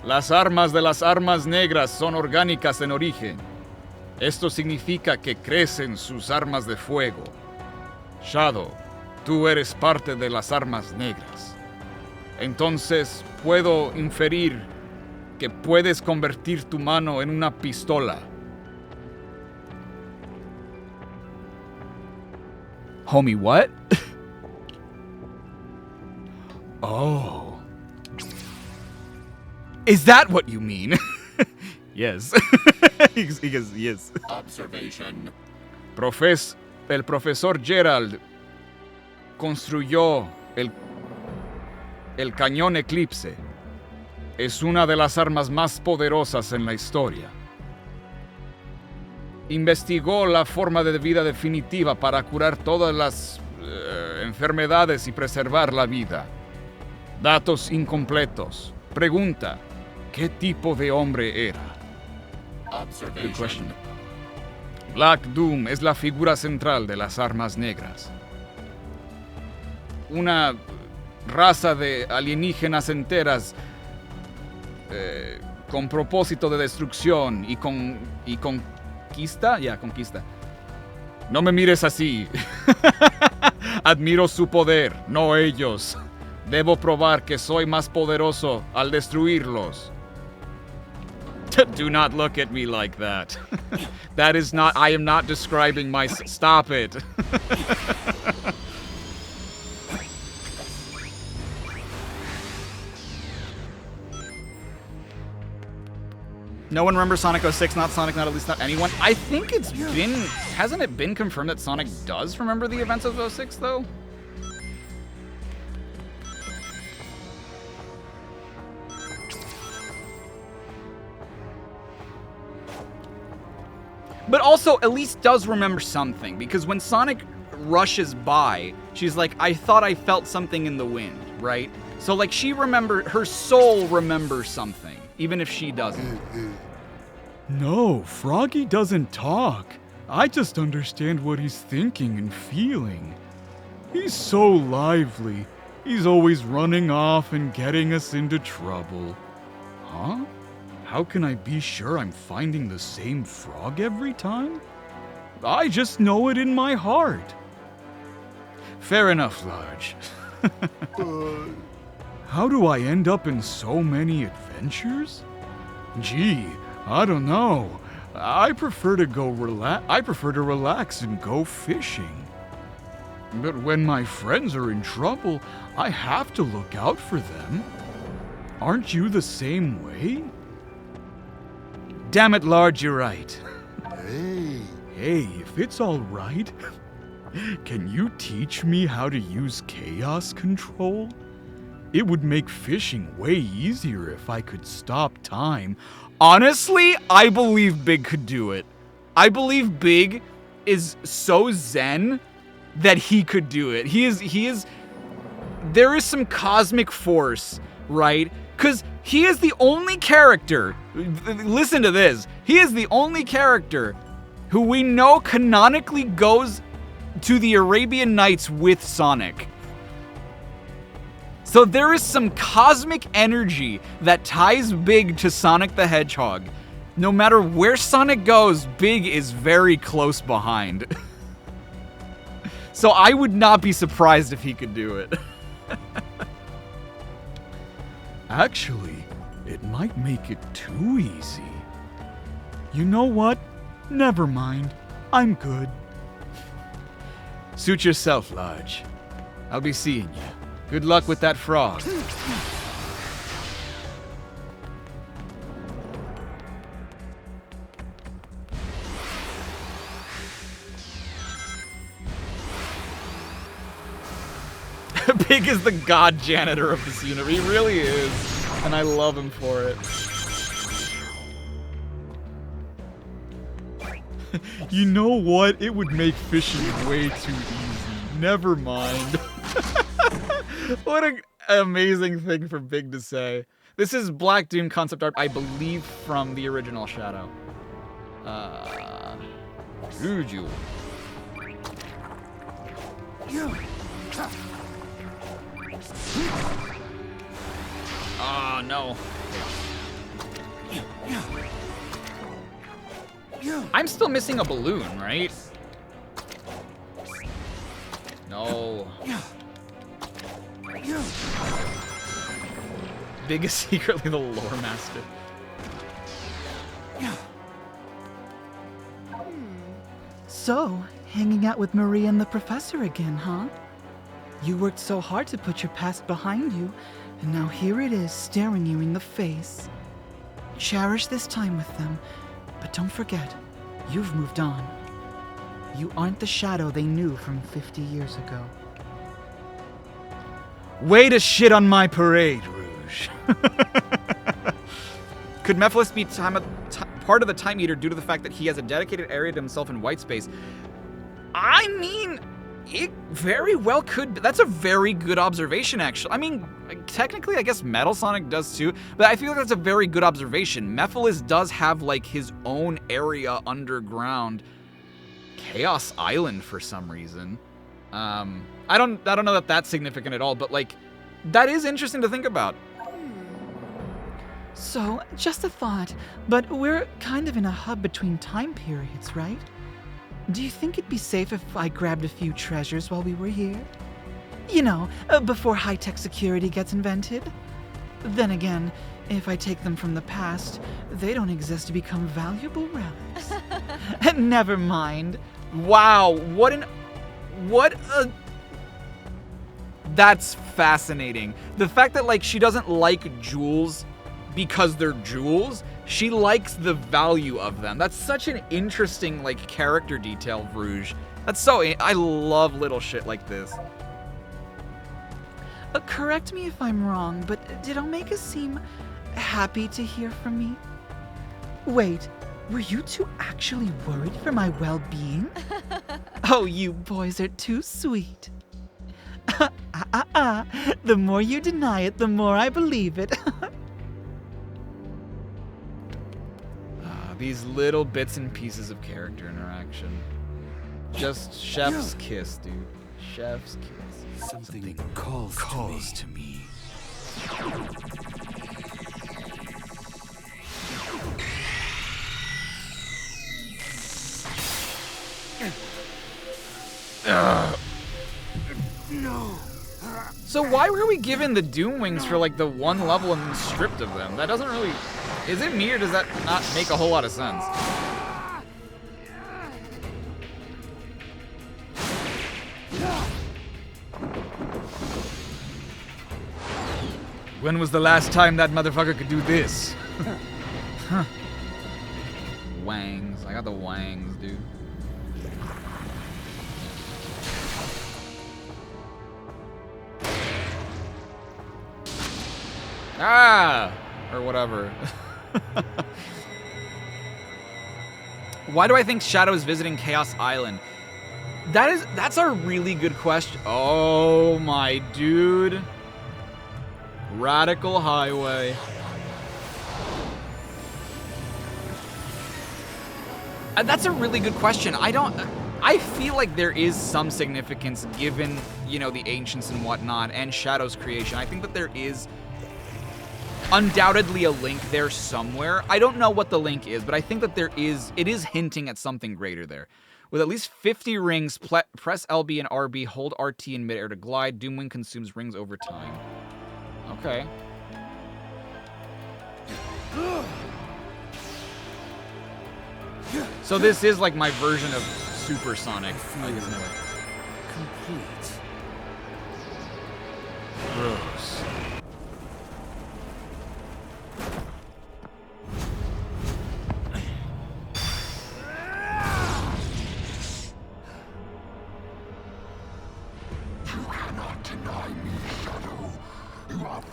Las armas de las armas negras son orgánicas en origen. Esto significa que crecen sus armas de fuego. Shadow, tú eres parte de las armas negras. Entonces, puedo inferir que puedes convertir tu mano en una pistola. Homie, what? Oh. Is that what you mean? Yes. He goes, yes. Observation. El profesor Gerald construyó el cañón Eclipse. Es una de las armas más poderosas en la historia. Investigó la forma de vida definitiva para curar todas las enfermedades y preservar la vida. Datos incompletos. Pregunta, ¿qué tipo de hombre era? Good question. Black Doom es la figura central de las armas negras. Una raza de alienígenas enteras con propósito de destrucción y conquista. Conquista. No me mires así. Admiro su poder, no ellos. Debo probar que soy más poderoso al destruirlos. Do not look at me like that. That is not... I am not describing my... Stop it. No one remembers Sonic 06, not Sonic, not at least not anyone. I think it's been... Hasn't it been confirmed that Sonic does remember the events of 06, though? But also, Elise does remember something, because when Sonic rushes by, she's like, I thought I felt something in the wind, right? So, like, her soul remembers something, even if she doesn't. No, Froggy doesn't talk. I just understand what he's thinking and feeling. He's so lively. He's always running off and getting us into trouble. Huh? How can I be sure I'm finding the same frog every time? I just know it in my heart. Fair enough, Large. How do I end up in so many adventures? Gee, I don't know. I prefer to relax and go fishing. But when my friends are in trouble, I have to look out for them. Aren't you the same way? Damn it, Large, you're right. Hey, if it's all right, can you teach me how to use chaos control? It would make fishing way easier if I could stop time. Honestly, I believe Big could do it. I believe Big is so zen that he could do it. There is some cosmic force, right? Because he is the only character, listen to this, he is the only character who we know canonically goes to the Arabian Nights with Sonic. So there is some cosmic energy that ties Big to Sonic the Hedgehog. No matter where Sonic goes, Big is very close behind. So I would not be surprised if he could do it. Actually, it might make it too easy. You know what? Never mind. I'm good. Suit yourself, Large. I'll be seeing you. Good luck with that frog. Big is the god janitor of this universe. He really is. And I love him for it. You know what? It would make fishing way too easy. Never mind. What an amazing thing for Big to say. This is Black Doom concept art, I believe, from the original Shadow. Juju. Oh, no. I'm still missing a balloon, right? No. Big is secretly the lore master. So, hanging out with Maria and the professor again, huh? You worked so hard to put your past behind you, and now here it is staring you in the face. Cherish this time with them, but don't forget, you've moved on. You aren't the Shadow they knew from 50 years ago. Way to shit on my parade, Rouge. Could Mephiles be part of the Time Eater due to the fact that he has a dedicated area to himself in white space? I mean, it very well could. That's a very good observation, actually. I mean, technically, I guess Metal Sonic does too, but I feel like that's a very good observation. Mephiles does have, like, his own area underground. Chaos Island for some reason. I don't know that that's significant at all, but, like, that is interesting to think about. So, just a thought, but we're kind of in a hub between time periods, right? Do you think it'd be safe if I grabbed a few treasures while we were here? You know, before high-tech security gets invented? Then again, if I take them from the past, they don't exist to become valuable relics. Never mind. Wow, that's fascinating. The fact that, like, she doesn't like jewels because they're jewels, she likes the value of them. That's such an interesting, like, character detail, Rouge. I love little shit like this. Correct me if I'm wrong, but did Omega seem happy to hear from me? Wait, Were you two actually worried for my well-being? Oh, you boys are too sweet. The more you deny it, the more I believe it. These little bits and pieces of character interaction. Just chef's kiss, dude. Chef's kiss. Something calls to me. No. So why were we given the Doom Wings for like the one level and then stripped of them? That doesn't really... Is it me or does that not make a whole lot of sense? When was the last time that motherfucker could do this? Huh. Wangs. I got the wangs, dude. Ah! Or whatever. Why do I think Shadow is visiting Chaos Island? That's a really good question. Oh my dude. Radical Highway. That's a really good question. I feel like there is some significance given, you know, the ancients and whatnot and Shadow's creation. I think that there is undoubtedly a link there somewhere. I don't know what the link is, but I think that it is hinting at something greater there. With at least 50 rings, press LB and RB, hold RT in midair to glide. Doomwing consumes rings over time. Okay. So this is like my version of Supersonic. Complete. Gross.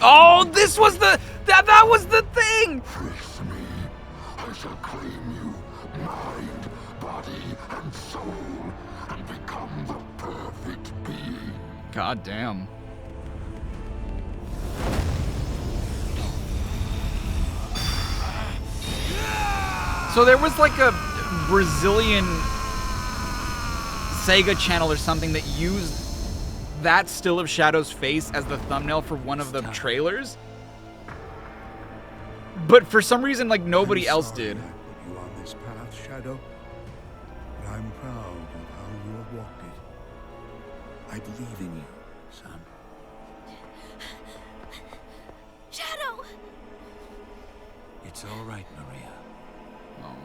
Oh, this was the that was the thing. Face me. I shall claim you, mind, body, and soul, and become the perfect being. God damn. So there was like a Brazilian Sega channel or something that used that still of Shadow's face as the thumbnail for one of the trailers. But for some reason, like, nobody else did. I put you on this path, Shadow, but I'm proud of how you have walked it. I believe in you, son. Shadow! It's all right, Maria. Oh.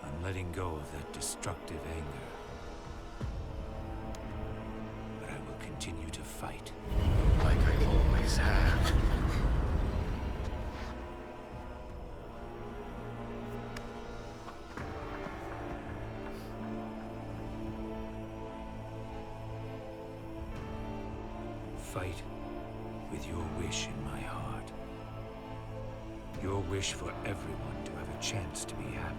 I'm letting go of that destructive anger. But I will continue to fight. Like I always have. Fight with your wish in my heart. Your wish for everyone to have a chance to be happy.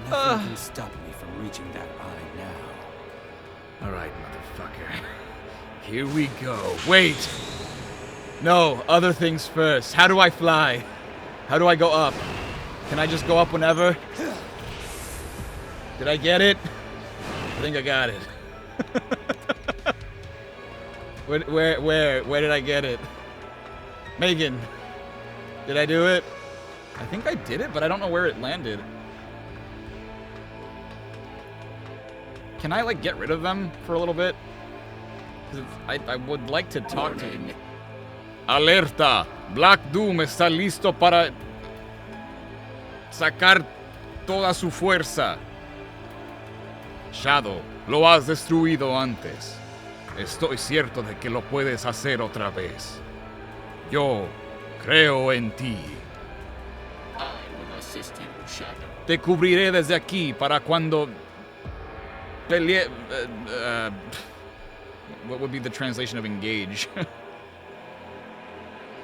Nothing can stop me from reaching that eye now. Alright, motherfucker. Here we go. Wait! No, other things first. How do I fly? How do I go up? Can I just go up whenever? Did I get it? I think I got it. Where did I get it? Megan, did I do it? I think I did it, but I don't know where it landed. Can I, like, get rid of them for a little bit? Because I would like to talk to them. Alerta! Black Doom está listo para sacar toda su fuerza. Shadow, lo has destruido antes. Estoy cierto de que lo puedes hacer otra vez. Yo creo en ti. Te cubriré desde aquí para cuando pelee... what would be the translation of engage?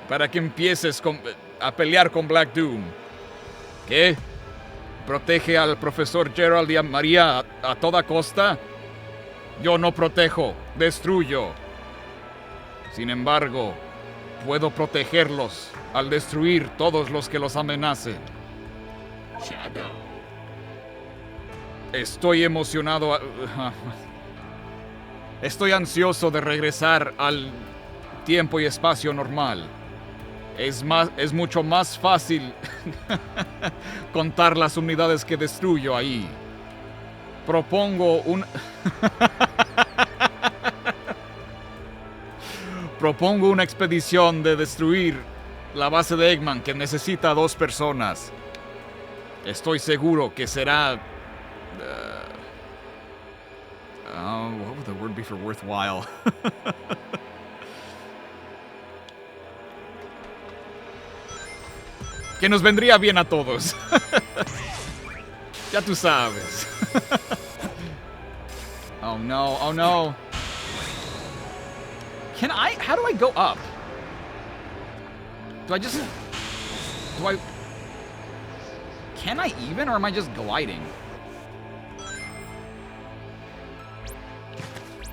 Para que empieces a pelear con Black Doom. ¿Qué? ¿Protege al profesor Gerald y a María a toda costa? Yo no protejo, destruyo. Sin embargo, puedo protegerlos al destruir todos los que los amenacen. Shadow. Estoy emocionado. Estoy ansioso de regresar al tiempo y espacio normal. Es mucho más fácil contar las unidades que destruyo ahí. Propongo una expedición de destruir la base de Eggman que necesita 2 personas. Estoy seguro que será... what would the word be for worthwhile? Que nos vendría bien a todos. Ya tú sabes. Oh no, oh no. How do I go up? Can I even, or am I just gliding?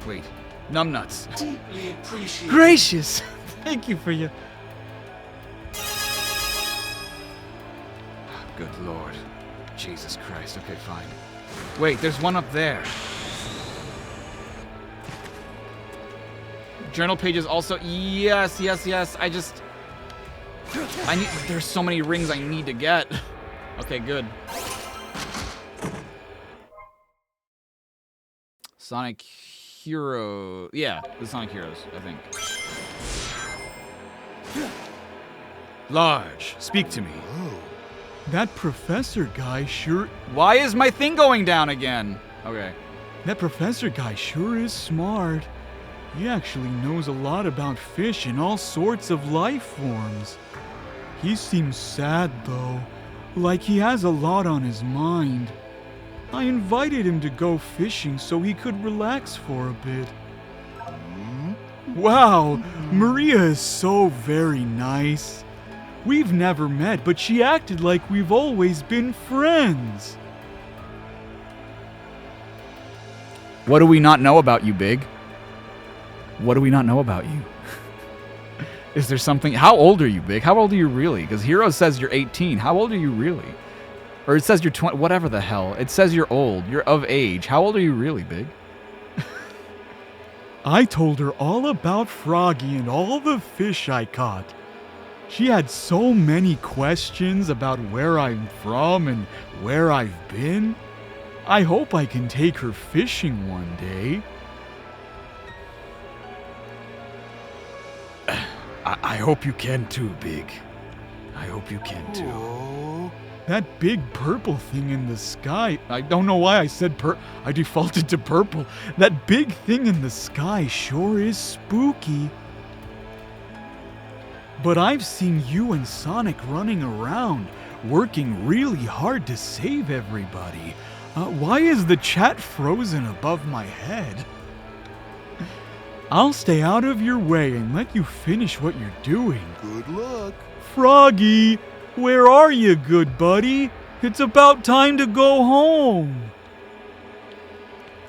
Wait, numbnuts. Gracious! Thank you for your... Good lord. Jesus Christ, okay, fine. Wait, there's one up there. Journal pages also, yes. There's so many rings I need to get. Okay, good. Sonic Hero, yeah, the Sonic Heroes, I think. Large, speak to me. That professor guy sure... Why is my thing going down again? Okay. That professor guy sure is smart. He actually knows a lot about fish and all sorts of life forms. He seems sad, though, like he has a lot on his mind. I invited him to go fishing so he could relax for a bit. Wow, Maria is so very nice. We've never met, but she acted like we've always been friends. What do we not know about you, Big? What do we not know about you? Is there something... How old are you, Big? How old are you really? Because Hero says you're 18. How old are you really? Or it says you're 20... Whatever the hell. It says you're old. You're of age. How old are you really, Big? I told her all about Froggy and all the fish I caught. She had so many questions about where I'm from and where I've been. I hope I can take her fishing one day. I hope you can too, Big. I hope you can too. That big purple thing in the sky. I don't know why I said I defaulted to purple. That big thing in the sky sure is spooky. But I've seen you and Sonic running around, working really hard to save everybody. Why is the chat frozen above my head? I'll stay out of your way and let you finish what you're doing. Good luck. Froggy, where are you, good buddy? It's about time to go home.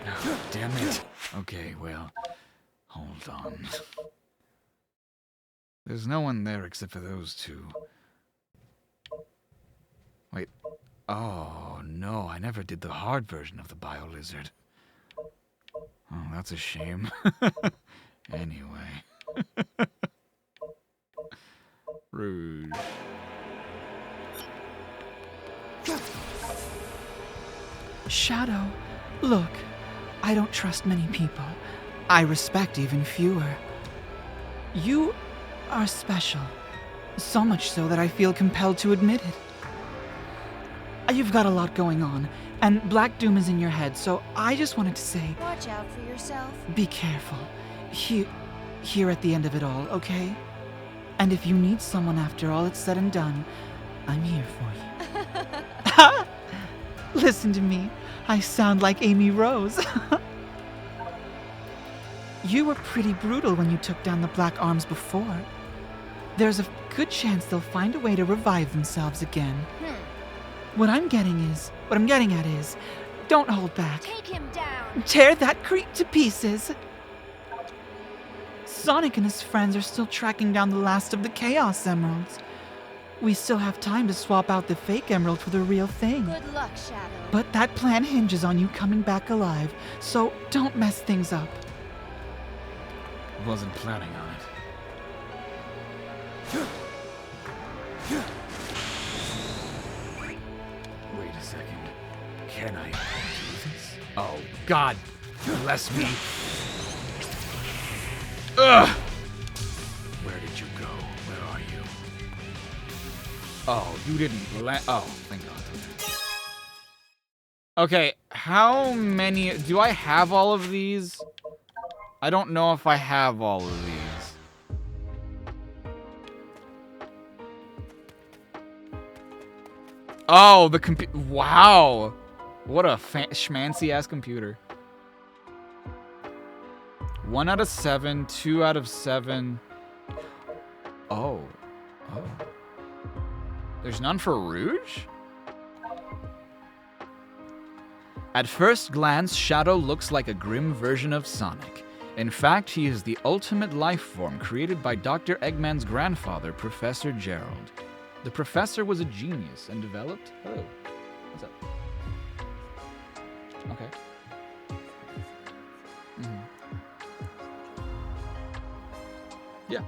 Oh, damn it. Okay, well, hold on. There's no one there except for those two. Wait. Oh, no, I never did the hard version of the Bio-Lizard. Oh, that's a shame. Anyway. Rude. Shadow, look, I don't trust many people. I respect even fewer. You are special. So much so that I feel compelled to admit it. You've got a lot going on, And Black Doom is in your head, so I just wanted to say, Watch out for yourself. be careful. Here at the end of it all, okay? And if you need someone after all it's said and done, I'm here for you. Listen to me. I sound like Amy Rose. You were pretty brutal when you took down the Black Arms before. There's a good chance they'll find a way to revive themselves again. What I'm getting at is, don't hold back. Take him down. Tear that creep to pieces. Sonic and his friends are still tracking down the last of the Chaos Emeralds. We still have time to swap out the fake emerald for the real thing. Good luck, Shadow. But that plan hinges on you coming back alive, so don't mess things up. Wasn't planning on it. Wait a second. Can I do this? Oh, God bless me. Ugh! Where did you go? Where are you? Oh, you didn't land. Oh, thank God. Okay, how many... Do I have all of these? I don't know if I have all of these. Oh, the computer. Wow. What a schmancy-ass computer. 1 out of 7, 2 out of 7. Oh. Oh. There's none for Rouge? At first glance, Shadow looks like a grim version of Sonic. In fact, he is the ultimate life form created by Dr. Eggman's grandfather, Professor Gerald. The professor was a genius and developed... Hello. What's up? Okay. Yeah.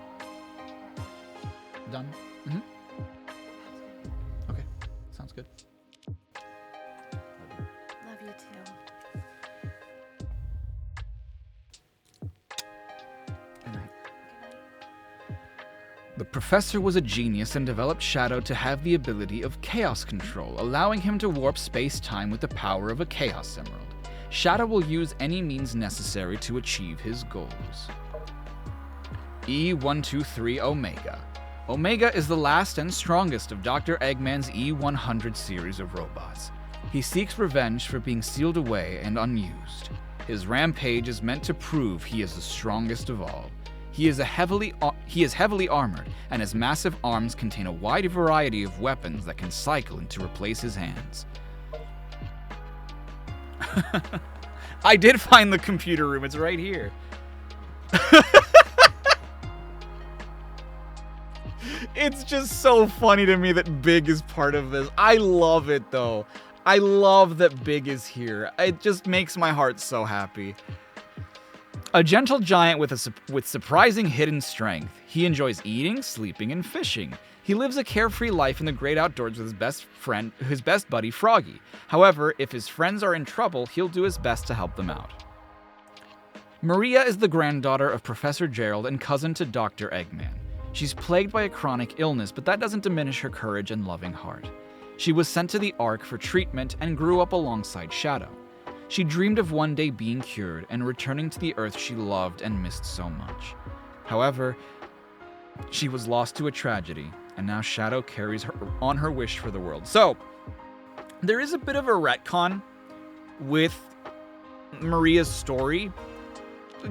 Done. Okay. Sounds good. Love you too. Good night. The professor was a genius and developed Shadow to have the ability of chaos control, allowing him to warp space-time with the power of a Chaos Emerald. Shadow will use any means necessary to achieve his goals. E123 Omega. Omega is the last and strongest of Dr. Eggman's E100 series of robots. He seeks revenge for being sealed away and unused. His rampage is meant to prove he is the strongest of all. He is heavily armored, and his massive arms contain a wide variety of weapons that can cycle in to replace his hands. I did find the computer room, it's right here. It's just so funny to me that Big is part of this. I love it, though. I love that Big is here. It just makes my heart so happy. A gentle giant with surprising hidden strength. He enjoys eating, sleeping, and fishing. He lives a carefree life in the great outdoors with his best buddy, Froggy. However, if his friends are in trouble, he'll do his best to help them out. Maria is the granddaughter of Professor Gerald and cousin to Dr. Eggman. She's plagued by a chronic illness, but that doesn't diminish her courage and loving heart. She was sent to the Ark for treatment and grew up alongside Shadow. She dreamed of one day being cured and returning to the Earth she loved and missed so much. However, she was lost to a tragedy, and now Shadow carries on her wish for the world. So, there is a bit of a retcon with Maria's story.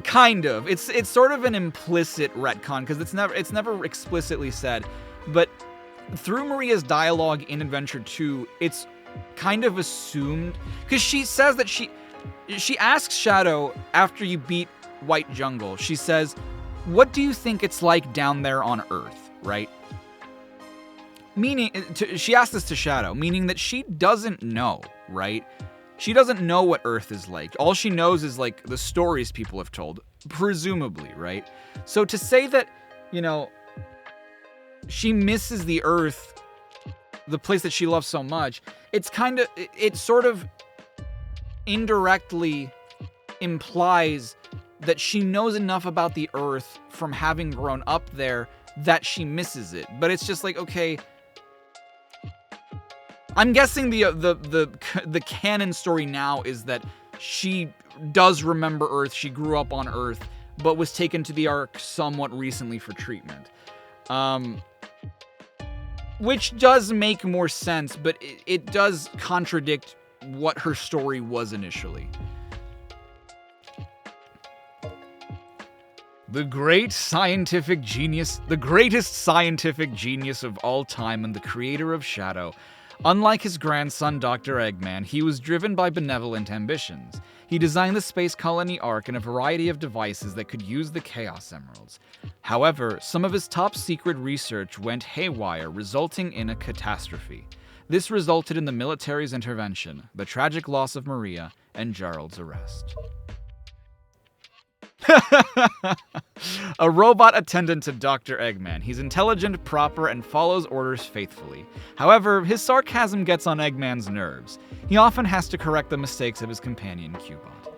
Kind of. It's sort of an implicit retcon because it's never explicitly said, but through Maria's dialogue in Adventure 2, it's kind of assumed because she says that she asks Shadow after you beat White Jungle. She says, "What do you think it's like down there on Earth?" Right? Meaning, she asked this to Shadow, meaning that she doesn't know, right? She doesn't know what Earth is like. All she knows is, like, the stories people have told, presumably, right? So to say that, you know, she misses the Earth, the place that she loves so much, it sort of indirectly implies that she knows enough about the Earth from having grown up there that she misses it. But it's just like, okay, I'm guessing the canon story now is that she does remember Earth. She grew up on Earth, but was taken to the Ark somewhat recently for treatment. Which does make more sense, but it does contradict what her story was initially. The greatest scientific genius of all time and the creator of Shadow. Unlike his grandson, Dr. Eggman, he was driven by benevolent ambitions. He designed the space colony Ark and a variety of devices that could use the Chaos Emeralds. However, some of his top-secret research went haywire, resulting in a catastrophe. This resulted in the military's intervention, the tragic loss of Maria, and Gerald's arrest. A robot attendant to Dr. Eggman. He's intelligent, proper, and follows orders faithfully. However, his sarcasm gets on Eggman's nerves. He often has to correct the mistakes of his companion, Cubot.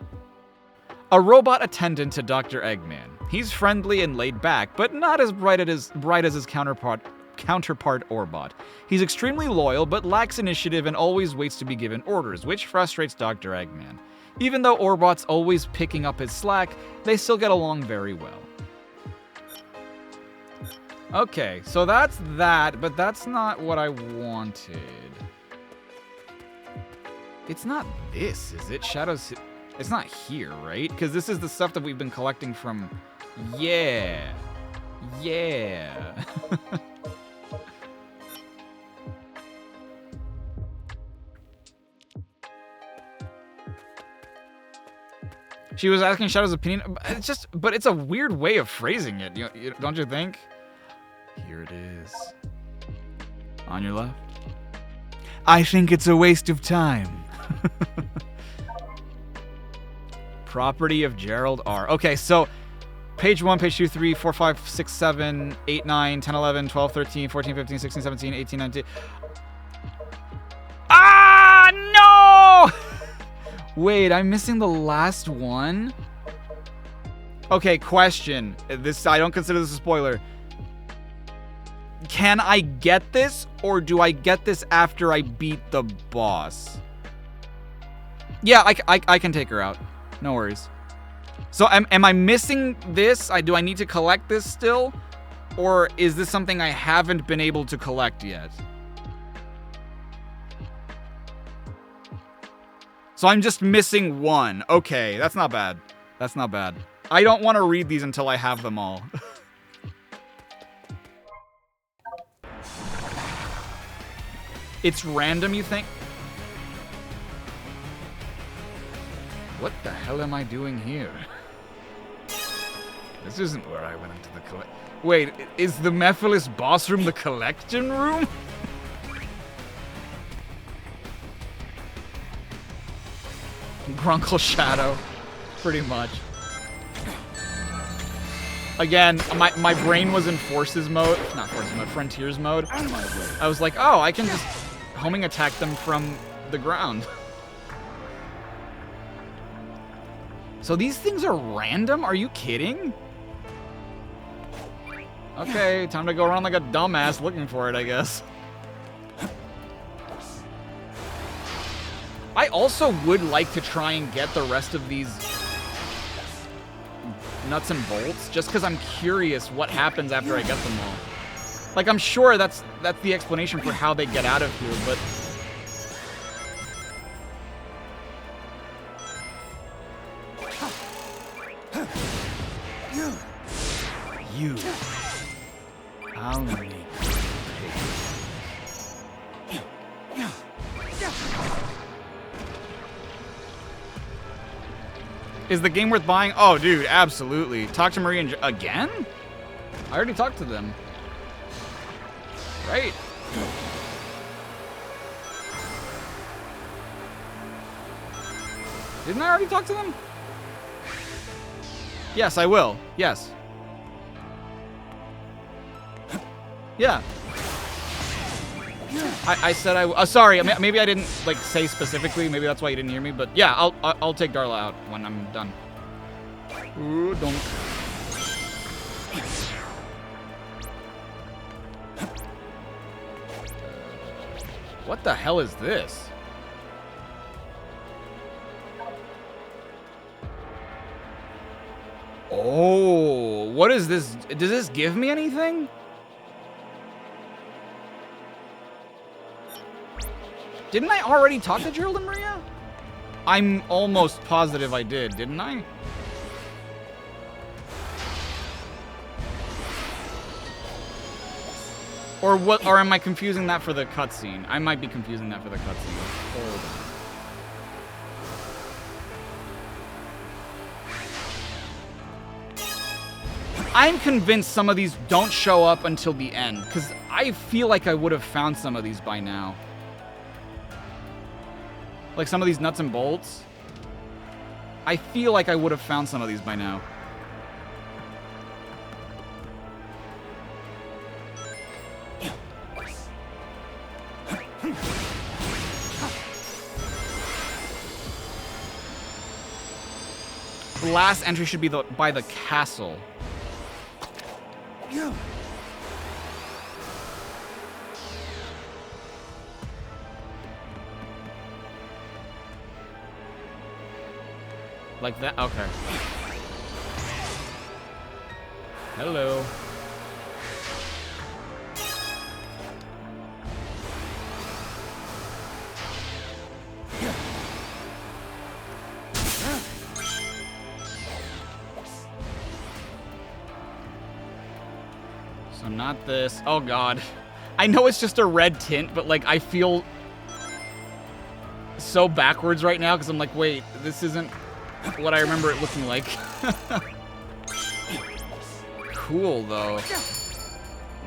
A robot attendant to Dr. Eggman. He's friendly and laid back, but not as bright as his counterpart Orbot. He's extremely loyal, but lacks initiative and always waits to be given orders, which frustrates Dr. Eggman. Even though Orbot's always picking up his slack, they still get along very well. Okay, so that's that, but that's not what I wanted. It's not this, is it? Shadows... It's not here, right? Because this is the stuff that we've been collecting from... Yeah. Yeah. She was asking Shadow's opinion. But it's a weird way of phrasing it. Don't you think? Here it is. On your left. I think it's a waste of time. Property of Gerald R. Okay, so page 1, page 2, 3, 4, 5, 6, 7, 8, 9, 10, 11, 12, 13, 14, 15, 16, 17, 18, 19. Ah, no! Wait, I'm missing the last one? Okay, question. I don't consider this a spoiler. Can I get this, or do I get this after I beat the boss? Yeah, I can take her out. No worries. So am I missing this? Do I need to collect this still? Or is this something I haven't been able to collect yet? So I'm just missing one. Okay, that's not bad. That's not bad. I don't want to read these until I have them all. It's random, you think? What the hell am I doing here? This isn't where I went into the Wait, is the Mephiles boss room the collection room? Grunkle Shadow, pretty much. Again, my brain was in Forces mode, not Forces mode, Frontiers mode. I was like, oh, I can just homing attack them from the ground. So these things are random? Are you kidding? Okay, time to go around like a dumbass looking for it, I guess. I also would like to try and get the rest of these nuts and bolts, just because I'm curious what happens after I get them all. Like, I'm sure that's the explanation for how they get out of here, but... You. I'll need Is the game worth buying? Oh, dude, absolutely. Talk to Marie and again? I already talked to them. Right. Didn't I already talk to them? Yes, I will. Yes. Yeah. I said I sorry, maybe I didn't like say specifically. Maybe that's why you didn't hear me. But yeah, I'll take Darla out when I'm done. Ooh, don't. What the hell is this? Oh, what is this? Does this give me anything? Didn't I already talk to Gerald and Maria? I'm almost positive I did, didn't I? Or what? Or am I confusing that for the cutscene? I might be confusing that for the cutscene. Hold on. I'm convinced some of these don't show up until the end, because I feel like I would have found some of these by now. Like some of these nuts and bolts. I feel like I would have found some of these by now. The last entry should be by the castle. Like that? Okay. Hello. So not this. Oh god. I know it's just a red tint, but like I feel so backwards right now because I'm like, wait, this isn't what I remember it looking like. Cool, though.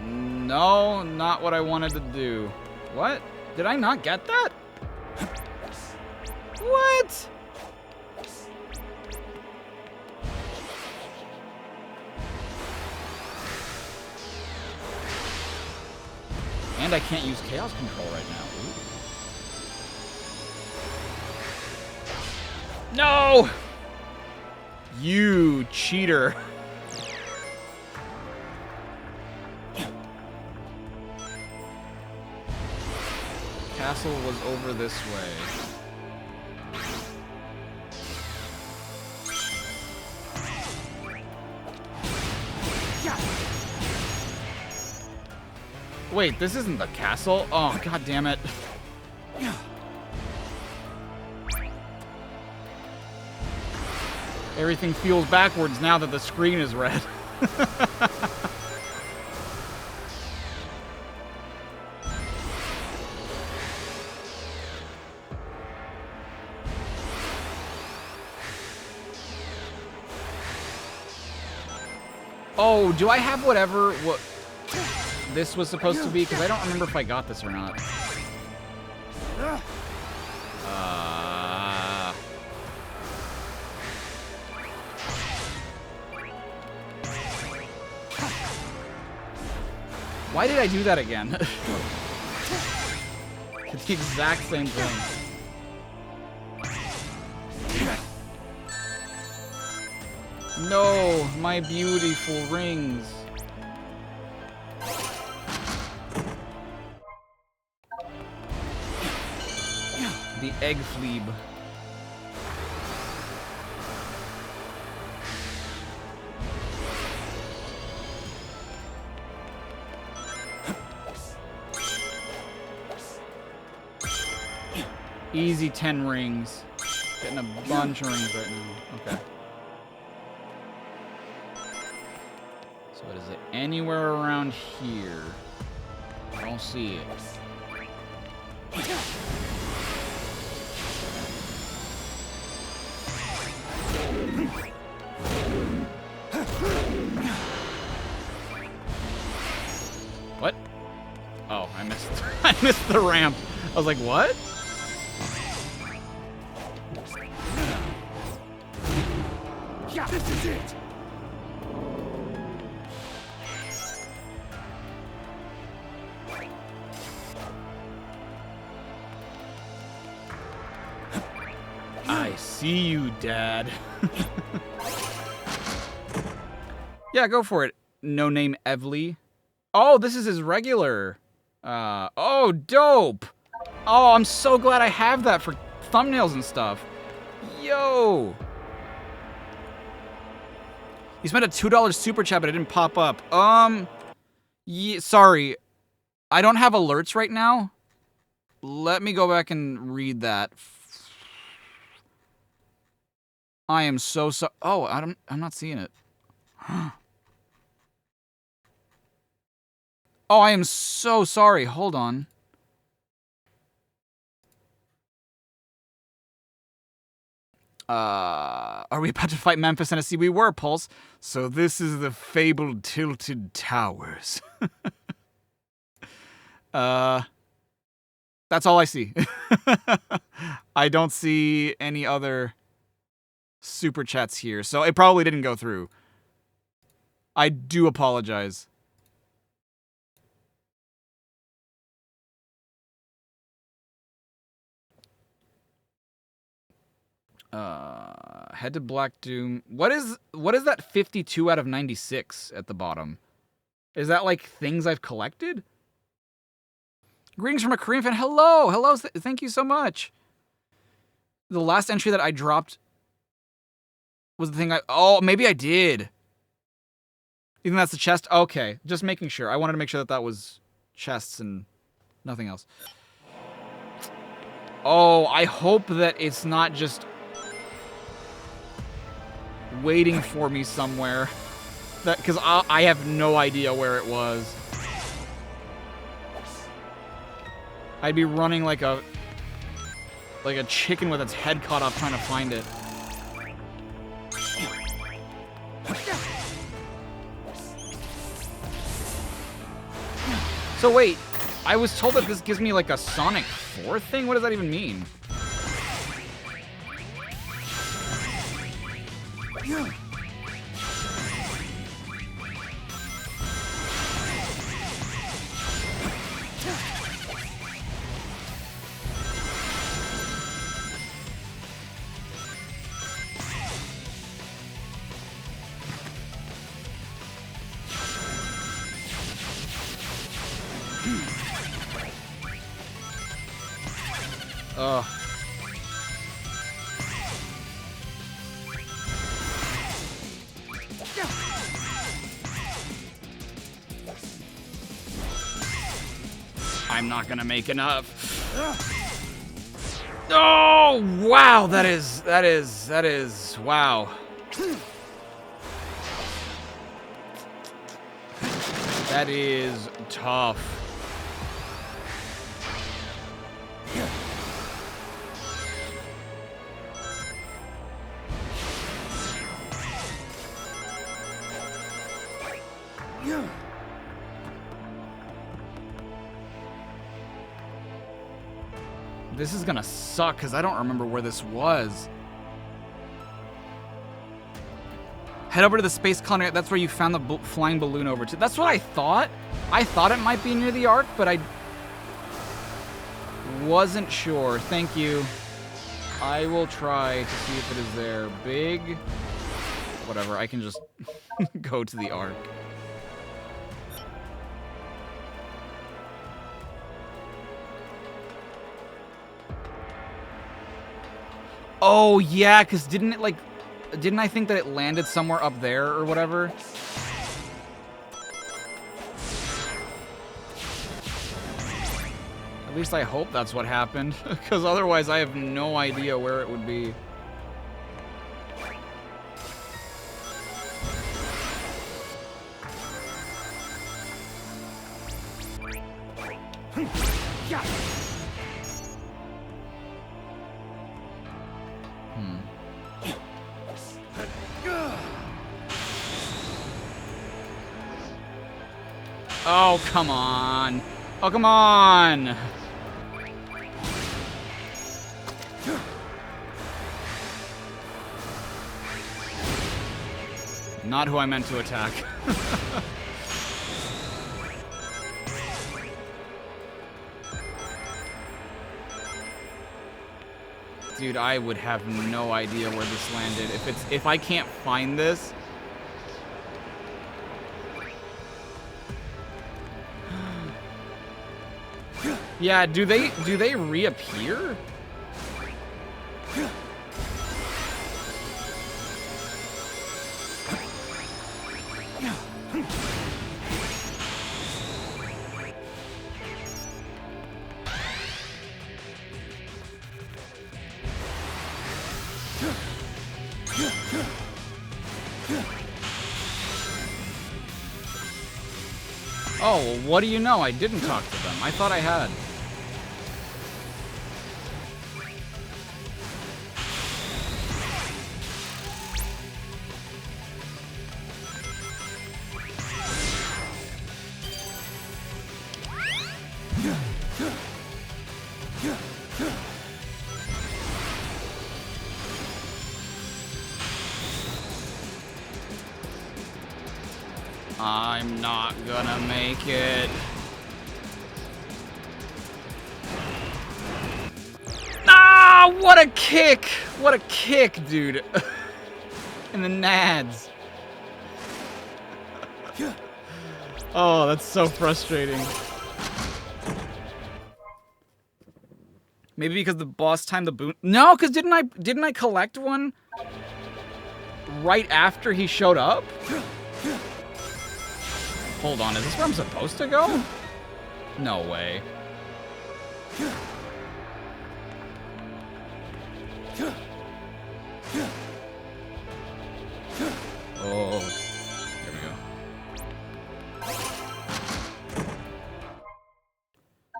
No, not what I wanted to do. What? Did I not get that? What? And I can't use chaos control right now. Ooh. No! You cheater. Castle was over this way. Wait, this isn't the castle? Oh, god damn it. Everything feels backwards now that the screen is red. Oh, do I have whatever what this was supposed to be? Because I don't remember if I got this or not. Why did I do that again? It's the exact same thing. No, my beautiful rings. The egg fleeb. Easy 10 rings. Getting a bunch of rings right now. Okay. So is it anywhere around here? I don't see it. What? Oh, I missed. I missed the ramp. I was like, what? Yeah, this is it. I see you, Dad. Yeah, go for it. No name Evely. Oh, this is his regular. Oh, dope. Oh, I'm so glad I have that for thumbnails and stuff. Yo! You spent a $2 super chat, but it didn't pop up. Yeah, sorry. I don't have alerts right now. Let me go back and read that. I am so sorry. Oh, I'm not seeing it. Oh, I am so sorry. Hold on. Are we about to fight Memphis, Tennessee? We were, Pulse. So this is the fabled Tilted Towers. That's all I see. I don't see any other super chats here, so it probably didn't go through. I do apologize. Head to Black Doom. What is that 52 out of 96 at the bottom? Is that like things I've collected? Greetings from a Korean fan. Hello, hello. Thank you so much. The last entry that I dropped was the thing oh, maybe I did. You think that's the chest? Okay, just making sure. I wanted to make sure that that was chests and nothing else. Oh, I hope that it's not just waiting for me somewhere. That because I have no idea where it was. I'd be running like a chicken with its head cut off trying to find it. So wait, I was told that this gives me like a Sonic 4 thing? What does that even mean? Ugh. I'm not gonna make enough. Oh, wow, that is, wow. That is tough. This is gonna suck because I don't remember where this was. Head over to the space colony. That's where you found the flying balloon over to. That's what I thought. I thought it might be near the Ark, but I wasn't sure. Thank you. I will try to see if it is there. Big. Whatever. I can just go to the Ark. Oh, yeah, because didn't I think that it landed somewhere up there or whatever? At least I hope that's what happened, because otherwise I have no idea where it would be. Oh, come on. Oh, come on. Not who I meant to attack. Dude, I would have no idea where this landed. If I can't find this. Yeah, do they reappear? Oh, well, what do you know? I didn't talk to them. I thought I had. I'm not gonna make it. Ah, what a kick! What a kick, dude. In the nads. Oh, that's so frustrating. Maybe because the boss timed the boot. No, because didn't I collect one right after he showed up? Hold on, is this where I'm supposed to go? No way. Oh, there we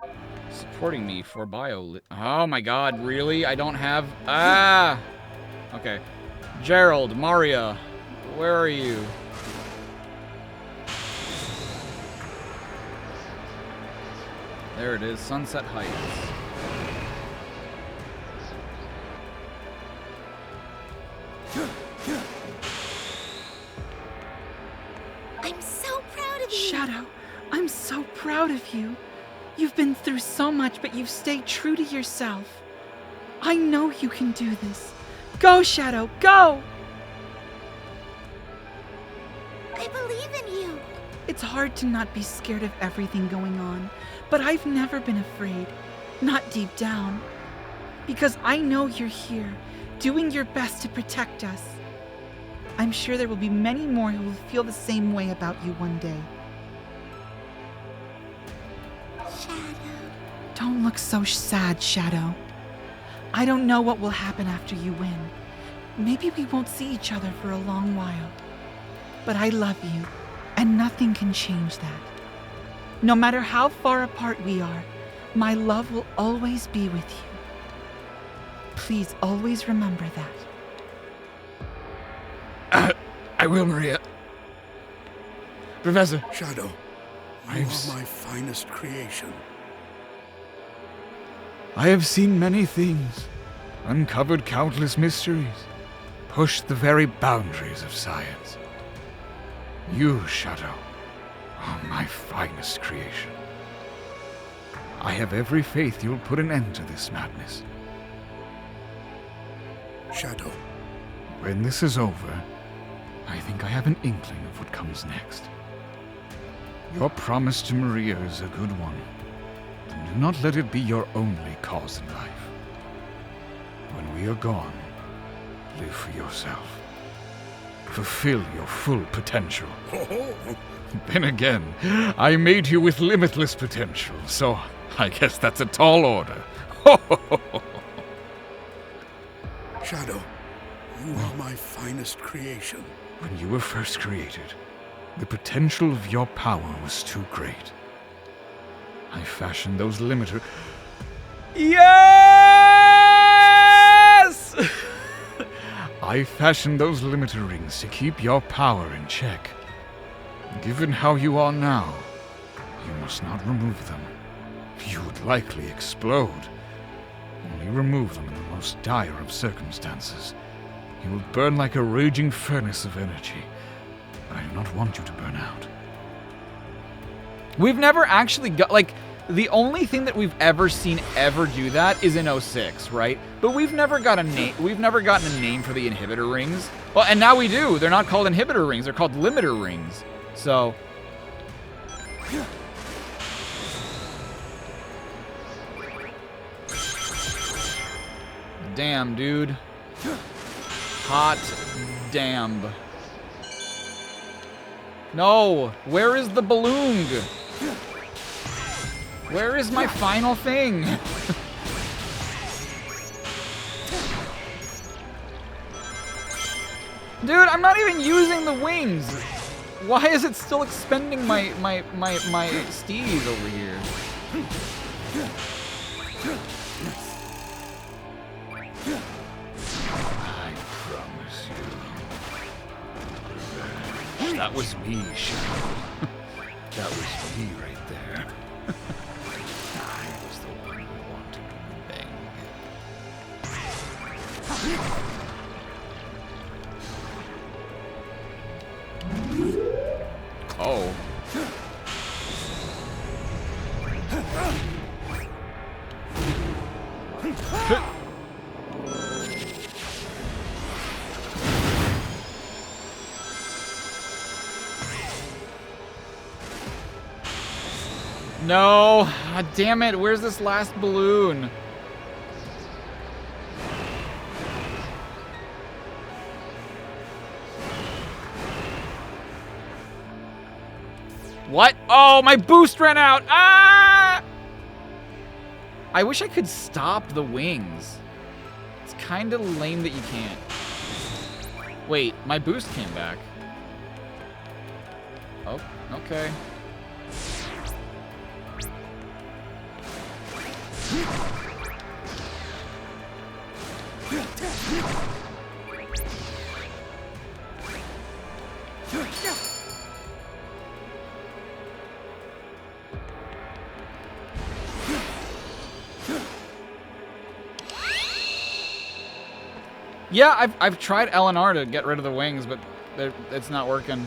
go. Supporting me for bio. Oh my god, really? I don't have. Ah! Okay. Gerald, Maria, where are you? There it is, Sunset Heights. I'm so proud of you. Shadow, I'm so proud of you. You've been through so much, but you've stayed true to yourself. I know you can do this. Go, Shadow, go! I believe in you. It's hard to not be scared of everything going on, but I've never been afraid. Not deep down. Because I know you're here, doing your best to protect us. I'm sure there will be many more who will feel the same way about you one day. Shadow. Don't look so sad, Shadow. I don't know what will happen after you win. Maybe we won't see each other for a long while. But I love you, and nothing can change that. No matter how far apart we are, my love will always be with you. Please always remember that. I will, Maria. Professor. Shadow, you are my finest creation. I have seen many things, uncovered countless mysteries, pushed the very boundaries of science. You, Shadow, are my finest creation. I have every faith you'll put an end to this madness. Shadow. When this is over, I think I have an inkling of what comes next. Your promise to Maria is a good one. Do not let it be your only cause in life. When we are gone, live for yourself. Fulfill your full potential. Then again, I made you with limitless potential, so I guess that's a tall order. Shadow, you are my finest creation. When you were first created, the potential of your power was too great. I fashioned those limiter... Yes! I fashioned those limiter rings to keep your power in check. Given how you are now, you must not remove them. You would likely explode. Only remove them in the most dire of circumstances. You will burn like a raging furnace of energy. But I do not want you to burn out. We've never actually got, like, the only thing that we've ever seen ever do that is in 06, right? But we've never got a name. We've never gotten a name for the inhibitor rings. Well, and now we do. They're not called inhibitor rings. They're called limiter rings. So damn, dude. Hot damn. No! Where is the balloon? Where is my final thing? Dude, I'm not even using the wings. Why is it still expending my steez over here? I promise you. That was me, Shadow. That was me right there. I was the one who wanted to bang. Oh. No! God damn it, where's this last balloon? What? Oh, my boost ran out! Ah! I wish I could stop the wings. It's kind of lame that you can't. Wait, my boost came back. Oh, okay. Yeah, I've tried LNR to get rid of the wings, but it's not working.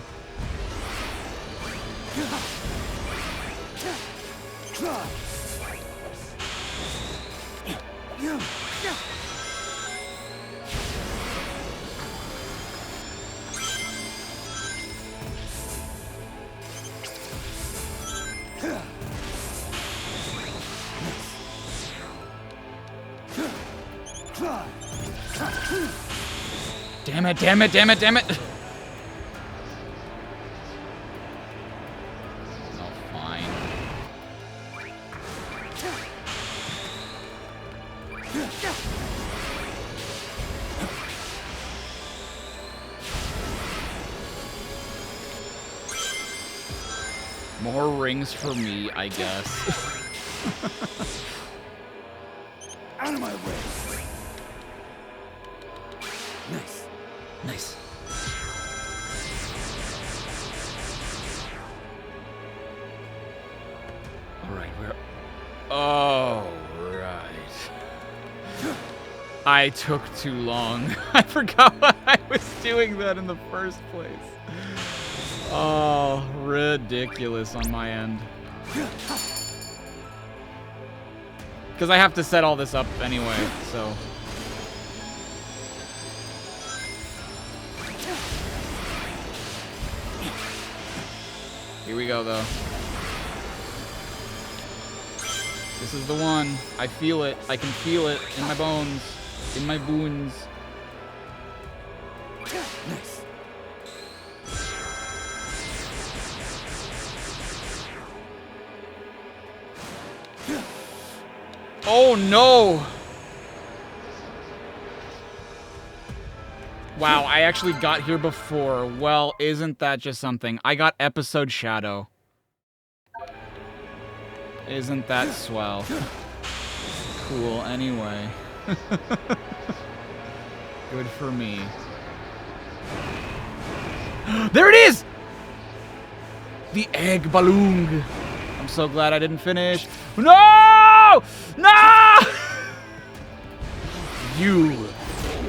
Damn it, damn it, damn it, damn it! Oh, fine. More rings for me, I guess. Out of my way. Nice. Nice. Alright, where... Oh, right. I took too long. I forgot why I was doing that in the first place. Oh, ridiculous on my end. Because I have to set all this up anyway, so... Here we go, though. This is the one. I feel it. I can feel it in my bones. In my boons. Nice. Oh, no! Wow, I actually got here before. Well, isn't that just something? I got episode Shadow. Isn't that swell? Cool, anyway. Good for me. There it is! The egg balloon. I'm so glad I didn't finish. No! No! You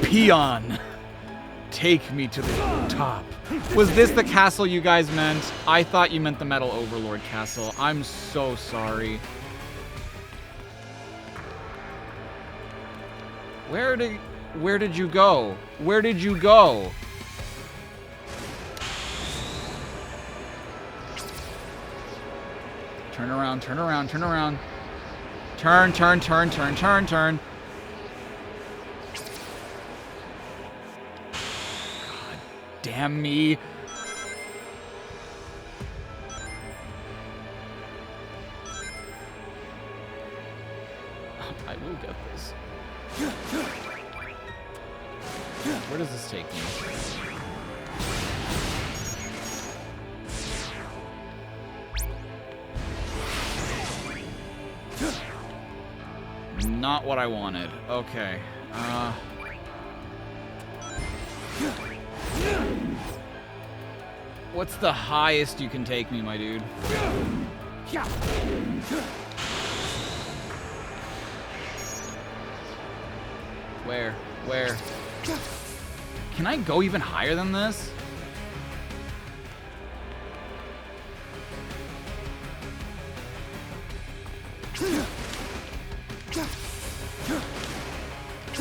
peon. Take me to the top. Was this the castle you guys meant? I thought you meant the Metal Overlord castle. I'm so sorry. Where did you go? Where did you go? Turn around, turn around, turn around. Turn, turn, turn, turn, turn, turn. damn me. I will get this. Where does this take me? Not what I wanted. Okay. What's the highest you can take me, my dude? Where? Where? Can I go even higher than this?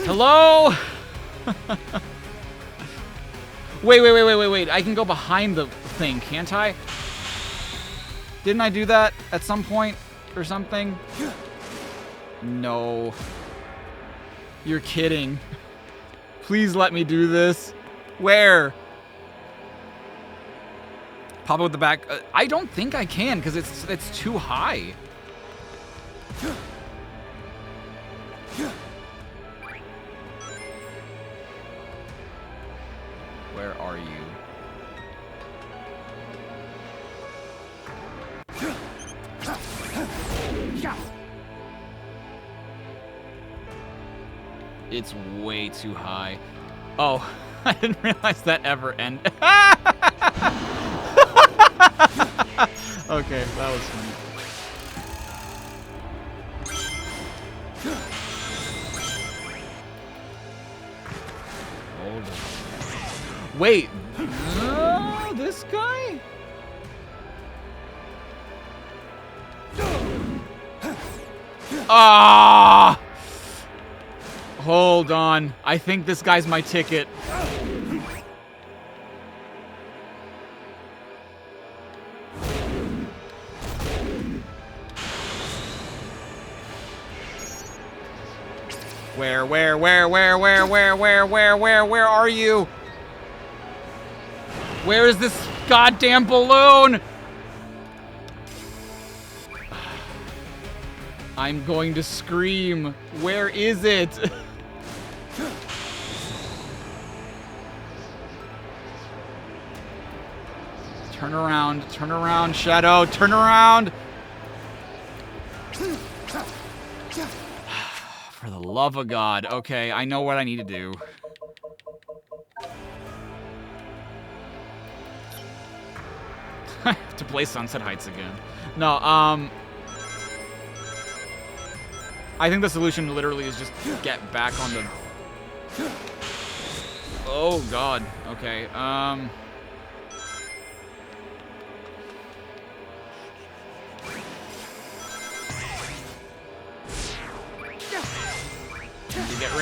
Hello? Wait. I can go behind the thing, can't I? Didn't I do that at some point or something? No. You're kidding. Please let me do this. Where? Pop it with the back. I don't think I can because it's too high. Where are you? It's way too high. Oh, I didn't realize that ever ended. Okay, that was funny. Hold on. Wait, this guy? Ah! Hold on. I think this guy's my ticket. Where are you? Where is this goddamn balloon? I'm going to scream. Where is it? Turn around, Shadow, turn around! For the love of God. Okay, I know what I need to do. To play Sunset Heights again. No, I think the solution literally is just get back on the... Oh, God. Okay, I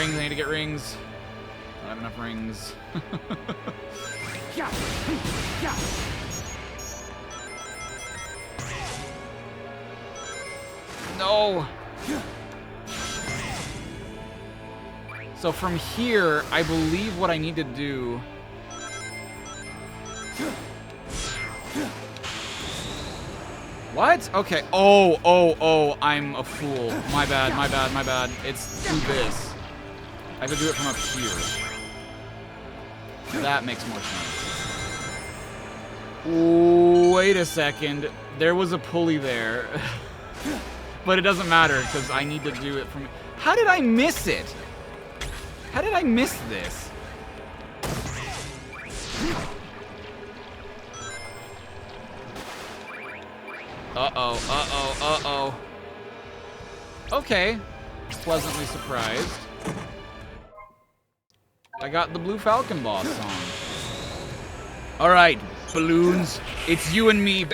need to get rings. I don't have enough rings. No! So from here, I believe what I need to do... What? Okay. Oh, I'm a fool. My bad. It's do this. I have to do it from up here. That makes more sense. Wait a second. There was a pulley there. But it doesn't matter, because I need to do it from... How did I miss it? How did I miss this? Uh-oh. Okay. Pleasantly surprised. I got the Blue Falcon boss song. Alright, balloons. It's you and me.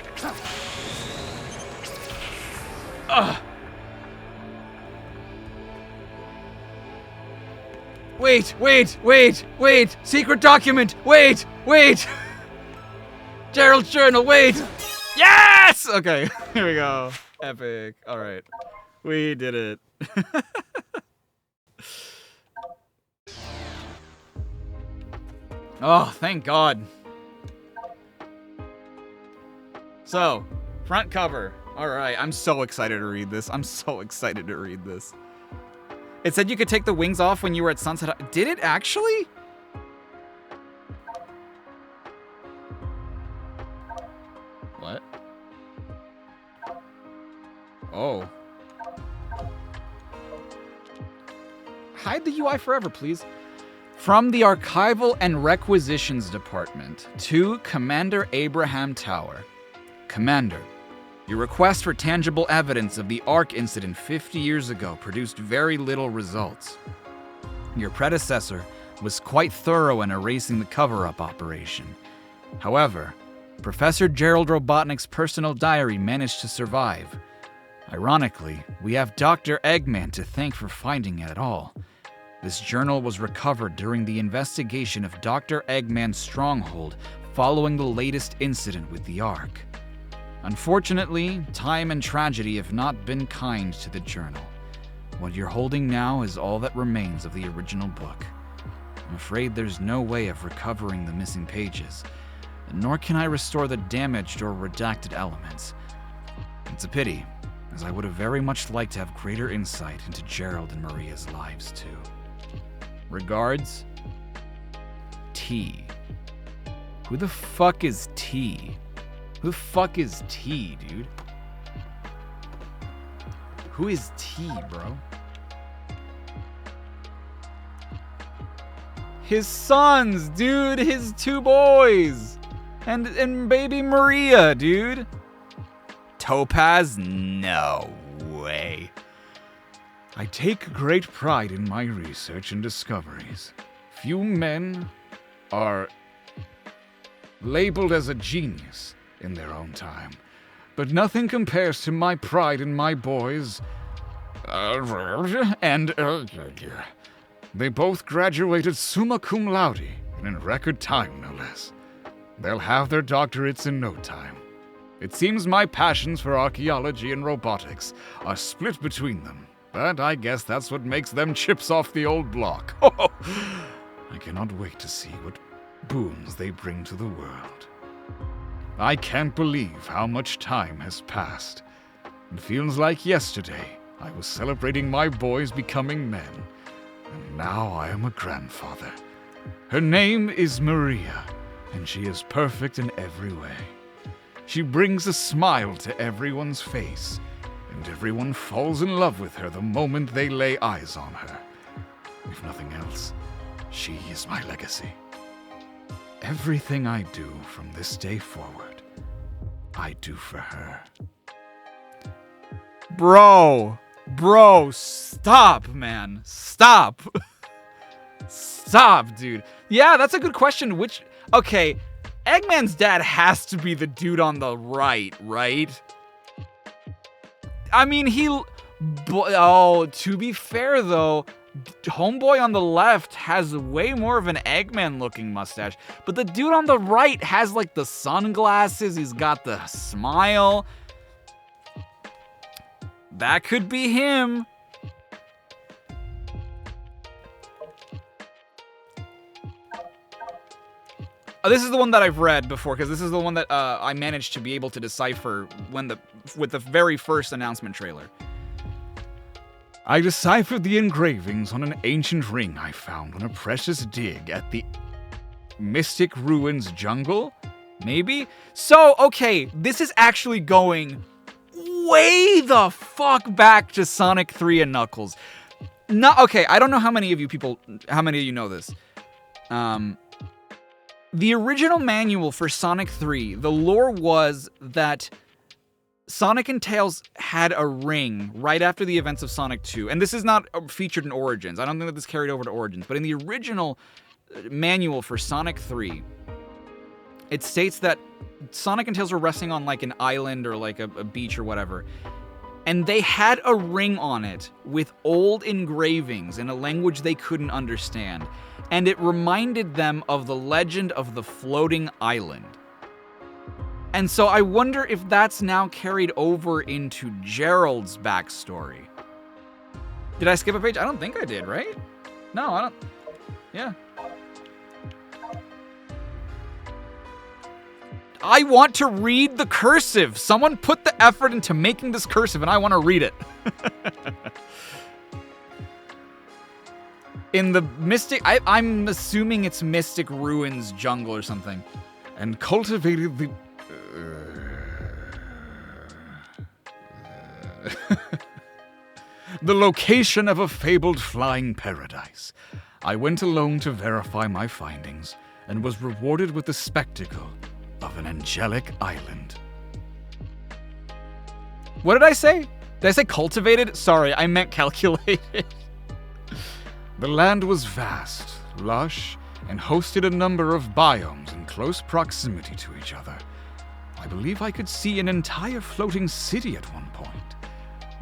Wait! Secret document! Wait! Gerald's journal, wait! Yes! Okay, here we go. Epic. Alright. We did it. Oh, thank God. So, front cover. Alright, I'm so excited to read this. I'm so excited to read this. It said you could take the wings off when you were at Sunset. Did it actually? What? Oh. Hide the UI forever, please. From the Archival and Requisitions Department to Commander Abraham Tower. Commander, your request for tangible evidence of the Ark incident 50 years ago produced very little results. Your predecessor was quite thorough in erasing the cover-up operation. However, Professor Gerald Robotnik's personal diary managed to survive. Ironically, we have Dr. Eggman to thank for finding it at all. This journal was recovered during the investigation of Dr. Eggman's stronghold following the latest incident with the Ark. Unfortunately, time and tragedy have not been kind to the journal. What you're holding now is all that remains of the original book. I'm afraid there's no way of recovering the missing pages, nor can I restore the damaged or redacted elements. It's a pity, as I would have very much liked to have greater insight into Gerald and Maria's lives too. Regards, T. Who the fuck is T? Who the fuck is T, dude? Who is T, bro? His sons, dude! His 2 boys! And baby Maria, dude! Topaz? No way. I take great pride in my research and discoveries. Few men are labeled as a genius in their own time, but nothing compares to my pride in my boys. They both graduated summa cum laude, and in record time, no less. They'll have their doctorates in no time. It seems my passions for archaeology and robotics are split between them, but I guess that's what makes them chips off the old block. I cannot wait to see what boons they bring to the world. I can't believe how much time has passed. It feels like yesterday I was celebrating my boys becoming men, and now I am a grandfather. Her name is Maria, and she is perfect in every way. She brings a smile to everyone's face, and everyone falls in love with her the moment they lay eyes on her. If nothing else, she is my legacy. Everything I do from this day forward, I do for her. Bro, stop, man. Stop. Stop, dude. Yeah, that's a good question. Okay, Eggman's dad has to be the dude on the right? I mean, to be fair though, homeboy on the left has way more of an Eggman-looking mustache, but the dude on the right has like the sunglasses, he's got the smile. That could be him. This is the one that I've read before, because this is the one that I managed to be able to decipher with the very first announcement trailer. I deciphered the engravings on an ancient ring I found on a precious dig at the Mystic Ruins jungle? Maybe? So, okay, this is actually going way the fuck back to Sonic 3 and Knuckles. Okay, I don't know how many of you know this. The original manual for Sonic 3, the lore was that Sonic and Tails had a ring right after the events of Sonic 2. And this is not featured in Origins. I don't think that this carried over to Origins. But in the original manual for Sonic 3, it states that Sonic and Tails were resting on like an island or like a beach or whatever. And they had a ring on it with old engravings in a language they couldn't understand. And it reminded them of the legend of the floating island. And so I wonder if that's now carried over into Gerald's backstory. Did I skip a page? I don't think I did, right? No, I don't. Yeah. I want to read the cursive. Someone put the effort into making this cursive, and I want to read it. In the Mystic... I'm assuming it's Mystic Ruins jungle or something. And cultivated the... the location of a fabled flying paradise. I went alone to verify my findings, and was rewarded with the spectacle of an angelic island. What did I say? Did I say cultivated? Sorry, I meant calculated. The land was vast, lush, and hosted a number of biomes in close proximity to each other. I believe I could see an entire floating city at one point.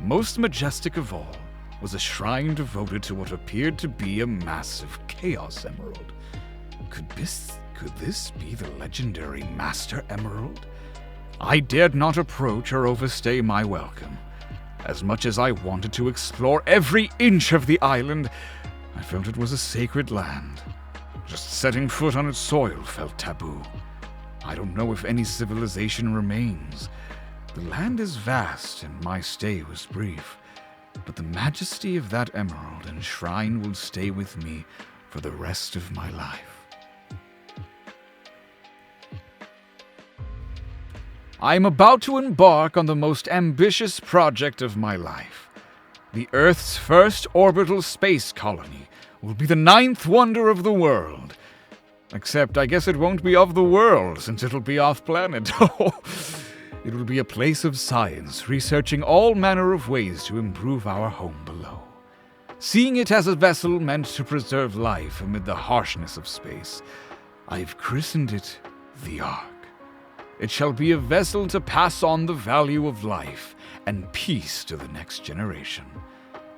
Most majestic of all was a shrine devoted to what appeared to be a massive Chaos Emerald. Could this be the legendary Master Emerald? I dared not approach or overstay my welcome. As much as I wanted to explore every inch of the island, I felt it was a sacred land. Just setting foot on its soil felt taboo. I don't know if any civilization remains. The land is vast and my stay was brief, but the majesty of that emerald and shrine will stay with me for the rest of my life. I am about to embark on the most ambitious project of my life. The Earth's first orbital space colony will be the 9th wonder of the world. Except I guess it won't be of the world, since it'll be off-planet. It will be a place of science, researching all manner of ways to improve our home below. Seeing it as a vessel meant to preserve life amid the harshness of space, I've christened it the Ark. It shall be a vessel to pass on the value of life and peace to the next generation.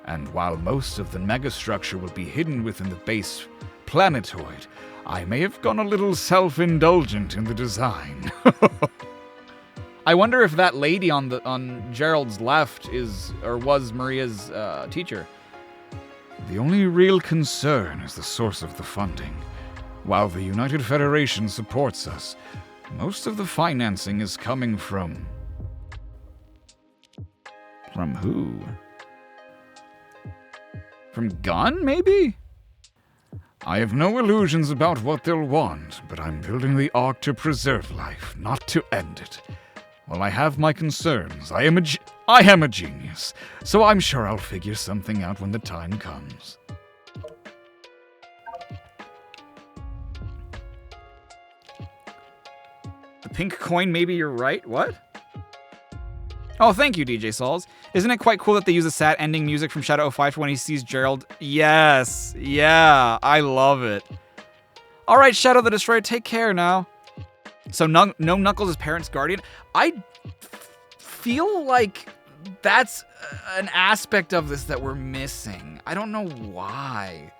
And while most of the megastructure will be hidden within the base planetoid, I may have gone a little self-indulgent in the design. I wonder if that lady on Gerald's left was Maria's teacher. The only real concern is the source of the funding. While the United Federation supports us, most of the financing is coming from... From who? From Gunn, maybe? I have no illusions about what they'll want, but I'm building the Ark to preserve life, not to end it. While I have my concerns, I am a genius, so I'm sure I'll figure something out when the time comes. The pink coin, maybe you're right? What? Oh, thank you, DJ Sauls. Isn't it quite cool that they use the sad ending music from Charriii5 when he sees Gerald? Yes. Yeah, I love it. All right, Shadow the Destroyer, take care now. So no Knuckles is parents' guardian. I feel like that's an aspect of this that we're missing. I don't know why.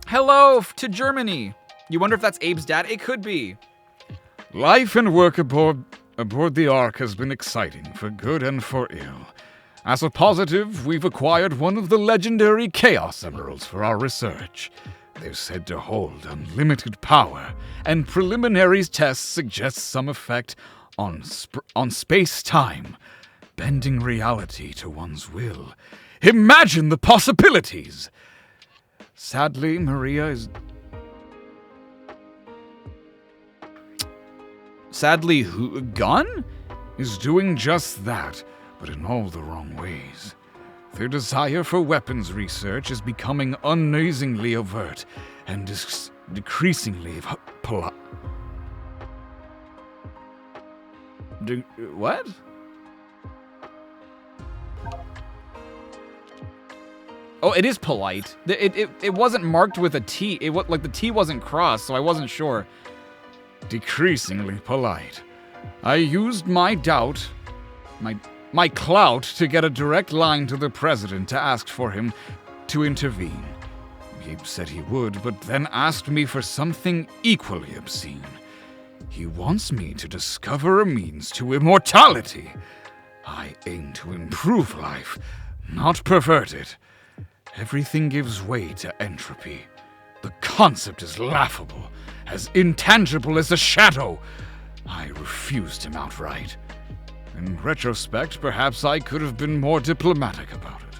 Hello to Germany. You wonder if that's Abe's dad? It could be. Life and work aboard the Ark has been exciting, for good and for ill. As a positive, we've acquired one of the legendary Chaos Emeralds for our research. They're said to hold unlimited power, and preliminary tests suggest some effect on space-time, bending reality to one's will. Imagine the possibilities! Sadly, Maria is... Sadly, Gunn is doing just that, but in all the wrong ways. Their desire for weapons research is becoming amazingly overt and decreasingly polite. What? Oh, it is polite. It wasn't marked with a T. Like the T wasn't crossed, so I wasn't sure. Decreasingly polite. I used my doubt, my clout to get a direct line to the president to ask for him to intervene. He said he would, but then asked me for something equally obscene. He wants me to discover a means to immortality. I aim to improve life, not pervert it. Everything gives way to entropy. The concept is laughable, as intangible as a shadow. I refused him outright. In retrospect, perhaps I could have been more diplomatic about it.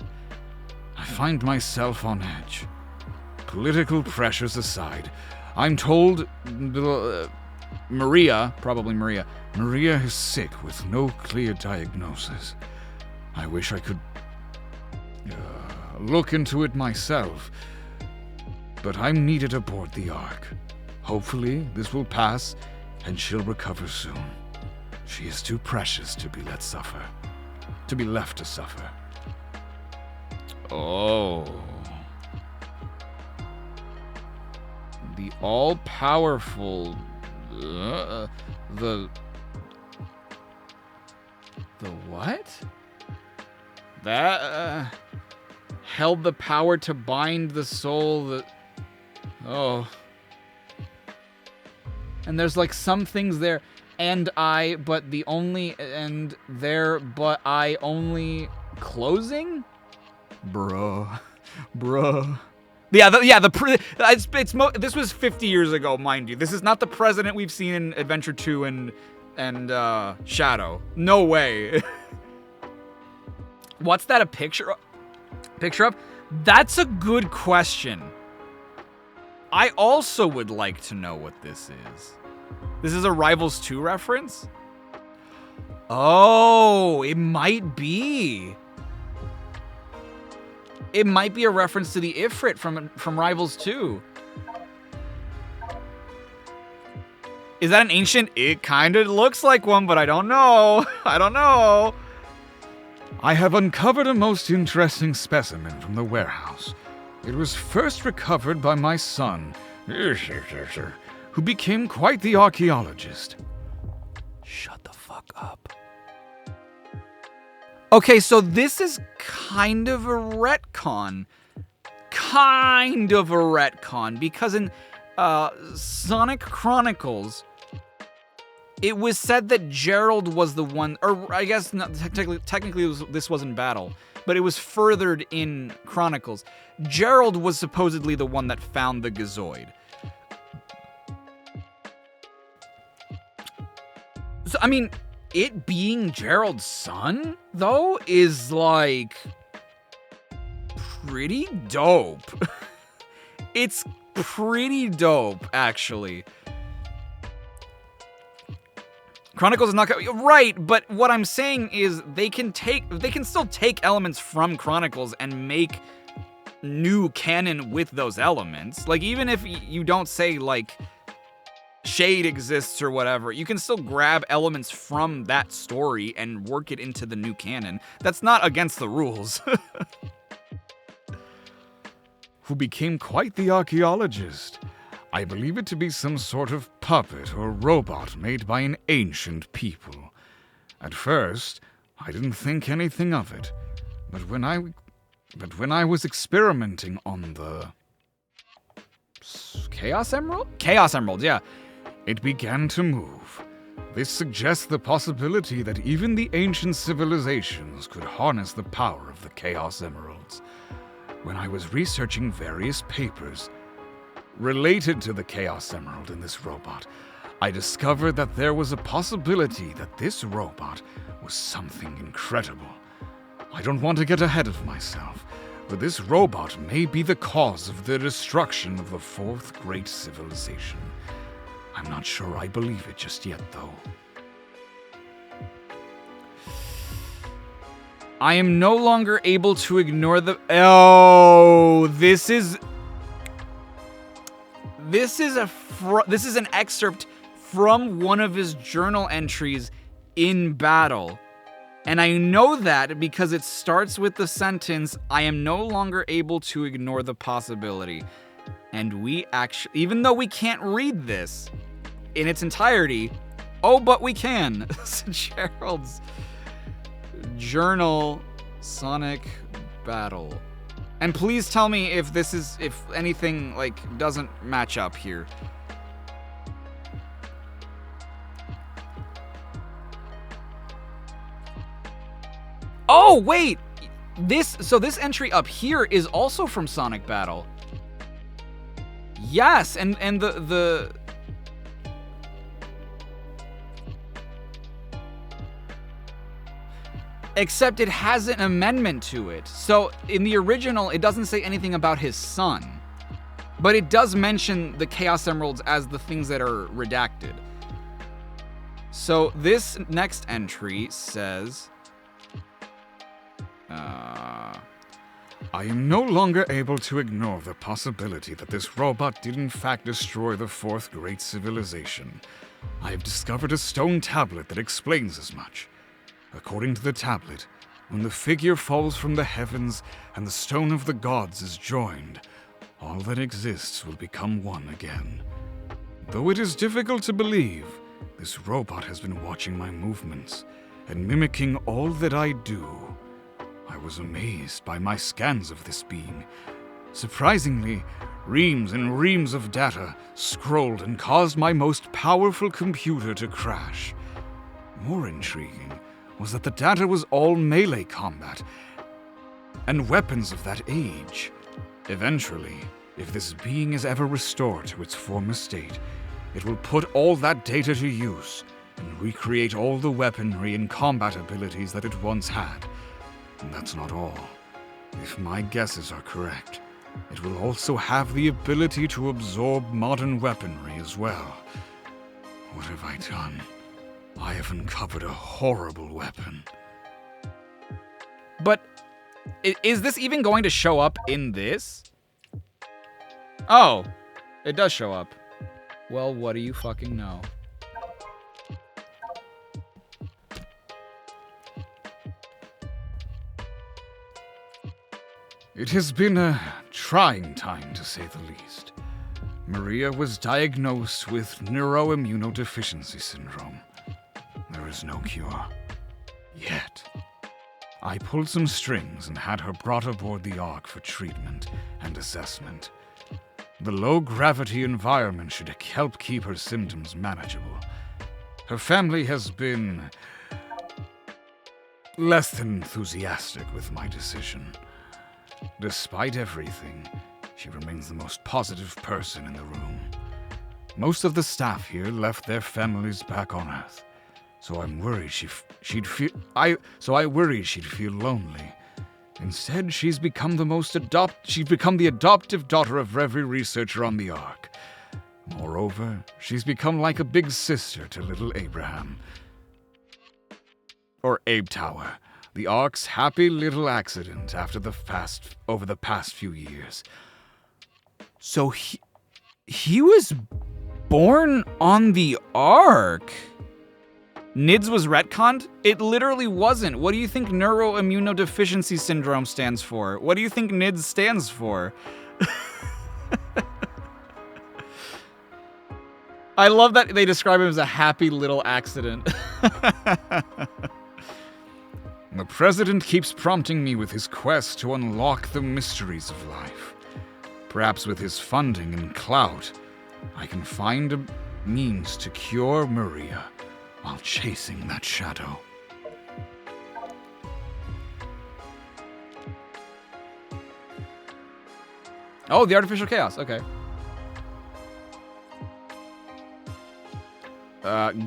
I find myself on edge. Political pressures aside, I'm told Maria is sick with no clear diagnosis. I wish I could look into it myself, but I'm needed aboard the Ark. Hopefully, this will pass, and she'll recover soon. She is too precious to be left to suffer. Oh. The all-powerful... The what? That, held the power to bind the soul that... Oh. And there's like some things there, and I, but the only, and there, but I only closing? Bruh. This was 50 years ago, mind you. This is not the president we've seen in Adventure 2 and Shadow. No way. What's that a picture of? That's a good question. I also would like to know what this is. This is a Rivals 2 reference? Oh, it might be. It might be a reference to the Ifrit from Rivals 2. Is that an ancient? It kind of looks like one, but I don't know. I have uncovered a most interesting specimen from the warehouse. It was first recovered by my son, who became quite the archaeologist. Shut the fuck up. Okay, so this is kind of a retcon. Because in Sonic Chronicles, it was said that Gerald was the one, or I guess not, technically this wasn't battle, but it was furthered in Chronicles. Gerald was supposedly the one that found the Gazoid. So, I mean, it being Gerald's son, though, is, like, pretty dope. It's pretty dope, actually. Chronicles is not right, but what I'm saying is they can still take elements from Chronicles and make new canon with those elements. Like, even if you don't say, like, Shade exists or whatever, you can still grab elements from that story and work it into the new canon. That's not against the rules. Who became quite the archaeologist. I believe it to be some sort of puppet or robot made by an ancient people. At first, I didn't think anything of it, but when I was experimenting on the Chaos Emerald? Chaos Emerald, yeah. It began to move. This suggests the possibility that even the ancient civilizations could harness the power of the Chaos Emeralds. When I was researching various papers related to the Chaos Emerald in this robot, I discovered that there was a possibility that this robot was something incredible. I don't want to get ahead of myself, but this robot may be the cause of the destruction of the fourth great civilization. I'm not sure I believe it just yet, though. I am no longer able to ignore the... Oh, this is an excerpt from one of his journal entries in battle. And I know that because it starts with the sentence, I am no longer able to ignore the possibility. And we actually, even though we can't read this in its entirety, oh, but we can. Gerald's journal, Sonic battle. And please tell me if anything, like, doesn't match up here. Oh, wait! This entry up here is also from Sonic Battle. Yes, and the except it has an amendment to it. So in the original, it doesn't say anything about his son, but it does mention the Chaos Emeralds as the things that are redacted. So this next entry says, I am no longer able to ignore the possibility that this robot did in fact destroy the fourth great civilization. I have discovered a stone tablet that explains as much. According to the tablet, when the figure falls from the heavens and the stone of the gods is joined, all that exists will become one again. Though it is difficult to believe, this robot has been watching my movements and mimicking all that I do. I was amazed by my scans of this being. Surprisingly, reams and reams of data scrolled and caused my most powerful computer to crash. More intriguing was that the data was all melee combat and weapons of that age. Eventually, if this being is ever restored to its former state, it will put all that data to use and recreate all the weaponry and combat abilities that it once had. And that's not all. If my guesses are correct, it will also have the ability to absorb modern weaponry as well. What have I done? I have uncovered a horrible weapon. but is this even going to show up in this? Oh, it does show up. Well, what do you fucking know? It has been a trying time, to say the least. Maria was diagnosed with neuroimmunodeficiency syndrome. There is no cure. Yet. I pulled some strings and had her brought aboard the Ark for treatment and assessment. The low-gravity environment should help keep her symptoms manageable. Her family has been less than enthusiastic with my decision. Despite everything, she remains the most positive person in the room. Most of the staff here left their families back on Earth, so I'm worried she'd feel lonely. Instead, she's become the adoptive daughter of every researcher on the Ark. Moreover, she's become like a big sister to little Abraham. Or Abe Tower, the Ark's happy little accident over the past few years. So he was born on the Ark? NIDS was retconned? It literally wasn't. What do you think neuroimmunodeficiency syndrome stands for? What do you think NIDS stands for? I love that they describe him as a happy little accident. The President keeps prompting me with his quest to unlock the mysteries of life. Perhaps with his funding and clout, I can find a means to cure Maria while chasing that shadow. Oh, the artificial chaos. Okay.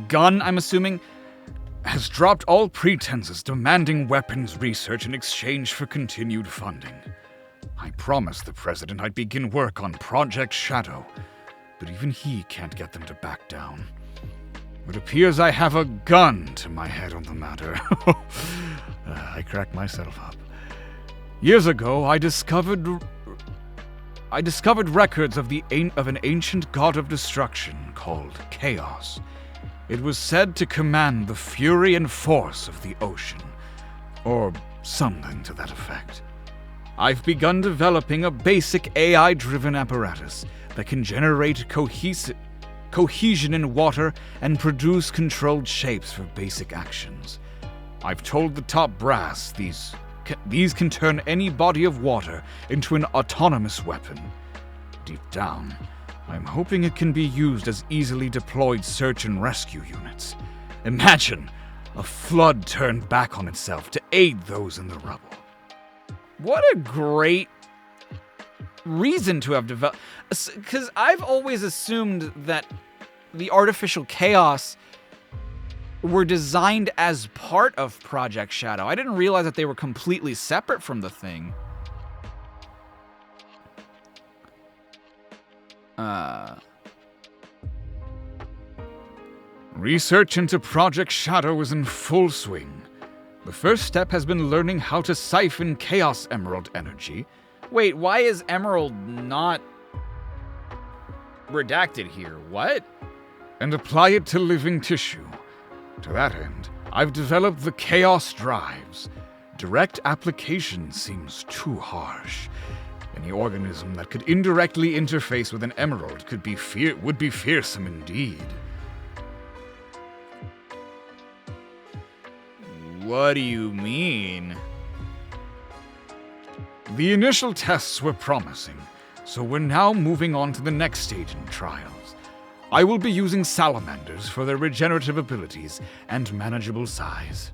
Gun, I'm assuming, has dropped all pretenses demanding weapons research in exchange for continued funding. I promised the President I'd begin work on Project Shadow, but even he can't get them to back down. It appears I have a gun to my head on the matter. I cracked myself up. Years ago, I discovered records of an ancient god of destruction called Chaos. It was said to command the fury and force of the ocean, or something to that effect. I've begun developing a basic AI-driven apparatus that can generate cohesion in water and produce controlled shapes for basic actions. I've told the top brass these can turn any body of water into an autonomous weapon. Deep down, I'm hoping it can be used as easily deployed search and rescue units. Imagine a flood turned back on itself to aid those in the rubble. what a great reason to have developed. Because I've always assumed that the artificial chaos were designed as part of Project Shadow. I didn't realize that they were completely separate from the thing. Research into Project Shadow is in full swing. The first step has been learning how to siphon Chaos Emerald energy. Wait, why is Emerald not redacted here? What? And apply it to living tissue. To that end, I've developed the Chaos Drives. Direct application seems too harsh. Any organism that could indirectly interface with an emerald would be fearsome indeed. What do you mean? The initial tests were promising, so we're now moving on to the next stage in trials. I will be using salamanders for their regenerative abilities and manageable size.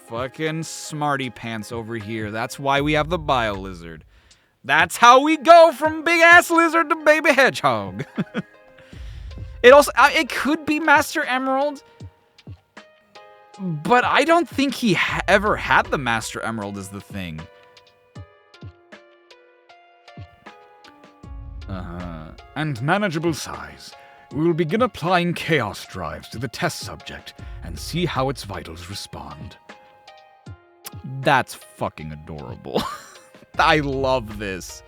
Fucking smarty pants over here. That's why we have the bio lizard. That's how we go from big ass lizard to baby hedgehog. It could be Master Emerald, but I don't think he ever had the Master Emerald as the thing. And manageable size. We will begin applying Chaos Drives to the test subject and see how its vitals respond. That's fucking adorable. I love this.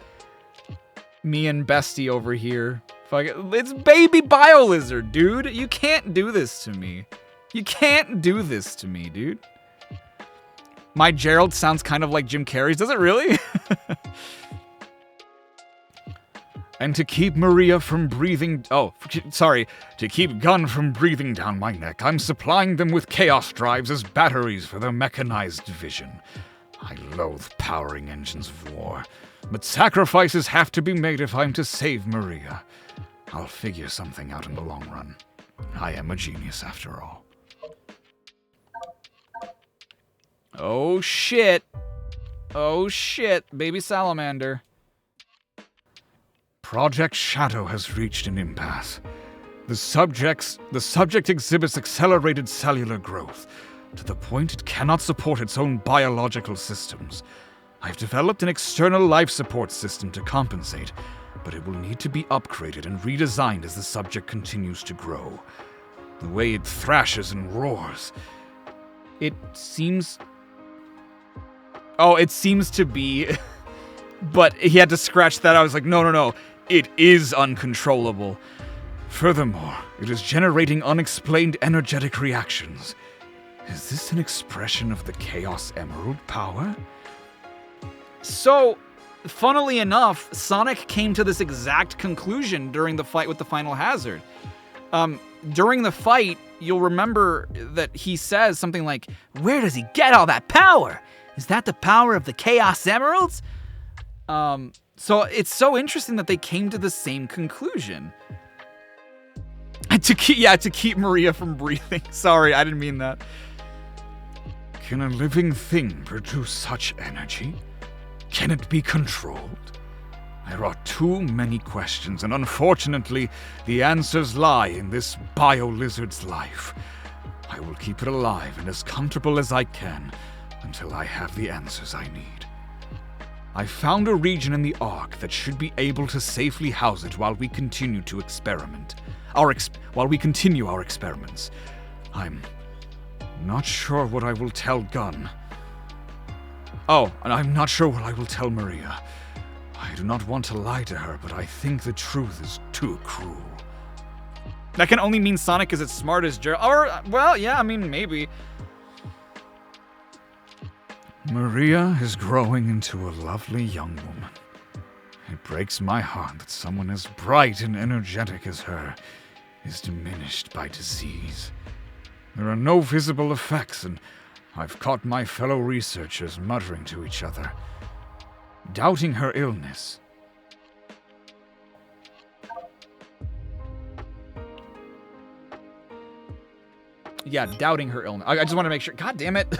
Me and Bestie over here. It's baby bio lizard, dude. You can't do this to me. You can't do this to me, dude. My Gerald sounds kind of like Jim Carrey's. Does it really? And to keep Maria from breathing... to keep Gun from breathing down my neck, I'm supplying them with Chaos Drives as batteries for their mechanized division. I loathe powering engines of war, but sacrifices have to be made if I'm to save Maria. I'll figure something out in the long run. I am a genius after all. Oh shit. Oh shit, baby salamander. Project Shadow has reached an impasse. The subject exhibits accelerated cellular growth, to the point it cannot support its own biological systems. I've developed an external life support system to compensate, but it will need to be upgraded and redesigned as the subject continues to grow. The way it thrashes and roars. It seems... Oh, it seems to be... But he had to scratch that. I was like, no. It is uncontrollable. Furthermore, it is generating unexplained energetic reactions. Is this an expression of the Chaos Emerald power? So, funnily enough, Sonic came to this exact conclusion during the fight with the Final Hazard. During the fight, you'll remember that he says something like, "Where does he get all that power? Is that the power of the Chaos Emeralds?" So it's so interesting that they came to the same conclusion. And to keep Maria from breathing. Sorry, I didn't mean that. Can a living thing produce such energy? Can it be controlled? There are too many questions, and unfortunately, the answers lie in this bio-lizard's life. I will keep it alive and as comfortable as I can until I have the answers I need. I found a region in the Ark that should be able to safely house it while we continue to experiment. While we continue our experiments. I'm not sure what I will tell Gun. Oh, and I'm not sure what I will tell Maria. I do not want to lie to her, but I think the truth is too cruel. That can only mean Sonic is as smart as Gerald. Or, well, yeah, I mean, maybe. Maria is growing into a lovely young woman. It breaks my heart that someone as bright and energetic as her is diminished by disease. There are no visible effects, and I've caught my fellow researchers muttering to each other, doubting her illness. Yeah, doubting her illness. I just want to make sure. God damn it.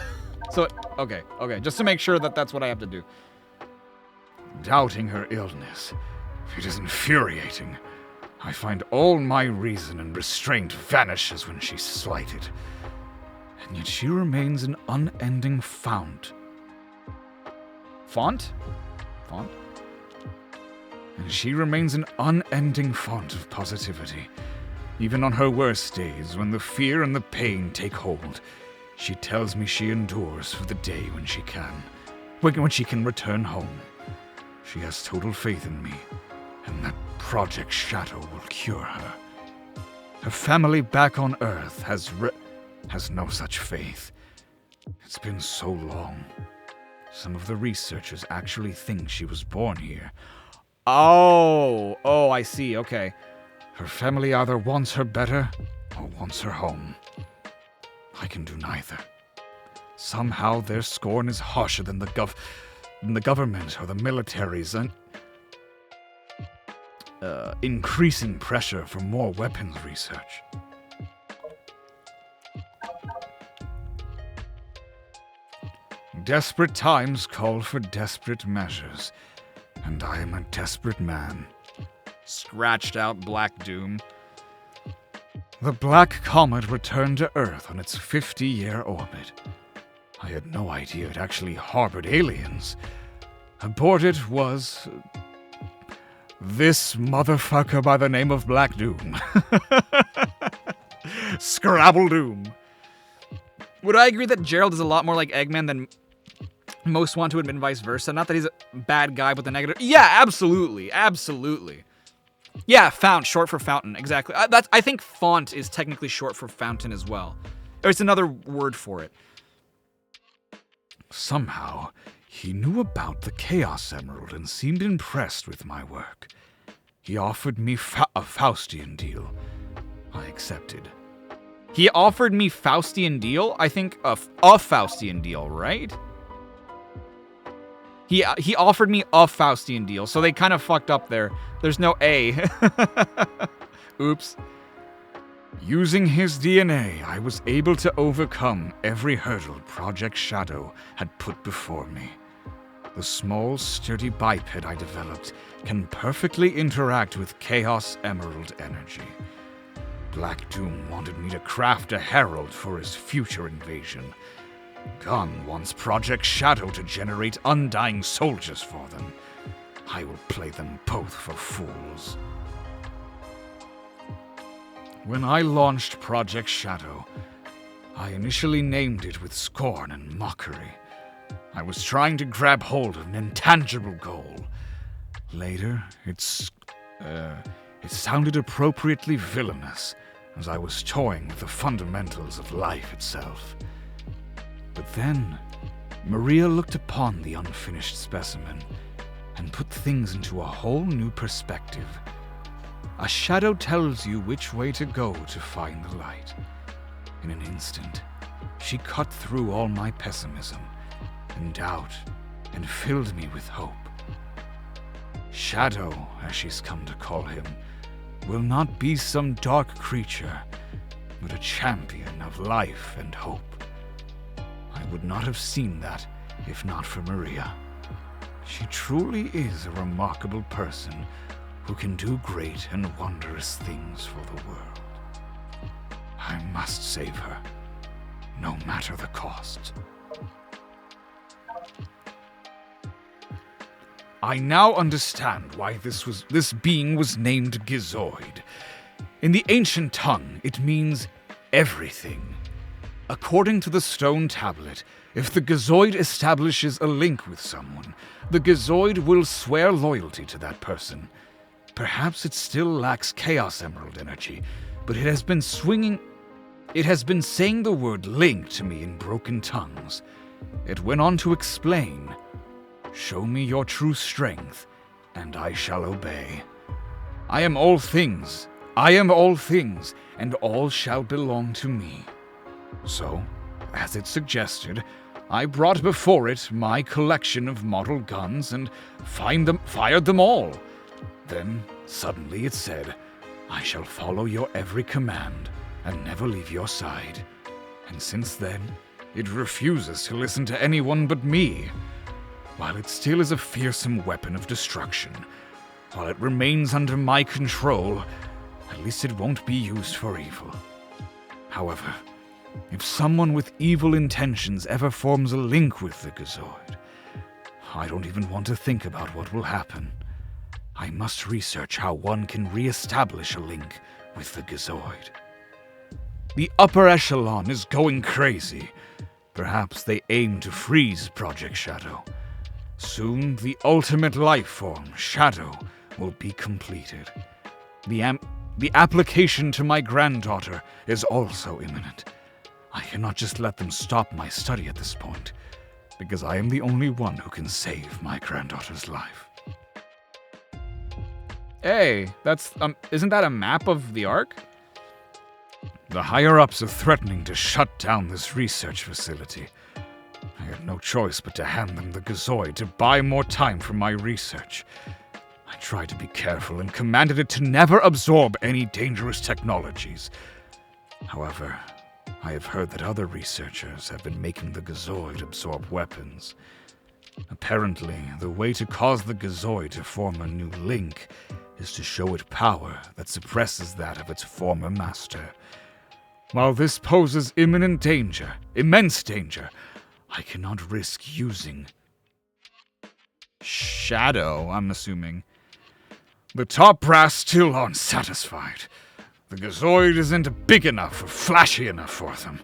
So, okay, just to make sure that that's what I have to do. doubting her illness. It is infuriating. I find all my reason and restraint vanishes when she's slighted. And yet she remains an unending fount. Font? And she remains an unending font of positivity. Even on her worst days, when the fear and the pain take hold, she tells me she endures for the day when she can return home. She has total faith in me, and that Project Shadow will cure her. Her family back on Earth has no such faith. It's been so long. Some of the researchers actually think she was born here. Oh, I see, okay. Her family either wants her better or wants her home. I can do neither. Somehow their scorn is harsher than the government or the military's increasing pressure for more weapons research. Desperate times call for desperate measures, and I am a desperate man. Scratched out Black Doom. The Black Comet returned to Earth on its 50-year orbit. I had no idea it actually harbored aliens. Aboard it was this motherfucker by the name of Black Doom. Scrabble Doom. Would I agree that Gerald is a lot more like Eggman than most want to admit, and vice versa? Not that he's a bad guy with a negative... Yeah, absolutely. Yeah, Fount, short for fountain, exactly. I think font is technically short for fountain as well. Or it's another word for it. Somehow, he knew about the Chaos Emerald and seemed impressed with my work. He offered me a Faustian deal. I accepted. He offered me Faustian deal? I think a Faustian deal, right? He offered me a Faustian deal, so they kind of fucked up there. There's no A. Oops. Using his DNA, I was able to overcome every hurdle Project Shadow had put before me. The small, sturdy biped I developed can perfectly interact with Chaos Emerald energy. Black Doom wanted me to craft a herald for his future invasion. Gunn wants Project Shadow to generate undying soldiers for them. I will play them both for fools. When I launched Project Shadow, I initially named it with scorn and mockery. I was trying to grab hold of an intangible goal. Later, it sounded appropriately villainous, as I was toying with the fundamentals of life itself. But then, Maria looked upon the unfinished specimen and put things into a whole new perspective. A shadow tells you which way to go to find the light. In an instant, she cut through all my pessimism and doubt and filled me with hope. Shadow, as she's come to call him, will not be some dark creature, but a champion of life and hope. I would not have seen that if not for Maria. She truly is a remarkable person who can do great and wondrous things for the world. I must save her, no matter the cost. I now understand why this being was named Gizoid. In the ancient tongue, it means everything. According to the stone tablet, if the Gizoid establishes a link with someone, the Gizoid will swear loyalty to that person. Perhaps it still lacks Chaos Emerald energy, but it has been saying the word link to me in broken tongues. It went on to explain, "Show me your true strength, and I shall obey. I am all things, and all shall belong to me." So, as it suggested, I brought before it my collection of model guns and fired them all. Then, suddenly it said, "I shall follow your every command and never leave your side." And since then, it refuses to listen to anyone but me. while it still is a fearsome weapon of destruction, while it remains under my control, at least it won't be used for evil. However, if someone with evil intentions ever forms a link with the Gazoid, I don't even want to think about what will happen. I must research how one can re-establish a link with the Gazoid. The upper echelon is going crazy. Perhaps they aim to freeze Project Shadow. Soon, the ultimate life form, Shadow, will be completed. The application to my granddaughter is also imminent. I cannot just let them stop my study at this point, because I am the only one who can save my granddaughter's life. Hey, that's, isn't that a map of the Ark? The higher-ups are threatening to shut down this research facility. I had no choice but to hand them the Gazoid to buy more time for my research. I tried to be careful and commanded it to never absorb any dangerous technologies. However, I have heard that other researchers have been making the Gazoid absorb weapons. Apparently, the way to cause the Gazoid to form a new link is to show it power that suppresses that of its former master. While this poses imminent danger, immense danger, I cannot risk using Shadow, I'm assuming. The top brass still aren't satisfied. The Gazoid isn't big enough or flashy enough for them.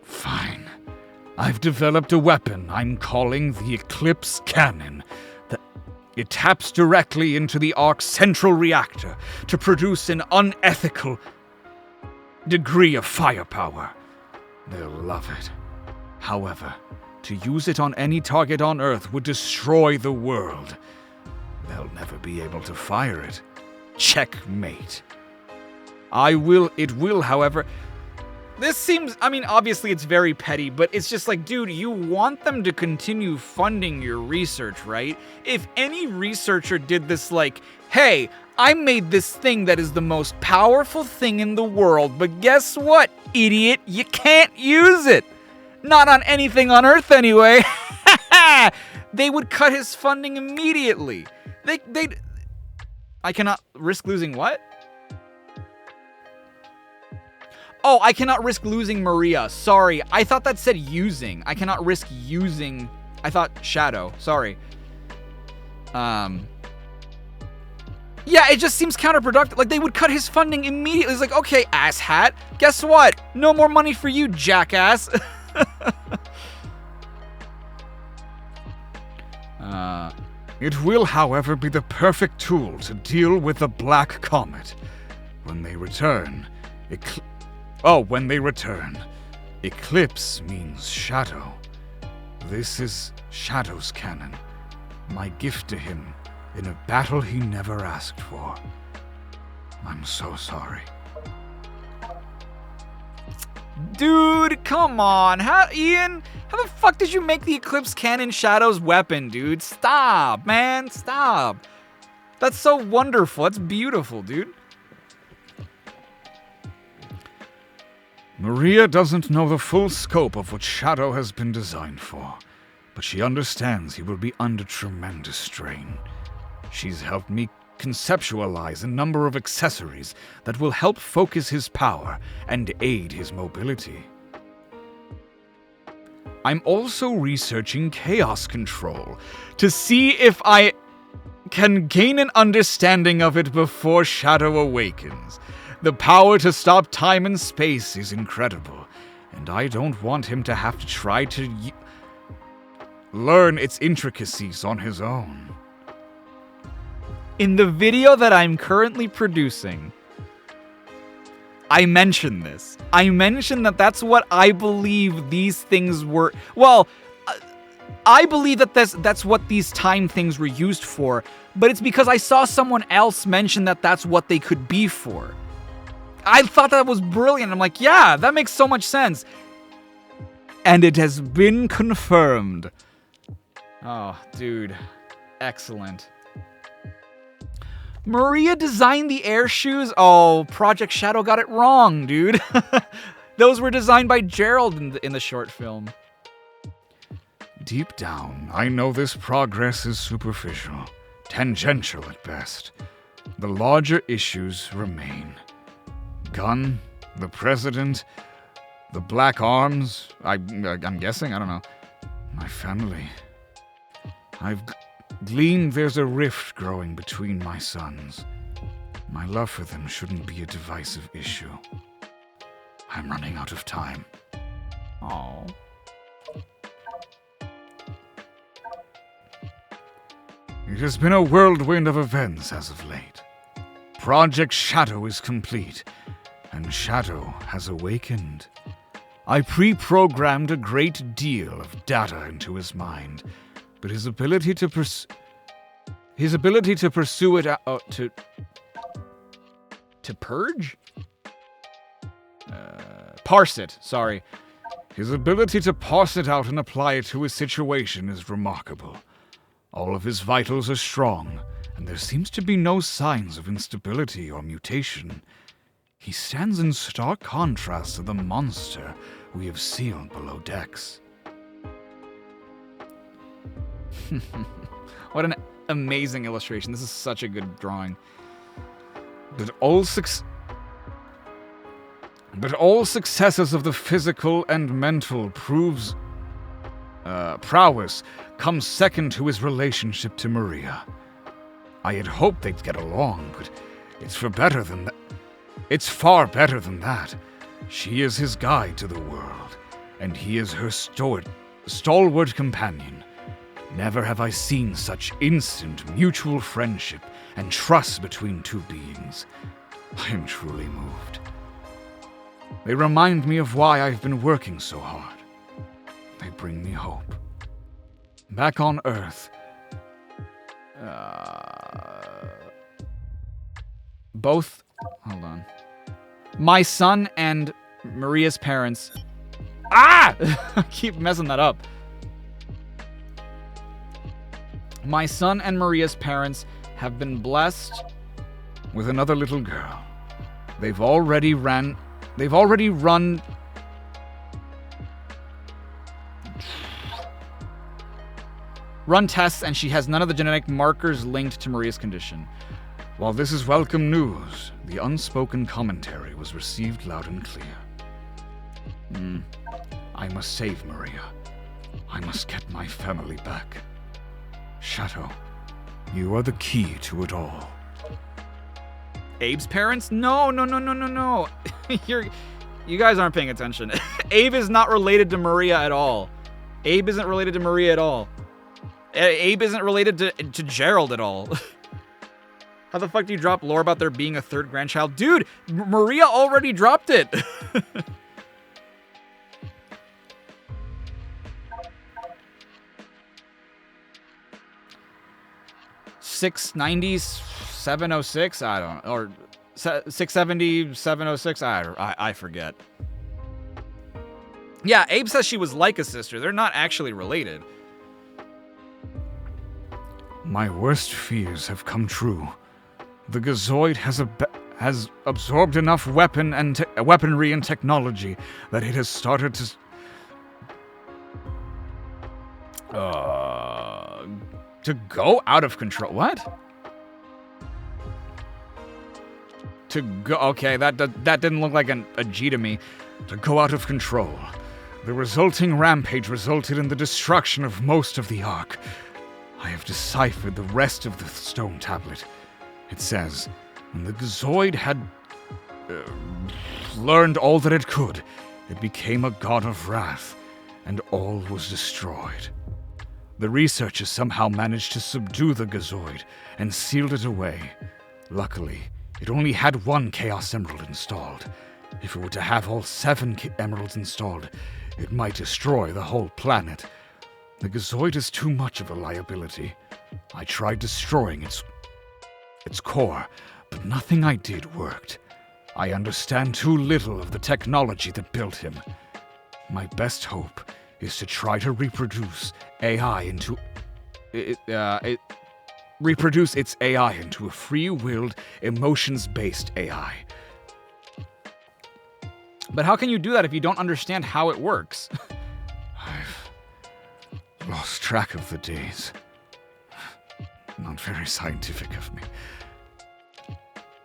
Fine. I've developed a weapon I'm calling the Eclipse Cannon. It taps directly into the Ark's central reactor to produce an unethical degree of firepower. They'll love it. However, to use it on any target on Earth would destroy the world. They'll never be able to fire it. Checkmate. It will, however. This seems, obviously it's very petty, but it's just like, dude, you want them to continue funding your research, right? If any researcher did this like, hey, I made this thing that is the most powerful thing in the world, but guess what, idiot? You can't use it. Not on anything on Earth anyway. They would cut his funding immediately. I cannot risk losing what? Oh, I cannot risk losing Maria. Sorry, I thought that said using. I cannot risk using. I thought Shadow. Sorry. Yeah, it just seems counterproductive. Like, they would cut his funding immediately. It's like, okay, asshat, guess what? No more money for you, jackass. It will, however, be the perfect tool to deal with the Black Comet. When they return, Eclipse means shadow. This is Shadow's cannon, my gift to him in a battle he never asked for. I'm so sorry. Dude, come on. Ian, how the fuck did you make the Eclipse Cannon Shadow's weapon, dude? Stop, man, stop. That's so wonderful. That's beautiful, dude. Maria doesn't know the full scope of what Shadow has been designed for, but she understands he will be under tremendous strain. She's helped me conceptualize a number of accessories that will help focus his power and aid his mobility. I'm also researching chaos control to see if I can gain an understanding of it before Shadow awakens. The power to stop time and space is incredible, and I don't want him to have to try to learn its intricacies on his own. In the video that I'm currently producing, I mentioned this. I mentioned that that's what I believe these things were. Well, I believe that that's what these time things were used for, but it's because I saw someone else mention that that's what they could be for. I thought that was brilliant. I'm like, yeah, that makes so much sense. And it has been confirmed. Oh, dude. Excellent. Maria designed the air shoes? Oh, Project Shadow got it wrong, dude. Those were designed by Gerald in the short film. Deep down, I know this progress is superficial, tangential at best. The larger issues remain. Gunn, the President, the Black Arms, I'm guessing, I don't know. My family. I've gleaned there's a rift growing between my sons. My love for them shouldn't be a divisive issue. I'm running out of time. Oh. It has been a whirlwind of events as of late. Project Shadow is complete, and Shadow has awakened. I pre-programmed a great deal of data into his mind, but his ability to pursue it To purge? Parse it, sorry. His ability to parse it out and apply it to his situation is remarkable. All of his vitals are strong, and there seems to be no signs of instability or mutation. He stands in stark contrast to the monster we have sealed below decks. What an amazing illustration. This is such a good drawing. But all successes of the physical and mental prowess comes second to his relationship to Maria. I had hoped they'd get along, but it's far better than that. She is his guide to the world, and he is her stalwart companion. Never have I seen such instant mutual friendship and trust between two beings. I am truly moved. They remind me of why I've been working so hard. They bring me hope. Back on Earth, Hold on. My son and Maria's parents... I keep messing that up. My son and Maria's parents have been blessed with another little girl. They've already run tests, and she has none of the genetic markers linked to Maria's condition. While this is welcome news, the unspoken commentary was received loud and clear. I must save Maria. I must get my family back. Shadow, you are the key to it all. Abe's parents? No. You guys aren't paying attention. Abe is not related to Maria at all. Abe isn't related to Maria at all. Abe isn't related to Gerald at all. How the fuck do you drop lore about there being a third grandchild? Dude, Maria already dropped it. 690, 706? I don't know. Or 670, 706? I forget. Yeah, Abe says she was like a sister. They're not actually related. My worst fears have come true. The Gazoid has absorbed enough weaponry and technology that it has started to go out of control. What? To go... Okay, that didn't look like a G to me. To go out of control. The resulting rampage resulted in the destruction of most of the Ark. I have deciphered the rest of the stone tablet. It says, when the Gazoid had learned all that it could, it became a god of wrath, and all was destroyed. The researchers somehow managed to subdue the Gazoid and sealed it away. Luckily, it only had one Chaos Emerald installed. If it were to have all 7 emeralds installed, it might destroy the whole planet. The Gazoid is too much of a liability. I tried destroying its core, but nothing I did worked. I understand too little of the technology that built him. My best hope is to try to reproduce its AI into a free-willed, emotions-based AI. But how can you do that if you don't understand how it works? I've lost track of the days. Not very scientific of me.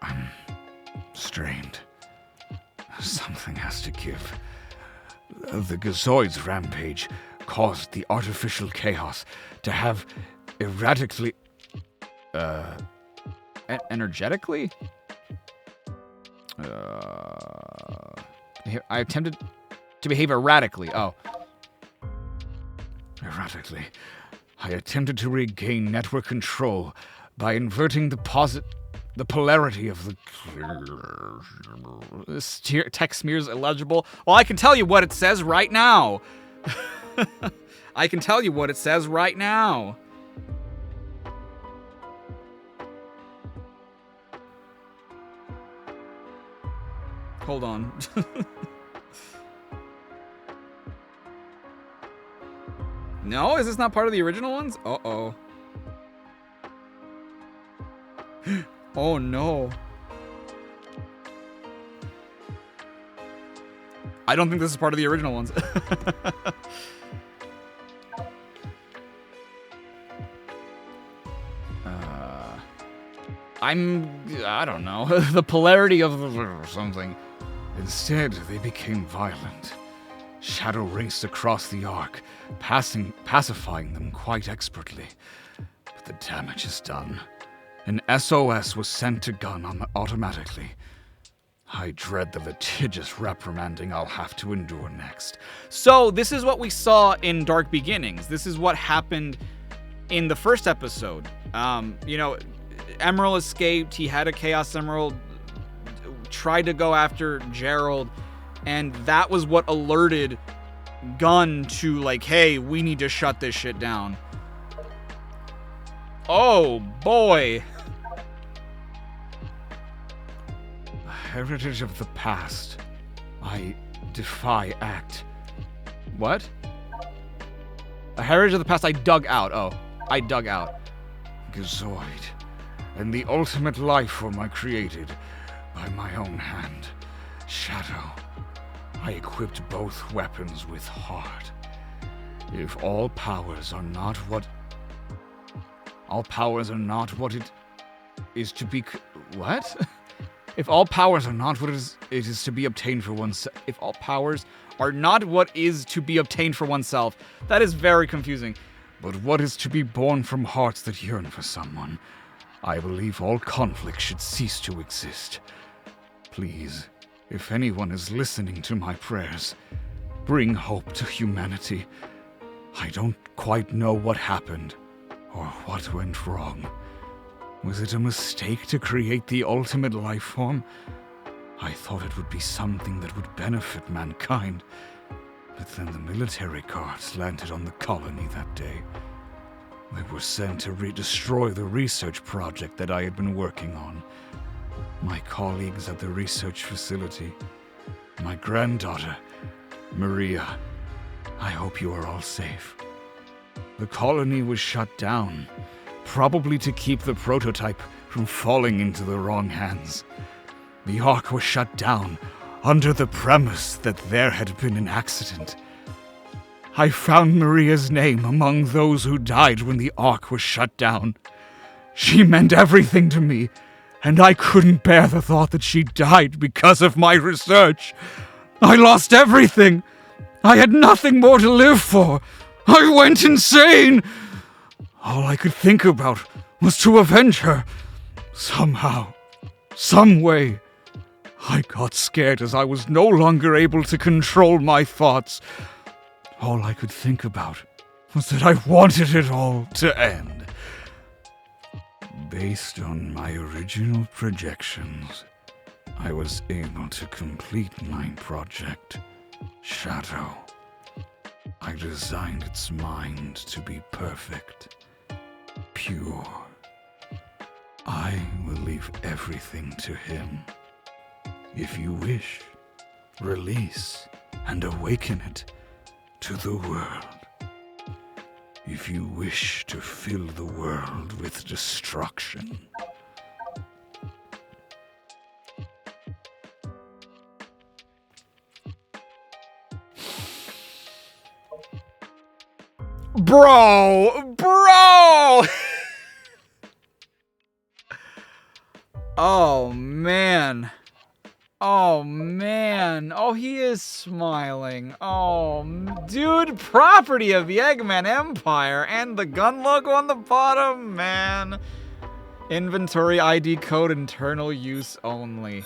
I'm strained. Something has to give. The Gazoid's rampage caused the artificial chaos to have erratically... energetically? I attempted to behave erratically. Oh. Erratically, I attempted to regain network control by inverting the polarity of the... This text smear's illegible. Well, I can tell you what it says right now. I can tell you what it says right now. Hold on. No? Is this not part of the original ones? Uh-oh. Oh, no. I don't think this is part of the original ones. I don't know. The polarity of something. Instead, they became violent. Shadow raced across the Ark, pacifying them quite expertly. But the damage is done. An SOS was sent to gun automatically. I dread the litigious reprimanding I'll have to endure next. So, this is what we saw in Dark Beginnings. This is what happened in the first episode. You know, Emerald escaped. He had a Chaos Emerald, tried to go after Gerald, and that was what alerted Gunn to, like, hey, we need to shut this shit down. Oh, boy. A heritage of the past. I defy act. What? A heritage of the past I dug out. Oh, I dug out. Gazoid. And the ultimate life form I created by my own hand. Shadow. I equipped both weapons with heart. If all powers are not what... All powers are not what it is to be... What? If all powers are not what it is to be obtained for oneself... If all powers are not what is to be obtained for oneself... That is very confusing. But what is to be born from hearts that yearn for someone... I believe all conflict should cease to exist. Please, if anyone is listening to my prayers, bring hope to humanity. I don't quite know what happened, or what went wrong. Was it a mistake to create the ultimate life form? I thought it would be something that would benefit mankind, but then the military cards landed on the colony that day. They were sent to destroy the research project that I had been working on. My colleagues at the research facility, my granddaughter, Maria, I hope you are all safe. The colony was shut down, probably to keep the prototype from falling into the wrong hands. The Ark was shut down under the premise that there had been an accident. I found Maria's name among those who died when the Ark was shut down. She meant everything to me, and I couldn't bear the thought that she died because of my research. I lost everything. I had nothing more to live for. I went insane. All I could think about was to avenge her. Somehow, some way. I got scared as I was no longer able to control my thoughts. All I could think about was that I wanted it all to end. Based on my original projections, I was able to complete my project, Shadow. I designed its mind to be perfect, pure. I will leave everything to him. If you wish, release and awaken it to the world. If you wish to fill the world with destruction. Bro! Oh, man. Oh, he is smiling. Oh, dude, property of the Eggman Empire and the gun logo on the bottom, man. Inventory ID code, internal use only.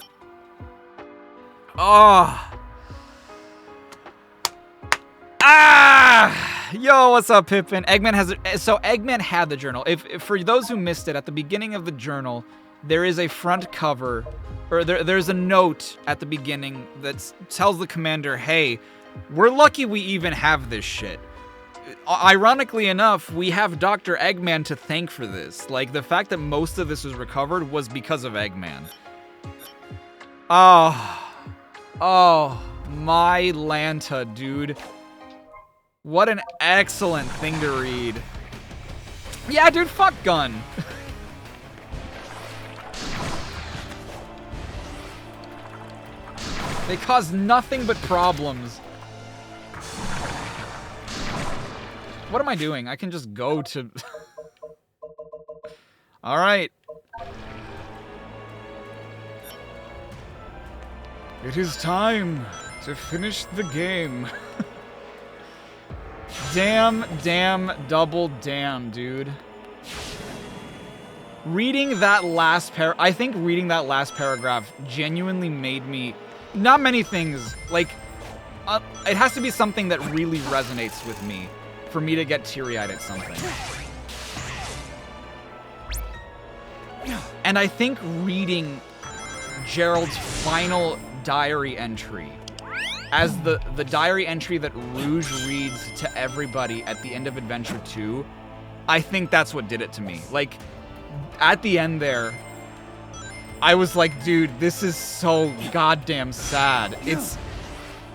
Oh. Yo, what's up, Pippin? Eggman had the journal. If for those who missed it, at the beginning of the journal, there is a front cover, or there's a note at the beginning that tells the commander, hey, we're lucky we even have this shit. Ironically enough, we have Dr. Eggman to thank for this. Like, the fact that most of this was recovered was because of Eggman. Oh, my Lanta, dude. What an excellent thing to read. Yeah, dude, fuck gun. They cause nothing but problems. What am I doing? I can just go to... Alright. It is time to finish the game. Damn, double damn, dude. Reading that last I think reading that last paragraph genuinely made me... Not many things, like, it has to be something that really resonates with me for me to get teary-eyed at something. And I think reading Gerald's final diary entry as the diary entry that Rouge reads to everybody at the end of Adventure 2, I think that's what did it to me. Like, at the end there, I was like, dude, this is so goddamn sad. It's,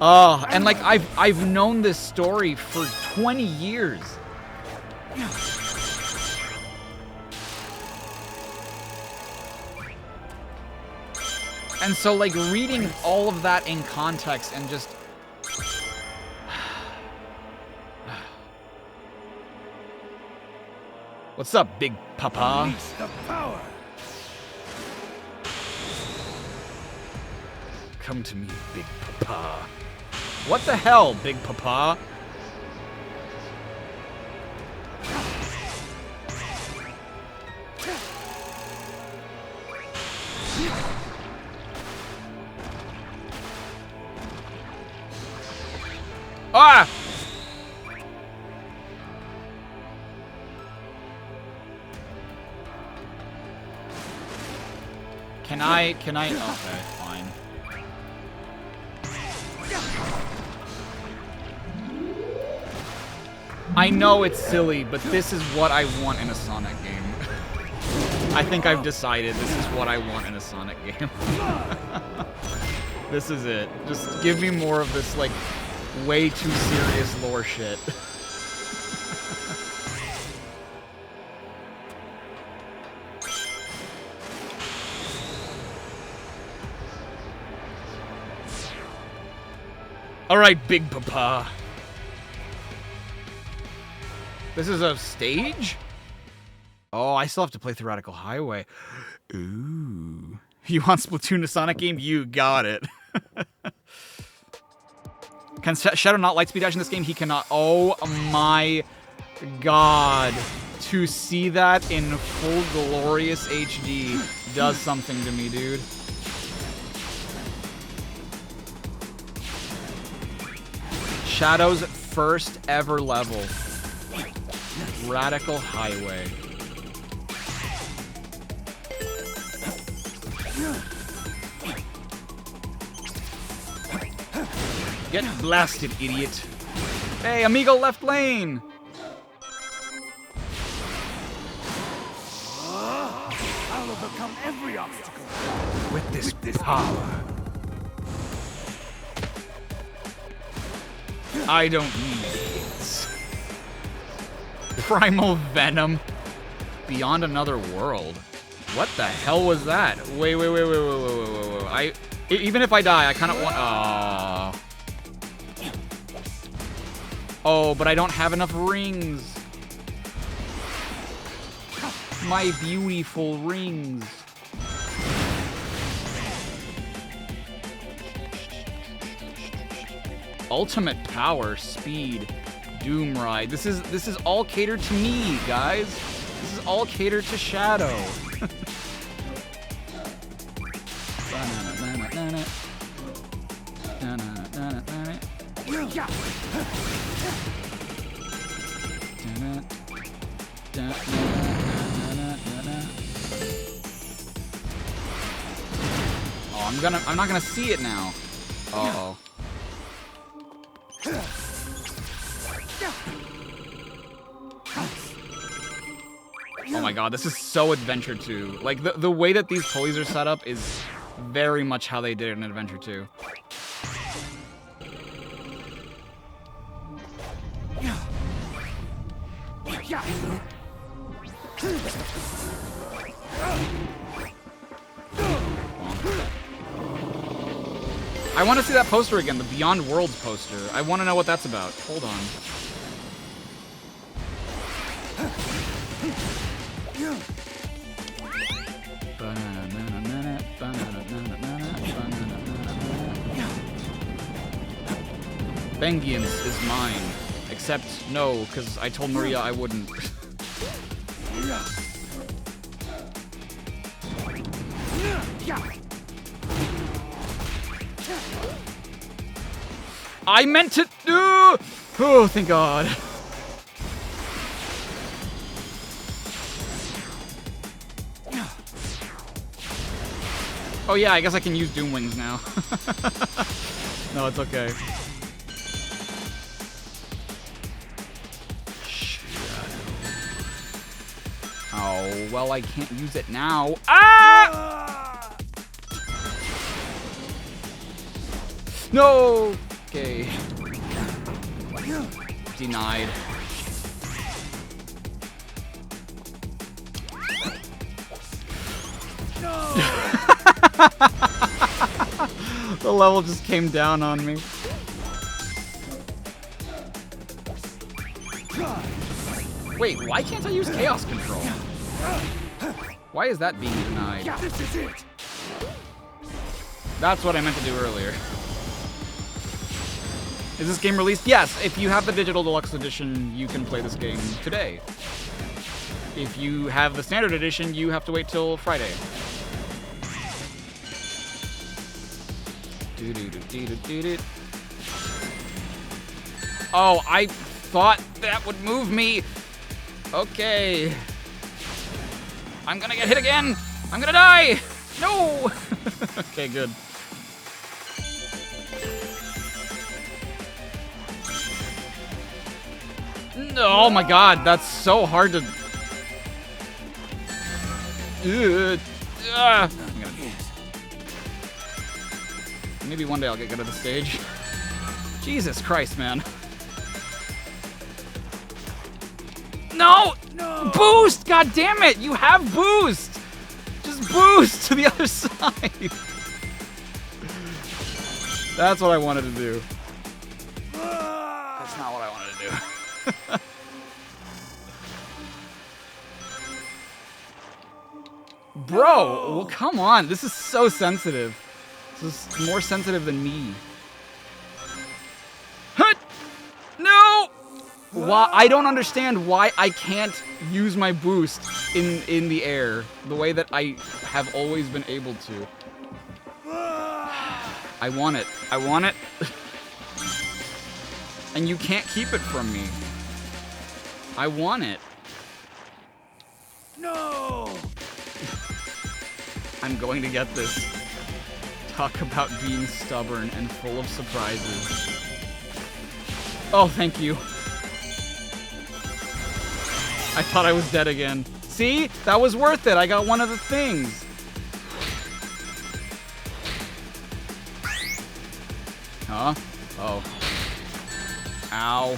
and like, I've known this story for 20 years. And so, like, reading all of that in context and just... What's up, Big Papa? Come to me, Big Papa. What the hell, Big Papa? Ah! Can I? Okay, fine. I know it's silly, but this is what I want in a Sonic game. I think I've decided this is what I want in a Sonic game. This is it. Just give me more of this, like, way too serious lore shit. Alright, Big Papa. This is a stage? Oh, I still have to play through Radical Highway. Ooh. You want Splatoon to Sonic game? You got it. Can Shadow not light speed dash in this game? He cannot. Oh my god. To see that in full glorious HD does something to me, dude. Shadow's first ever level. Radical Highway. Get blasted, idiot. Hey, amigo left lane. I'll overcome every obstacle. With this power. I don't need this. Primal Venom. Beyond Another World. What the hell was that? Wait. Even if I die, I kind of want... Oh, but I don't have enough rings. My beautiful rings. Ultimate power, speed, doom ride. This is all catered to me, guys. This is all catered to Shadow. Oh, I'm not gonna see it now. Uh-oh. Oh my god, this is so Adventure 2. Like, the way that these pulleys are set up is very much how they did it in Adventure 2. I want to see that poster again, the Beyond Worlds poster. I want to know what that's about. Hold on. Vengeance is mine. Except, no, because I told Maria I wouldn't. I meant to do. Oh, thank God. Oh yeah, I guess I can use Doom Wings now. No, it's okay. Oh, well, I can't use it now. Ah! No! Okay. Denied. The level just came down on me. Wait, why can't I use Chaos Control? Why is that being denied? That's what I meant to do earlier. Is this game released? Yes, if you have the Digital Deluxe Edition, you can play this game today. If you have the Standard Edition, you have to wait till Friday. Oh, I thought that would move me. Okay. I'm gonna get hit again. I'm gonna die. No. Okay, good. No, oh my God, that's so hard to. Maybe one day I'll get good at the stage. Jesus Christ, man. No! No! Boost! God damn it! You have boost! Just boost to the other side! That's what I wanted to do. That's not what I wanted to do. Bro, well, come on. This is so sensitive. This is more sensitive than me. No! Why? I don't understand why I can't use my boost in the air the way that I have always been able to. I want it. I want it. And you can't keep it from me. I want it. No! I'm going to get this. Talk about being stubborn and full of surprises. Oh, thank you. I thought I was dead again. See? That was worth it. I got one of the things. Huh? Oh. Ow.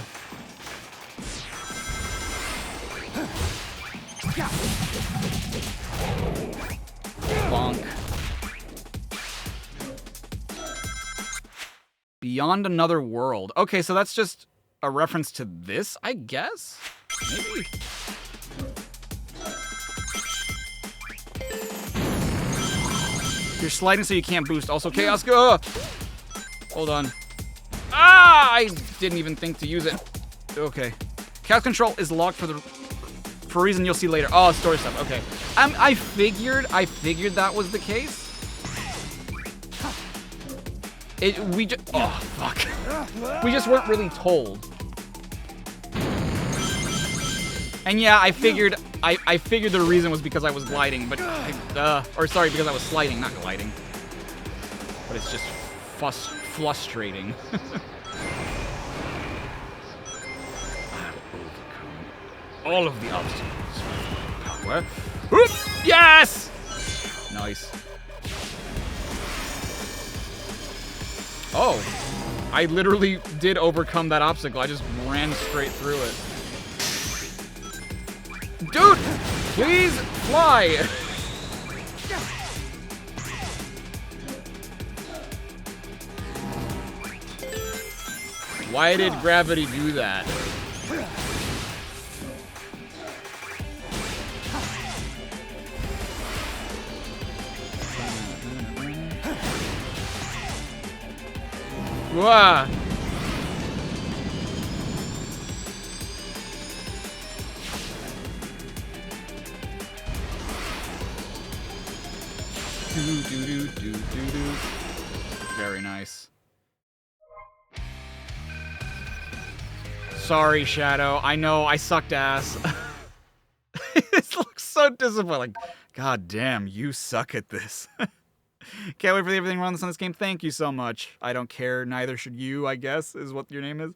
Bonk. Beyond Another World. Okay, so that's just a reference to this, I guess? Maybe? You're sliding so you can't boost. Also, Chaos go. Hold on. Ah! I didn't even think to use it. Okay. Chaos control is locked for a reason you'll see later. Oh, story stuff. Okay. I figured that was the case. Oh, fuck. We just weren't really told. And yeah, I figured the reason was because I was gliding, but or sorry, because I was sliding, not gliding. But it's just frustrating. All of the obstacles with power. Whoop! Yes! Nice. Oh, I literally did overcome that obstacle. I just ran straight through it. Dude, please fly. Why did gravity do that? Wah. Do. Very nice. Sorry, Shadow. I know I sucked ass. This looks so disappointing. Like, god damn, you suck at this. Can't wait for everything around this on this game. Thank you so much. I don't care. Neither should you, I guess, is what your name is.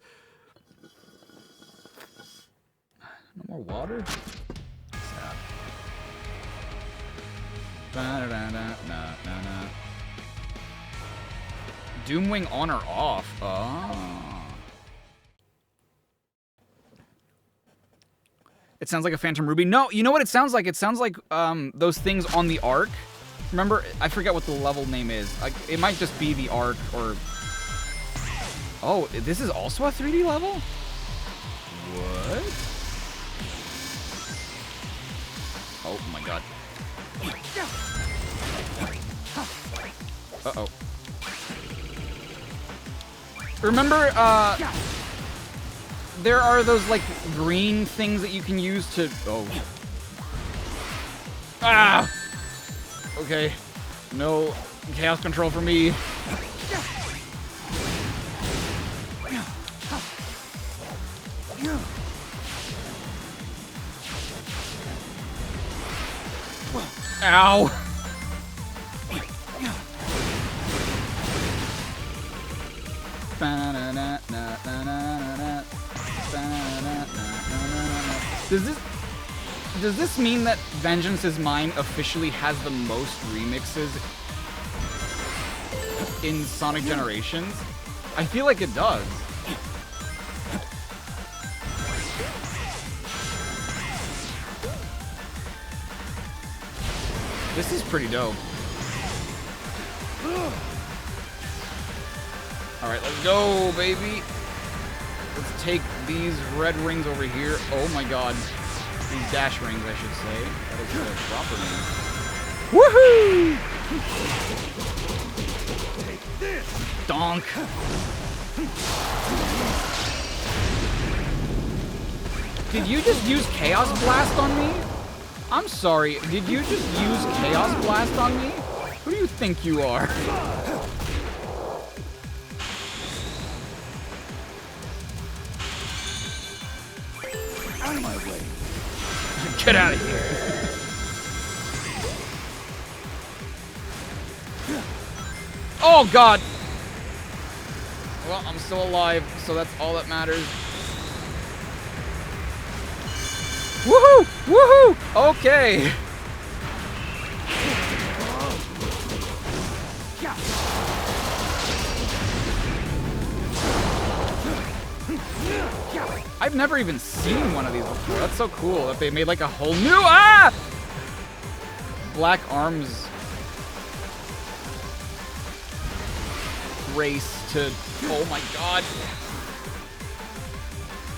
No more water? Sad. Doomwing on or off? Oh. It sounds like a Phantom Ruby. No, you know what it sounds like? It sounds like those things on the Ark. Remember, I forget what the level name is. Like, it might just be the Ark or... Oh, this is also a 3D level? What? Oh my god. Uh-oh. Remember, there are those, like, green things that you can use to... Oh. Ah! Okay. No chaos control for me. Ow! Does this mean that Vengeance is Mine officially has the most remixes in Sonic Generations? I feel like it does. This is pretty dope. Alright, let's go, baby. Let's take these red rings over here. Oh my god. These dash rings, I should say. That is the proper name. Woohoo! Take this! Donk! Did you just use Chaos Blast on me? I'm sorry, did you just use Chaos Blast on me? Who do you think you are? Out of my way. Get out of here. Oh god! Well, I'm still alive, so that's all that matters. Woohoo! Woohoo! Okay. I've never even seen one of these before. That's so cool that they made like a whole new Black Arms race to... Oh my god.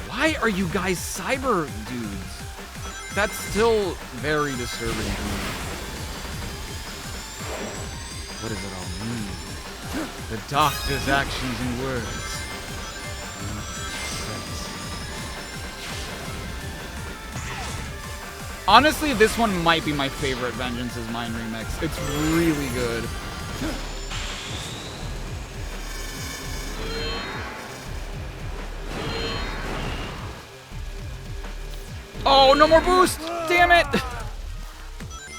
Why are you guys cyber dudes? That's still very disturbing to me. What does it all mean? The doctor's actions and words. Honestly, this one might be my favorite Vengeance is Mine remix. It's really good. Oh, no more boost! Damn it!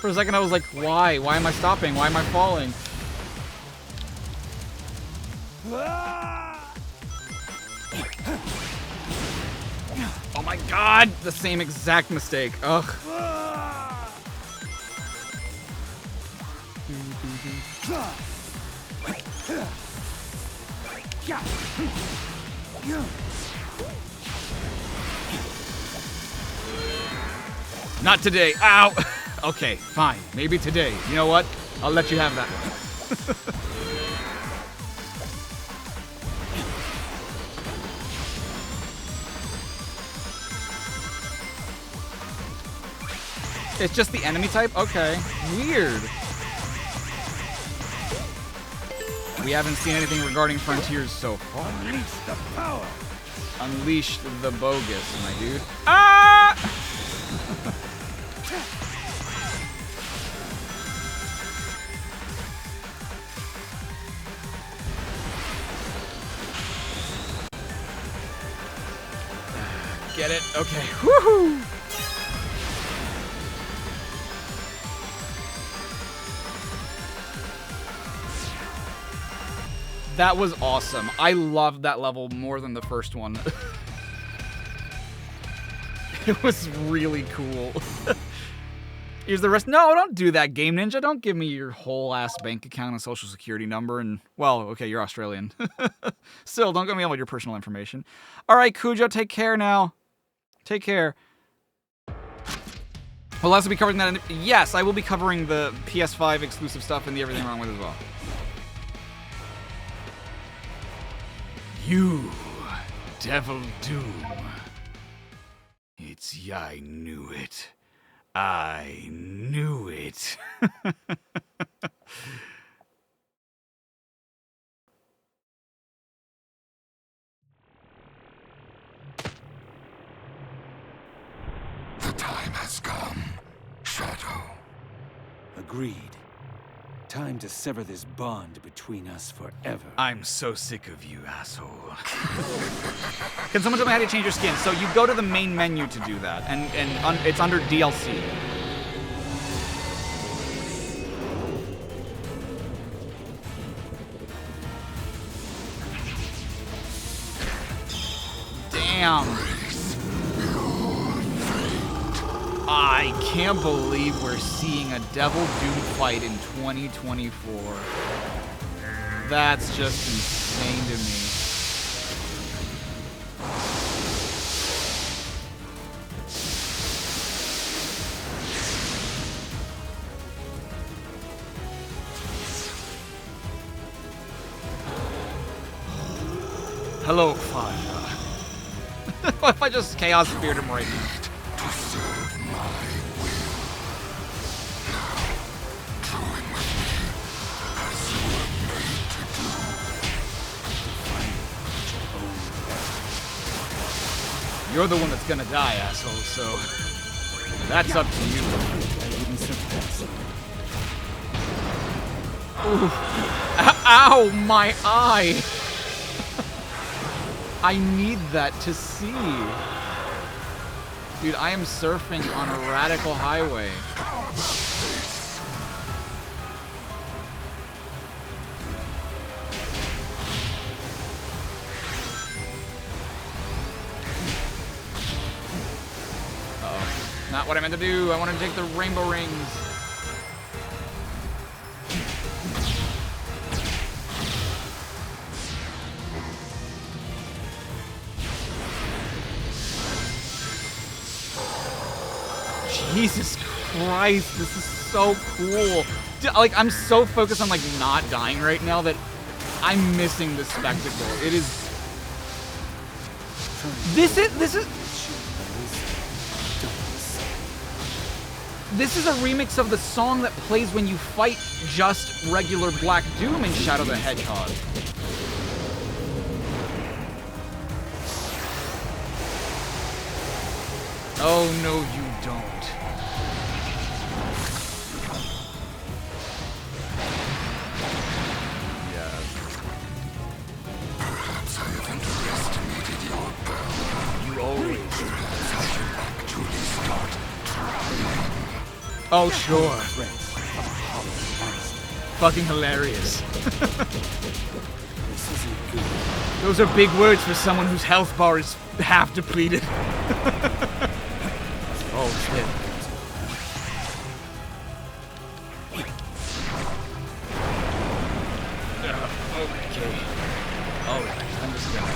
For a second I was like, why? Why am I stopping? Why am I falling? Oh my god! The same exact mistake. Ugh. Not today. Ow! Okay, fine. Maybe today. You know what? I'll let you have that one. It's just the enemy type? Okay. Weird. We haven't seen anything regarding Frontiers so far. Unleash the power. Unleash the bogus, my dude. Ah! Get it? Okay. Woohoo! That was awesome. I loved that level more than the first one. It was really cool. Here's the rest. No, don't do that, Game Ninja. Don't give me your whole ass bank account and social security number and, well, okay, you're Australian. Still, don't give me all your personal information. All right, Cujo, take care now. Take care. We'll also be covering that. Yes, I will be covering the PS5 exclusive stuff and the Everything Wrong With as well. You, Devil Doom. I knew it. I knew it. The time has come, Shadow. Agreed. Time to sever this bond between us forever. I'm so sick of you, asshole. Can someone tell me how to change your skin? So you go to the main menu to do that, and it's under DLC. Damn. I can't believe we're seeing a Devil Doom fight in 2024. That's just insane to me. Hello, Fire. What if I just Chaos Speared him right now? To serve my will. Now, join with me, as you were made to do. You're the one that's gonna die, asshole, so that's up to you. Ooh. Ow, my eye! I need that to see. Dude, I am surfing on a radical highway. Uh-oh. Not what I meant to do. I want to take the rainbow rings. Jesus Christ, this is so cool. Dude, like, I'm so focused on, like, not dying right now that I'm missing this spectacle. It is... This is... This is a remix of the song that plays when you fight just regular Black Doom in Shadow the Hedgehog. Oh, no, you don't. Perhaps I have underestimated your power. You always. Perhaps I should actually start trying. Oh, sure. Fucking hilarious. Those are big words for someone whose health bar is half depleted. Oh, shit. Okay. Alright, I'm just gonna...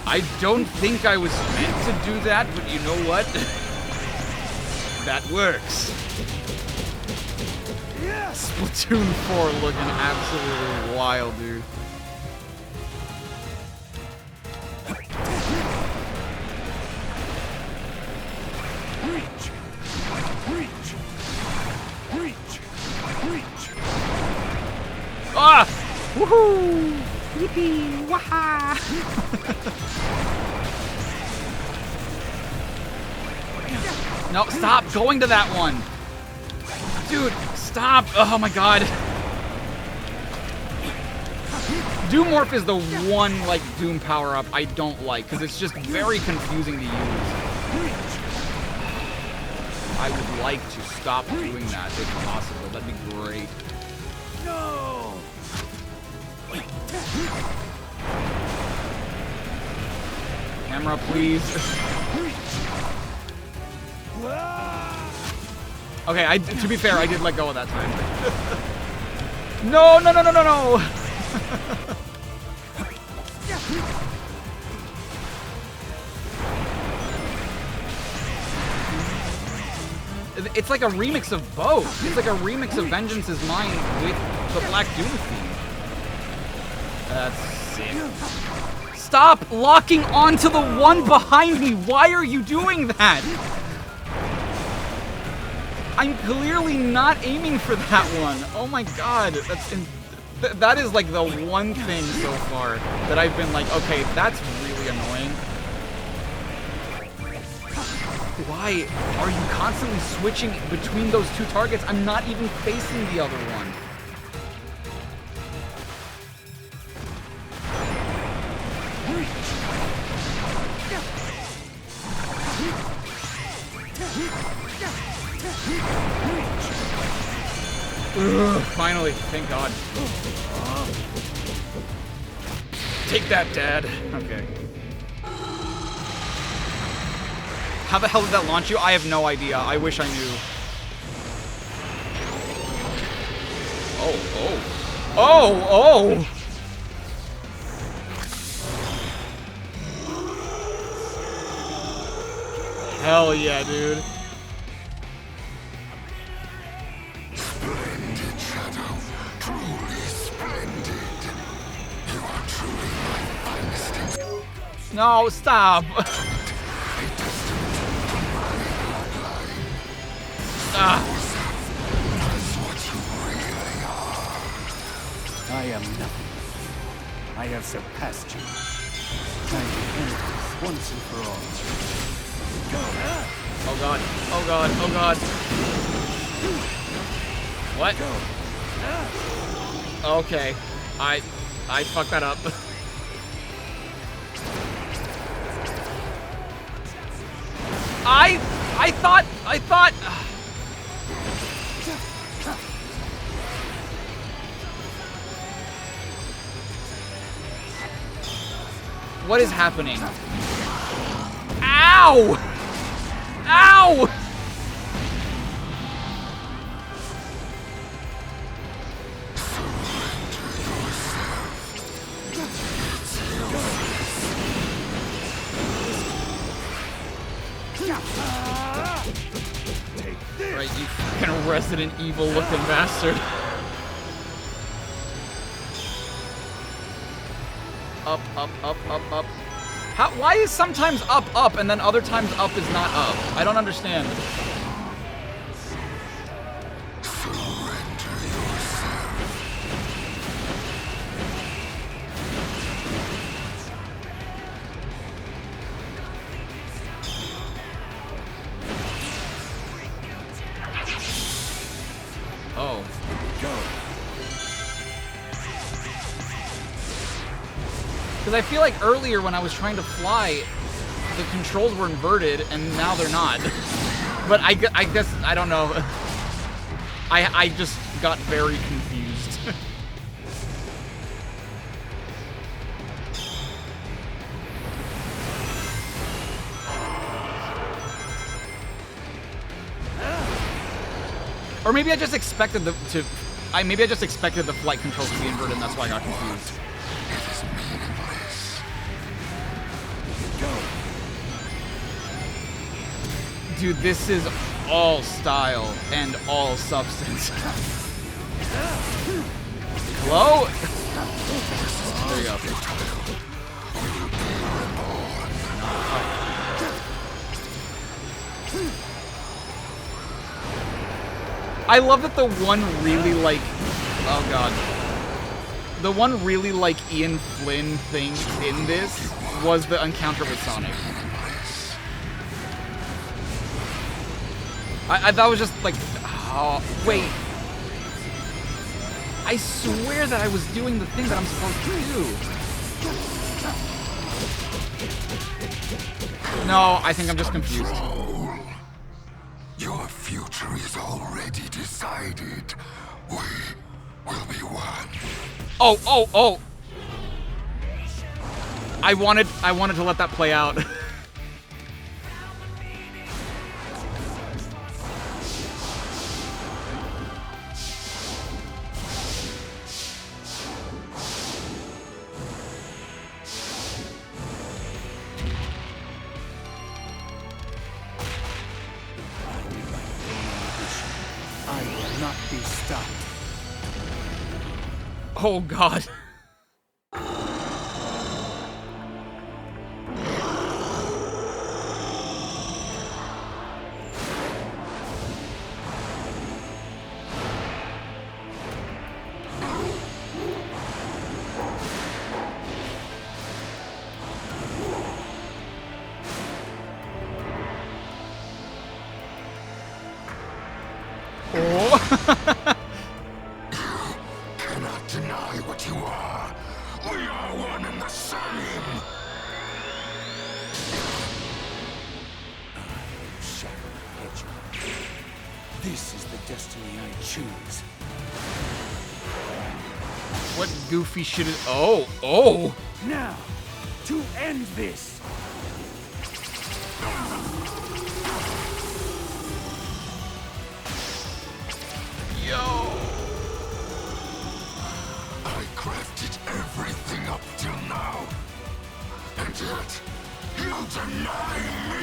I don't think I was meant to do that, but you know what? That works. Splatoon 4 looking absolutely wild, dude. Ah! Woohoo! Yippee! Waha! No, stop going to that one! Dude, stop! Oh my god. Doomorph is the one, like, Doom power-up I don't like, because it's just very confusing to use. I would like to stop doing that, if possible. That'd be great. No! Camera, please. Okay, to be fair, I did let go of that time. No, no, no, no, no, no! It's like a remix of both. It's like a remix of Vengeance is Mine with the Black Doom theme. That's sick. Stop locking onto the one behind me! Why are you doing that? I'm clearly not aiming for that one. Oh my god, that is like the one thing so far that I've been like, okay, that's really annoying. Why are you constantly switching between those two targets? I'm not even facing the other one. Ugh, finally, thank God. Take that, Dad. Okay. How the hell did that launch you? I have no idea. I wish I knew. Oh, oh. Oh, oh! Hell yeah, dude. Splendid, Shadow. Truly splendid. You are truly my finest. No, stop. That's what you really are. I am nothing. I have surpassed you. I end this once and for all. Go. Oh god. Oh god. Oh god. What? Okay. I fucked that up. I thought. What is happening? Ow! Ow! Right, you fucking Resident Evil looking bastard. Up, up, up, up, up. Why is sometimes up, up, and then other times up is not up? I don't understand. Oh. Because I feel like earlier when I was trying to fly, the controls were inverted, and now they're not. But I guess, I don't know. I just got very confused. Or maybe I just expected maybe I just expected the flight controls to be inverted, and that's why I got confused. Dude, this is all style and all substance. Hello? There you go. I love that the one really like, oh god, the one really like Ian Flynn thing in this was the encounter with Sonic. I thought it was just like, oh, wait. I swear that I was doing the thing that I'm supposed to do. No, I think I'm just confused. Your future is already decided. We will be one. Oh, oh, oh. I wanted to let that play out. Oh god. This is the destiny I choose. What goofy shit is... Oh, oh! Now, to end this! Yo! I crafted everything up till now. And yet, you deny me!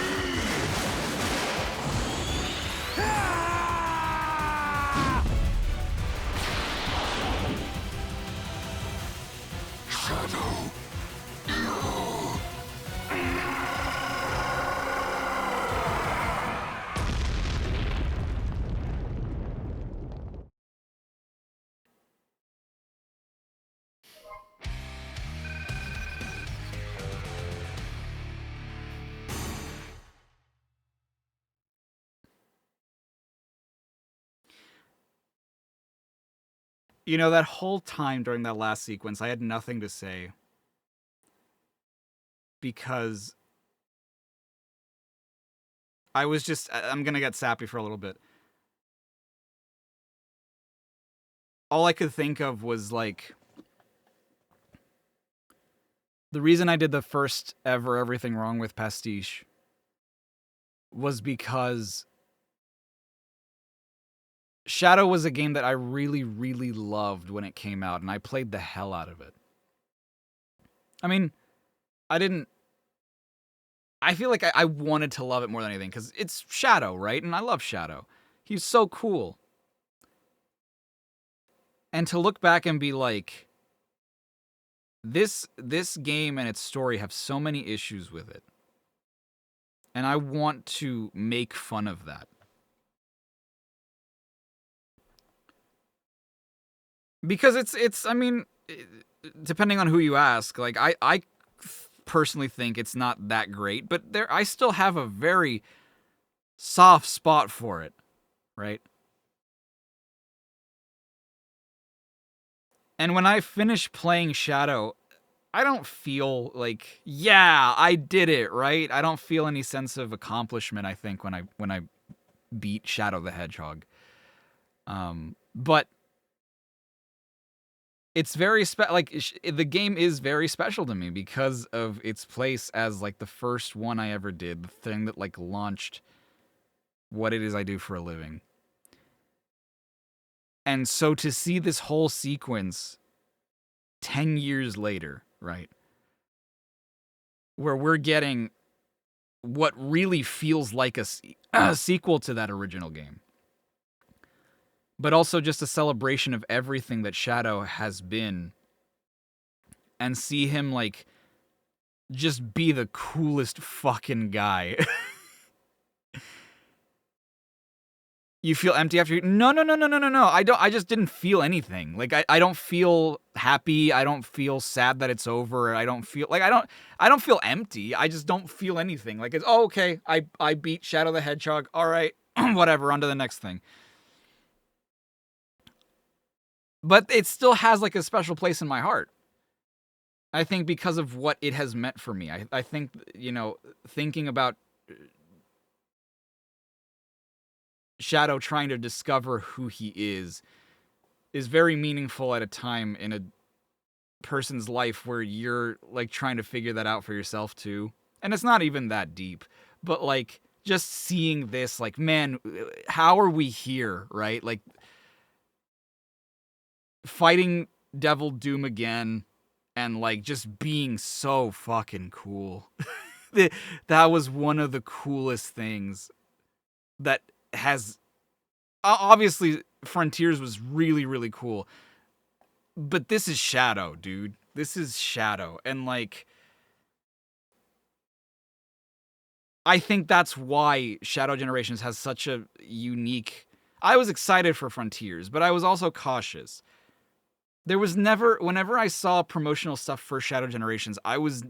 Shadow, You know, that whole time during that last sequence, I had nothing to say. Because I was just... I'm gonna get sappy for a little bit. All I could think of was, like... The reason I did the first ever Everything Wrong with Pastiche was because Shadow was a game that I really, really loved when it came out, and I played the hell out of it. I mean, I feel like I wanted to love it more than anything, because it's Shadow, right? And I love Shadow. He's so cool. And to look back and be like, this game and its story have so many issues with it. And I want to make fun of that. Because it's I mean, depending on who you ask, like I personally think it's not that great, but I still have a very soft spot for it, right? And when I finish playing Shadow, I don't feel like, yeah, I did it, right? I don't feel any sense of accomplishment, I think, when I beat Shadow the Hedgehog. But it's very the game is very special to me because of its place as like the first one I ever did, the thing that like launched what it is I do for a living. And so to see this whole sequence 10 years later, right, where we're getting what really feels like a sequel to that original game, but also just a celebration of everything that Shadow has been, and see him, like, just be the coolest fucking guy. You feel empty after you... No. I just didn't feel anything. Like, I don't feel happy. I don't feel sad that it's over. I don't feel... Like, I don't feel empty. I just don't feel anything. Like, it's, oh, okay, I beat Shadow the Hedgehog. All right, whatever, on to the next thing. But it still has, like, a special place in my heart. I think because of what it has meant for me. I think, you know, thinking about Shadow trying to discover who he is very meaningful at a time in a person's life where you're, like, trying to figure that out for yourself, too. And it's not even that deep. But, like, just seeing this, like, man, how are we here, right? Like, fighting Devil Doom again and, like, just being so fucking cool. That was one of the coolest things that has... Obviously, Frontiers was really, really cool. But this is Shadow, dude. This is Shadow. And, like, I think that's why Shadow Generations has such a unique... I was excited for Frontiers, but I was also cautious. There was never, whenever I saw promotional stuff for Shadow Generations, there was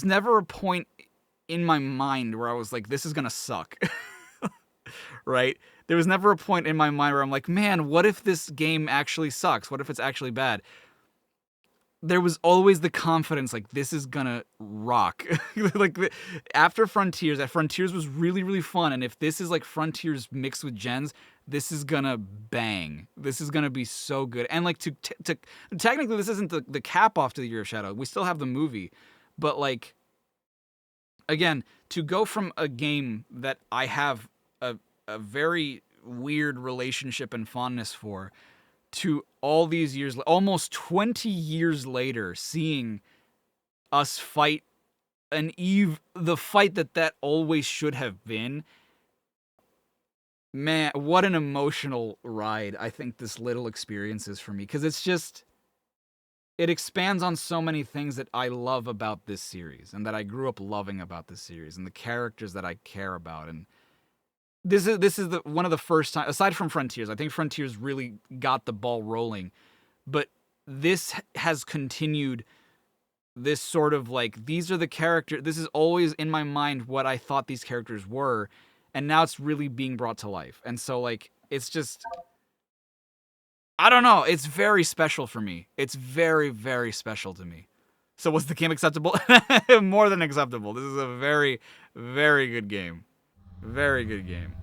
never a point in my mind where I was like, this is gonna suck. Right? There was never a point in my mind where I'm like, man, what if this game actually sucks? What if it's actually bad? There was always the confidence, like, this is gonna rock. Like, after Frontiers, Frontiers was really, really fun, and if this is like Frontiers mixed with Gens, this is gonna bang. This is gonna be so good. And, like, to technically, this isn't the cap off to the Year of Shadow. We still have the movie. But, like, again, to go from a game that I have a very weird relationship and fondness for, to all these years, almost 20 years later, seeing us fight the fight that always should have been. Man, what an emotional ride I think this little experience is for me. Because it's just, it expands on so many things that I love about this series, and that I grew up loving about this series, and the characters that I care about. And this is one of the first times, aside from Frontiers, I think Frontiers really got the ball rolling, but this has continued this sort of, like, these are the characters, this is always in my mind what I thought these characters were, and now it's really being brought to life. And so, like, it's just, I don't know, it's very special for me. It's very, very special to me. So was the game acceptable? More than acceptable. This is a very, very good game. Very good game.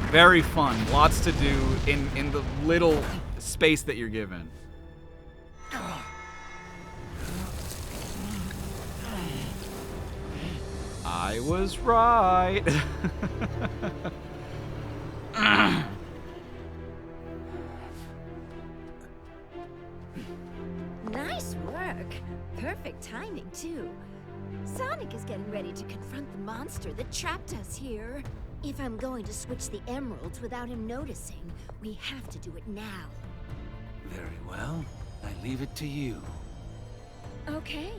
Very fun. Lots to do in the little space that you're given. I was right. Nice work. Perfect timing, too. Sonic is getting ready to confront the monster that trapped us here. If I'm going to switch the emeralds without him noticing, we have to do it now. Very well. I leave it to you. Okay,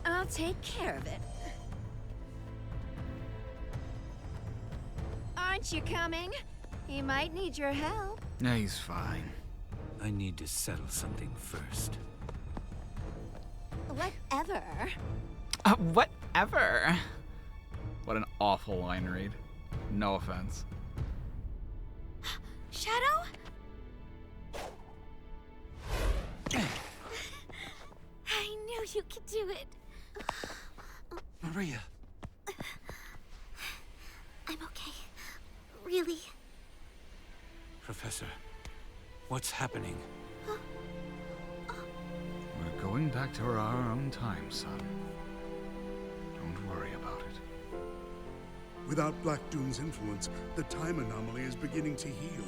I'll take care of it. Aren't you coming? He might need your help. Yeah, he's fine. I need to settle something first. Whatever. Whatever. What an awful line read. No offense. Shadow? I knew you could do it. Maria! I'm okay. Really. Professor, what's happening? We're going back to our own time, son. Don't worry about it. Without Black Doom's influence, the time anomaly is beginning to heal.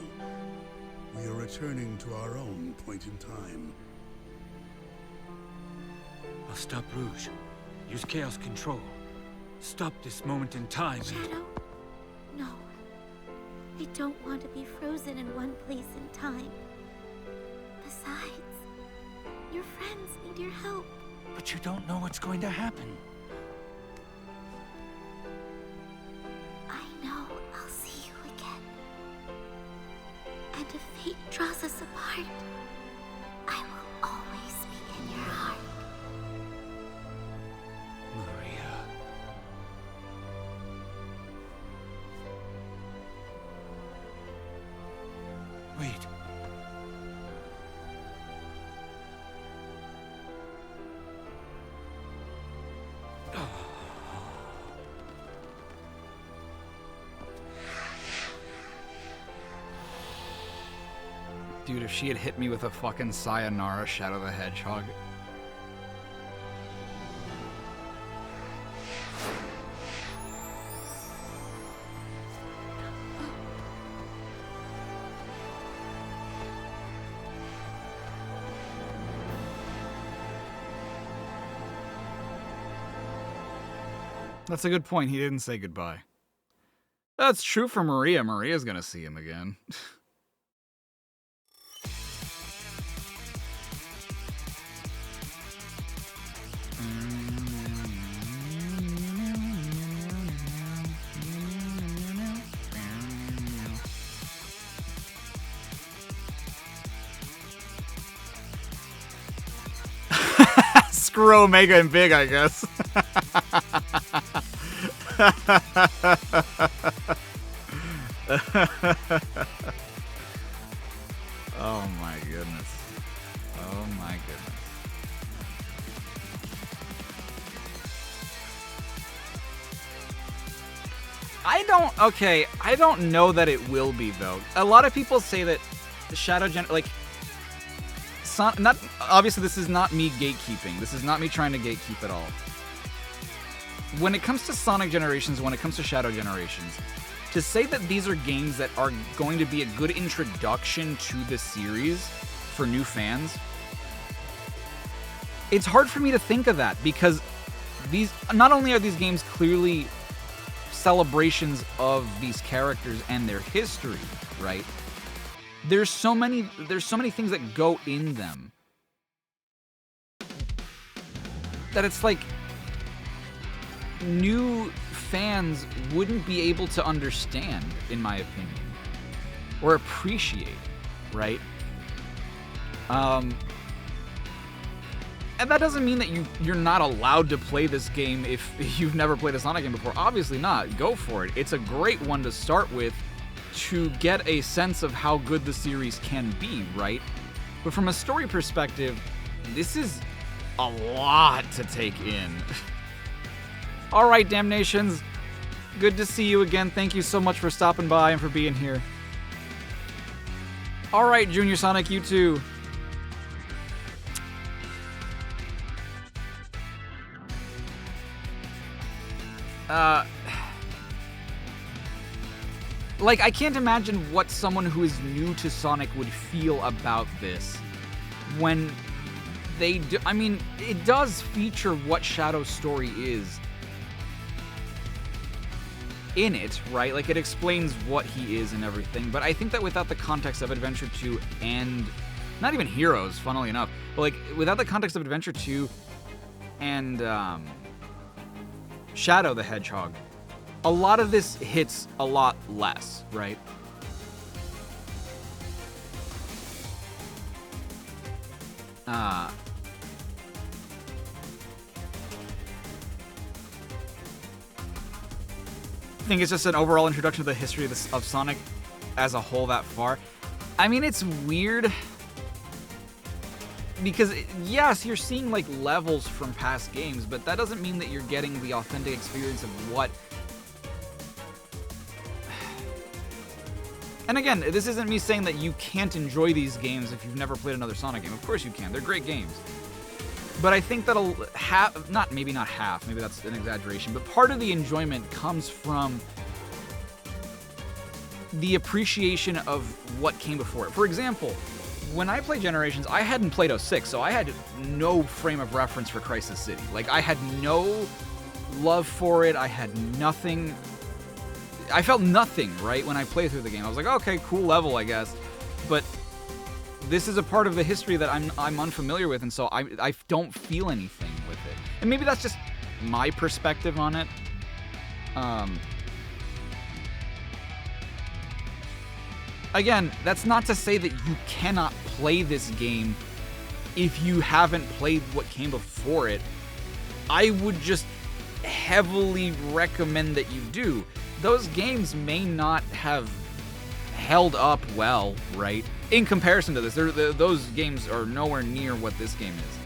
We are returning to our own point in time. I'll stop Rouge. Use Chaos Control. Stop this moment in time. Shadow? No. I don't want to be frozen in one place in time. Besides, your friends need your help. But you don't know what's going to happen. I know I'll see you again. And if fate draws us apart, I will always be in your heart. Maria. Wait. Dude, if she had hit me with a fucking Sayonara Shadow the Hedgehog. That's a good point. He didn't say goodbye. That's true for Maria. Maria's gonna see him again. Screw Omega and Big, I guess. Oh my goodness. Oh my goodness. I don't know that it will be though. A lot of people say that Shadow not obviously this is not me gatekeeping. This is not me trying to gatekeep at all. When it comes to Sonic Generations, when it comes to Shadow Generations, to say that these are games that are going to be a good introduction to the series for new fans, it's hard for me to think of that because these not only are these games clearly celebrations of these characters and their history, right? There's so many things that go in them that it's like new fans wouldn't be able to understand, in my opinion, or appreciate, right? And that doesn't mean that you're not allowed to play this game if you've never played a Sonic game before. Obviously not. Go for it. It's a great one to start with to get a sense of how good the series can be, right? But from a story perspective, this is a lot to take in. All right, Damnations. Good to see you again. Thank you so much for stopping by and for being here. All right, Junior Sonic, you too. Like, I can't imagine what someone who is new to Sonic would feel about this when they do. I mean, it does feature what Shadow's story is in it, right? Like, it explains what he is and everything, but I think that without the context of Adventure 2 and not even Heroes, funnily enough, but like without the context of Adventure 2 and Shadow the Hedgehog, a lot of this hits a lot less, right? I think it's just an overall introduction to the history of Sonic as a whole that far. I mean, it's weird because, yes, you're seeing like levels from past games, but that doesn't mean that you're getting the authentic experience of what... And again, this isn't me saying that you can't enjoy these games if you've never played another Sonic game. Of course you can. They're great games. But I think that'll have, maybe not half, maybe that's an exaggeration, but part of the enjoyment comes from the appreciation of what came before it. For example, when I played Generations, I hadn't played 06, so I had no frame of reference for Crisis City. Like, I had no love for it, I had nothing... I felt nothing, right, when I played through the game. I was like, okay, cool level, I guess. But this is a part of the history that I'm unfamiliar with, and so I don't feel anything with it. And maybe that's just my perspective on it. Again, that's not to say that you cannot play this game if you haven't played what came before it. I would just heavily recommend that you do. Those games may not have held up well, right? In comparison to this, those games are nowhere near what this game is.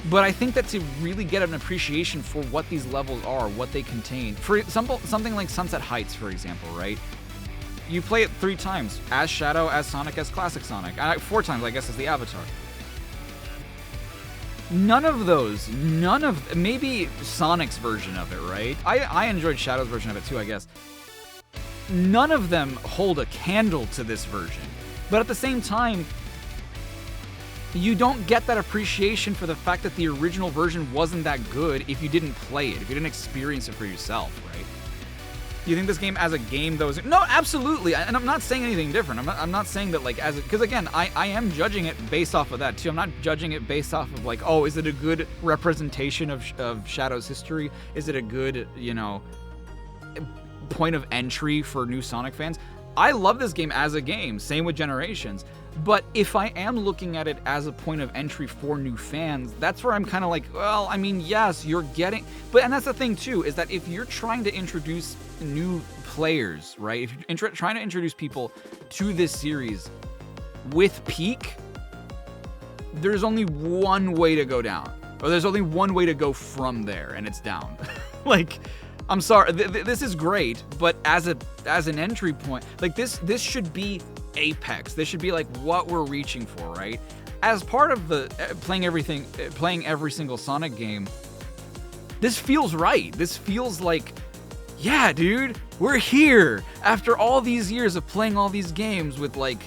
But I think that to really get an appreciation for what these levels are, what they contain, for example, something like Sunset Heights, for example, right? You play it 3 times, as Shadow, as Sonic, as Classic Sonic. 4 times, I guess, as the Avatar. None of, maybe Sonic's version of it, right? I enjoyed Shadow's version of it too, I guess. None of them hold a candle to this version. But at the same time, you don't get that appreciation for the fact that the original version wasn't that good if you didn't play it, if you didn't experience it for yourself, right? You think this game as a game, though, is... No, absolutely, and I'm not saying anything different. I'm not saying that, like, as... Because, again, I am judging it based off of that, too. I'm not judging it based off of, like, oh, is it a good representation of Shadow's history? Is it a good, you know, point of entry for new Sonic fans? I love this game as a game, same with Generations. But if I am looking at it as a point of entry for new fans, that's where I'm kind of like, well, I mean, yes, you're getting... But, and that's the thing, too, is that if you're trying to introduce new players, right? If you're trying to introduce people to this series with Peak, there's only one way to go down. Or there's only one way to go from there, and it's down. Like, I'm sorry, this is great, but as an entry point, like, this should be apex. This should be like what we're reaching for, right? As part of the playing every single Sonic game, this feels right. This feels like, yeah, dude, we're here after all these years of playing all these games with like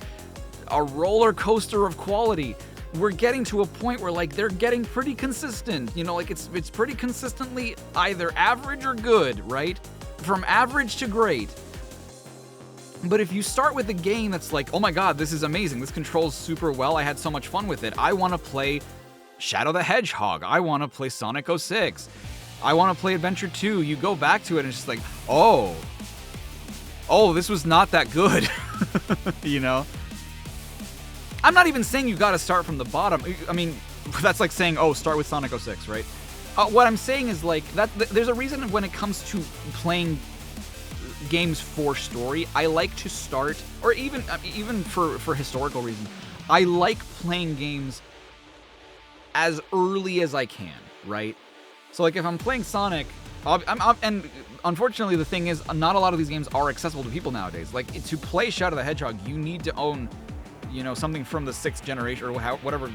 a roller coaster of quality. We're getting to a point where like they're getting pretty consistent, you know, like it's pretty consistently either average or good, right? From average to great. But if you start with a game that's like, oh my god, this is amazing, this controls super well, I had so much fun with it, I want to play Shadow the Hedgehog, I want to play Sonic 06, I want to play Adventure 2, you go back to it and it's just like, oh, this was not that good, you know? I'm not even saying you gotta start from the bottom. I mean, that's like saying, oh, start with Sonic 06, right? What I'm saying is like, there's a reason when it comes to playing games for story, I like to start, or even for historical reasons, I like playing games as early as I can, right? So like if I'm playing Sonic, and unfortunately the thing is, not a lot of these games are accessible to people nowadays. Like to play Shadow the Hedgehog, you need to own, you know, something from the 6th generation, or whatever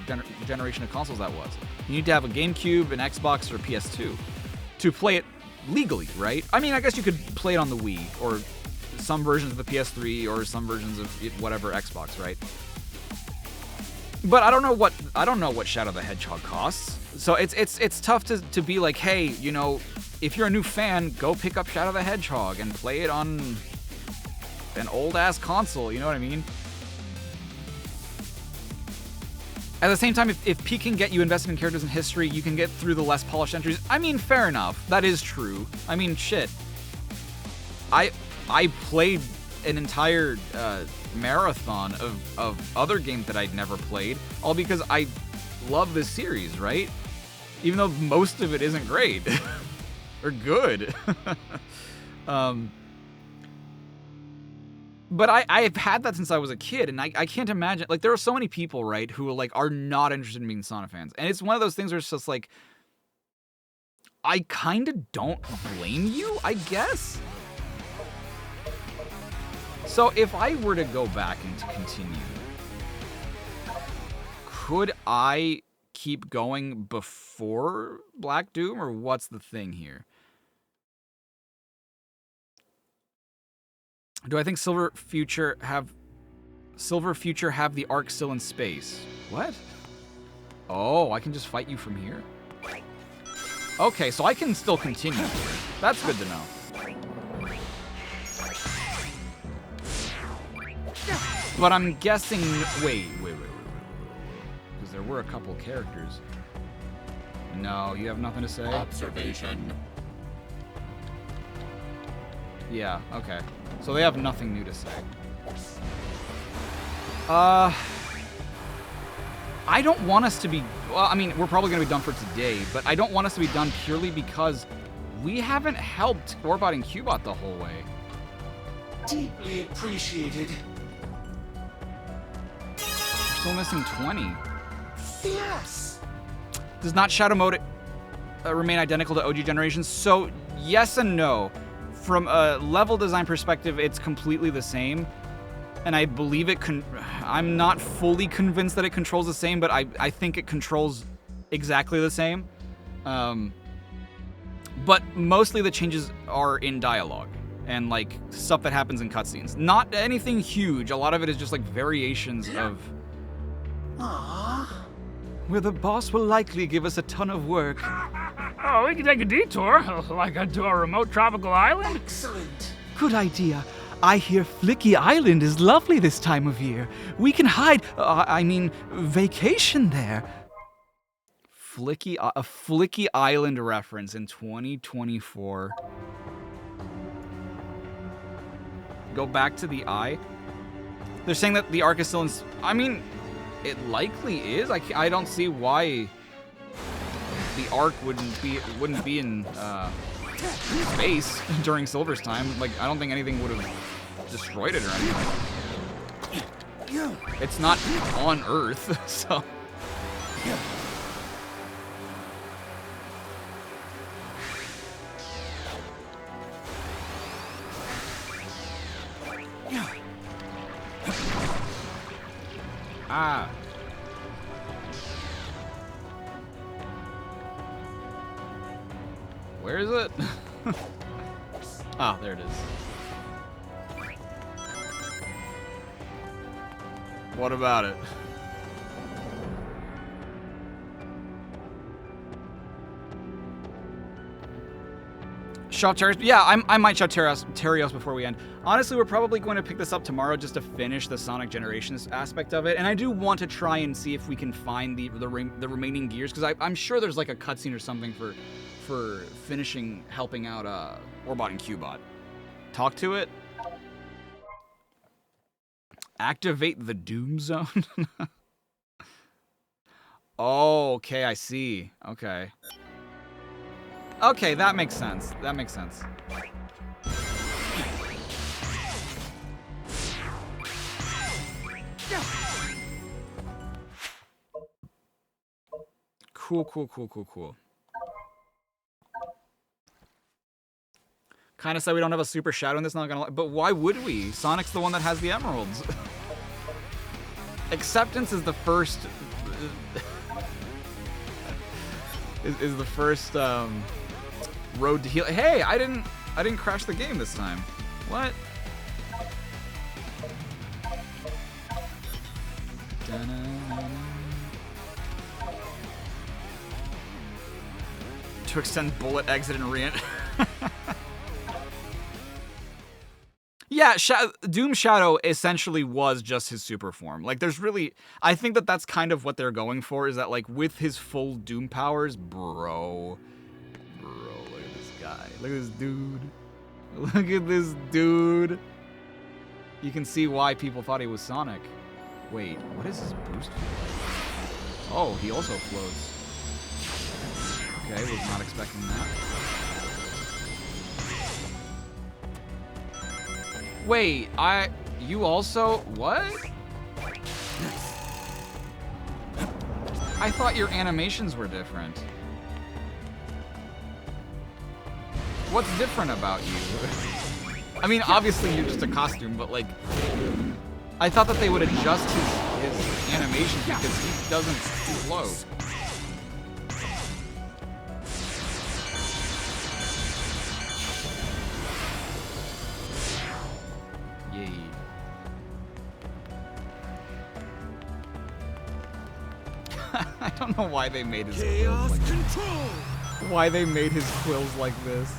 generation of consoles that was. You need to have a GameCube, an Xbox, or PS2 to play it legally, right? I mean, I guess you could play it on the Wii, or some versions of the PS3, or some versions of whatever Xbox, right? But I don't know what Shadow the Hedgehog costs. So it's tough to be like, hey, you know, if you're a new fan, go pick up Shadow the Hedgehog and play it on an old ass console, you know what I mean? At the same time, if P can get you invested in characters in history, you can get through the less polished entries. I mean, fair enough. That is true. I mean, shit. I played an entire marathon of other games that I'd never played, all because I love this series, right? Even though most of it isn't great or good. But I've had that since I was a kid, and I can't imagine, like, there are so many people, right, who like are not interested in being Sonic fans, and it's one of those things where it's just like, I kind of don't blame you, I guess. So if I were to go back and to continue, could I keep going before Black Doom, or what's the thing here? Do I think Silver Future have the Ark still in space? What? Oh, I can just fight you from here? Okay, so I can still continue. That's good to know. But I'm guessing... Wait. Because there were a couple characters. No, you have nothing to say? Observation. Yeah, okay. So they have nothing new to say. I don't want us to be... Well, I mean, we're probably going to be done for today, but I don't want us to be done purely because we haven't helped Orbot and Cubot the whole way. Deeply appreciated. Still missing 20. Yes. Does not Shadow Mode remain identical to OG generations? So, yes and no. From a level design perspective, it's completely the same. And I believe it I'm not fully convinced that it controls the same, but I think it controls exactly the same. But mostly the changes are in dialogue and like stuff that happens in cutscenes. Not anything huge. A lot of it is just like variations of... Aww. Where the boss will likely give us a ton of work. Oh, we can take a detour, like to a remote tropical island. Excellent. Good idea. I hear Flicky Island is lovely this time of year. We can hide, vacation there. A Flicky Island reference in 2024. Go back to the eye. They're saying that the Ark is still in... I mean, it likely is. I don't see why the Ark wouldn't be in space during Silver's time. Like, I don't think anything would have destroyed it or anything. It's not on Earth, so... Ah. Where is it? Ah, there it is. What about it? Shop Terios? Yeah, I might shop Terios before we end. Honestly, we're probably going to pick this up tomorrow just to finish the Sonic Generations aspect of it. And I do want to try and see if we can find the remaining gears, because I'm sure there's like a cutscene or something for finishing helping out Orbot and Cubot. Talk to it. Activate the Doom Zone. Oh, okay, I see. Okay. Okay, that makes sense. That makes sense. Cool. Kind of sad we don't have a Super Shadow in this, not gonna lie. But why would we? Sonic's the one that has the emeralds. Acceptance is the first... is the first road to heal. Hey, I didn't crash the game this time. What? To extend bullet exit and re-enter. Yeah, Doom Shadow essentially was just his super form. Like, there's really... I think that that's kind of what they're going for, is that, like, with his full Doom powers, bro, look at this guy. Look at this dude. Look at this dude. You can see why people thought he was Sonic. Wait, what is his boost? Oh, he also floats. Okay, was not expecting that. Wait, you also, what? I thought your animations were different. What's different about you? I mean, obviously you're just a costume, but like, I thought that they would adjust his animations because he doesn't float. I don't know why they made his quills like this. Why they made his quills like this.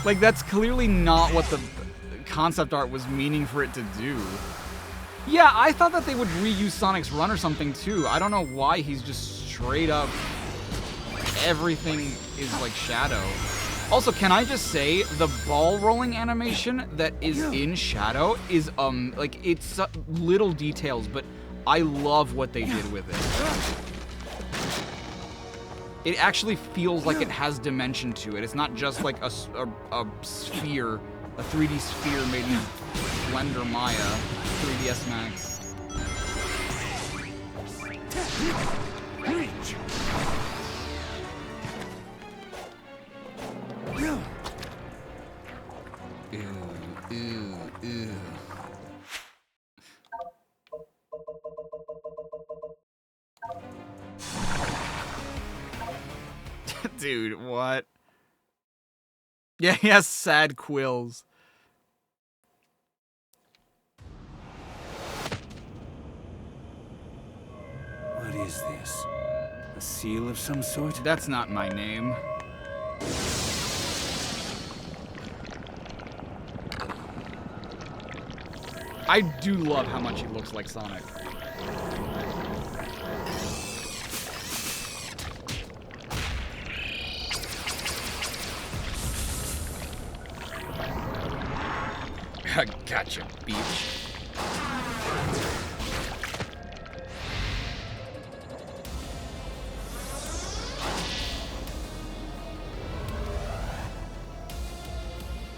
Like, that's clearly not what the concept art was meaning for it to do. Yeah, I thought that they would reuse Sonic's run or something too. I don't know why he's just straight up... Everything is like Shadow. Also, can I just say, the ball rolling animation that is in Shadow is, like, it's little details, but I love what they did with it. It actually feels like it has dimension to it. It's not just like a sphere, a 3D sphere made in Blender Maya, 3ds Max. Ew. Dude, what? Yeah, he has sad quills. What is this? A seal of some sort? That's not my name. I do love how much he looks like Sonic. Gotcha, beach.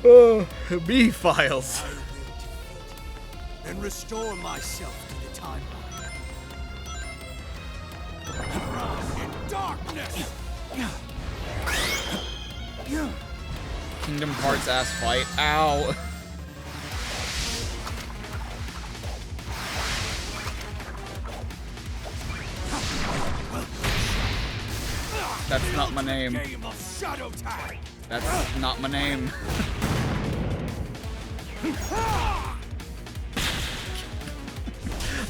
Oh, B-files. And restore myself to the timeline. In darkness! Kingdom Hearts ass fight. Ow. That's not my name. That's not my name.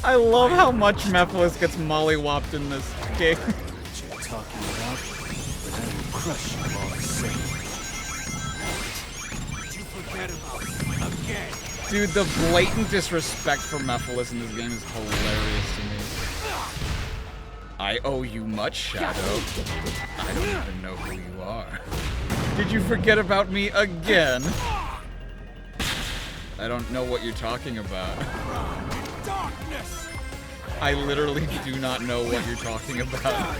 I love how much Mephiles gets mollywopped in this game. You're talking about, but I will crush you all the same. You forget about me again. Dude, the blatant disrespect for Mephiles in this game is hilarious to me. I owe you much, Shadow. I don't even know who you are. Did you forget about me again? I don't know what you're talking about. Darkness! I literally do not know what you're talking about.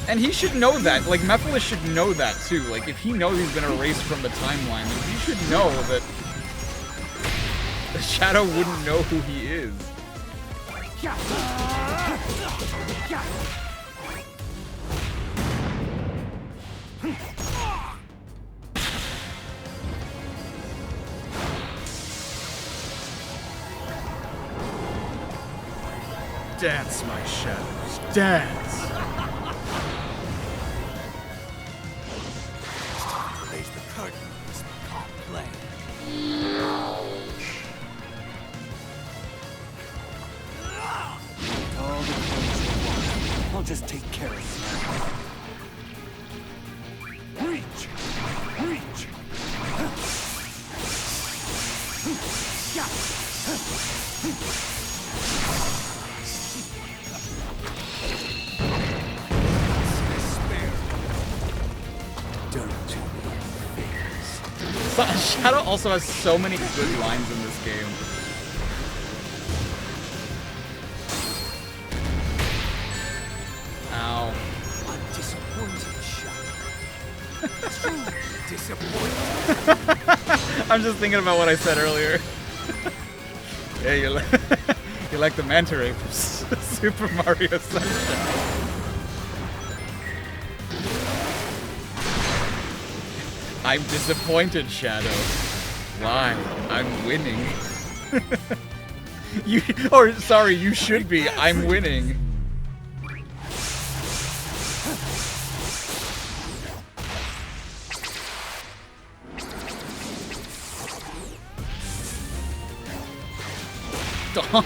And he should know that. Like, Mephiles should know that, too. Like, if he knows he's been erased from the timeline, then he should know that the Shadow wouldn't know who he is. Dance, my shadows, dance! Raise the curtain on this macabre play. All the things you want. I'll just take care of you. Reach! Reach! to me fails. So, Shadow also has so many good lines in this game. Ow. I'm disappointed, Shadow. Disappointed. I'm just thinking about what I said earlier. Yeah, you like the manta ray from Super Mario Sunshine. I'm disappointed, Shadow. Why? I'm winning. You should be. I'm winning. Donk.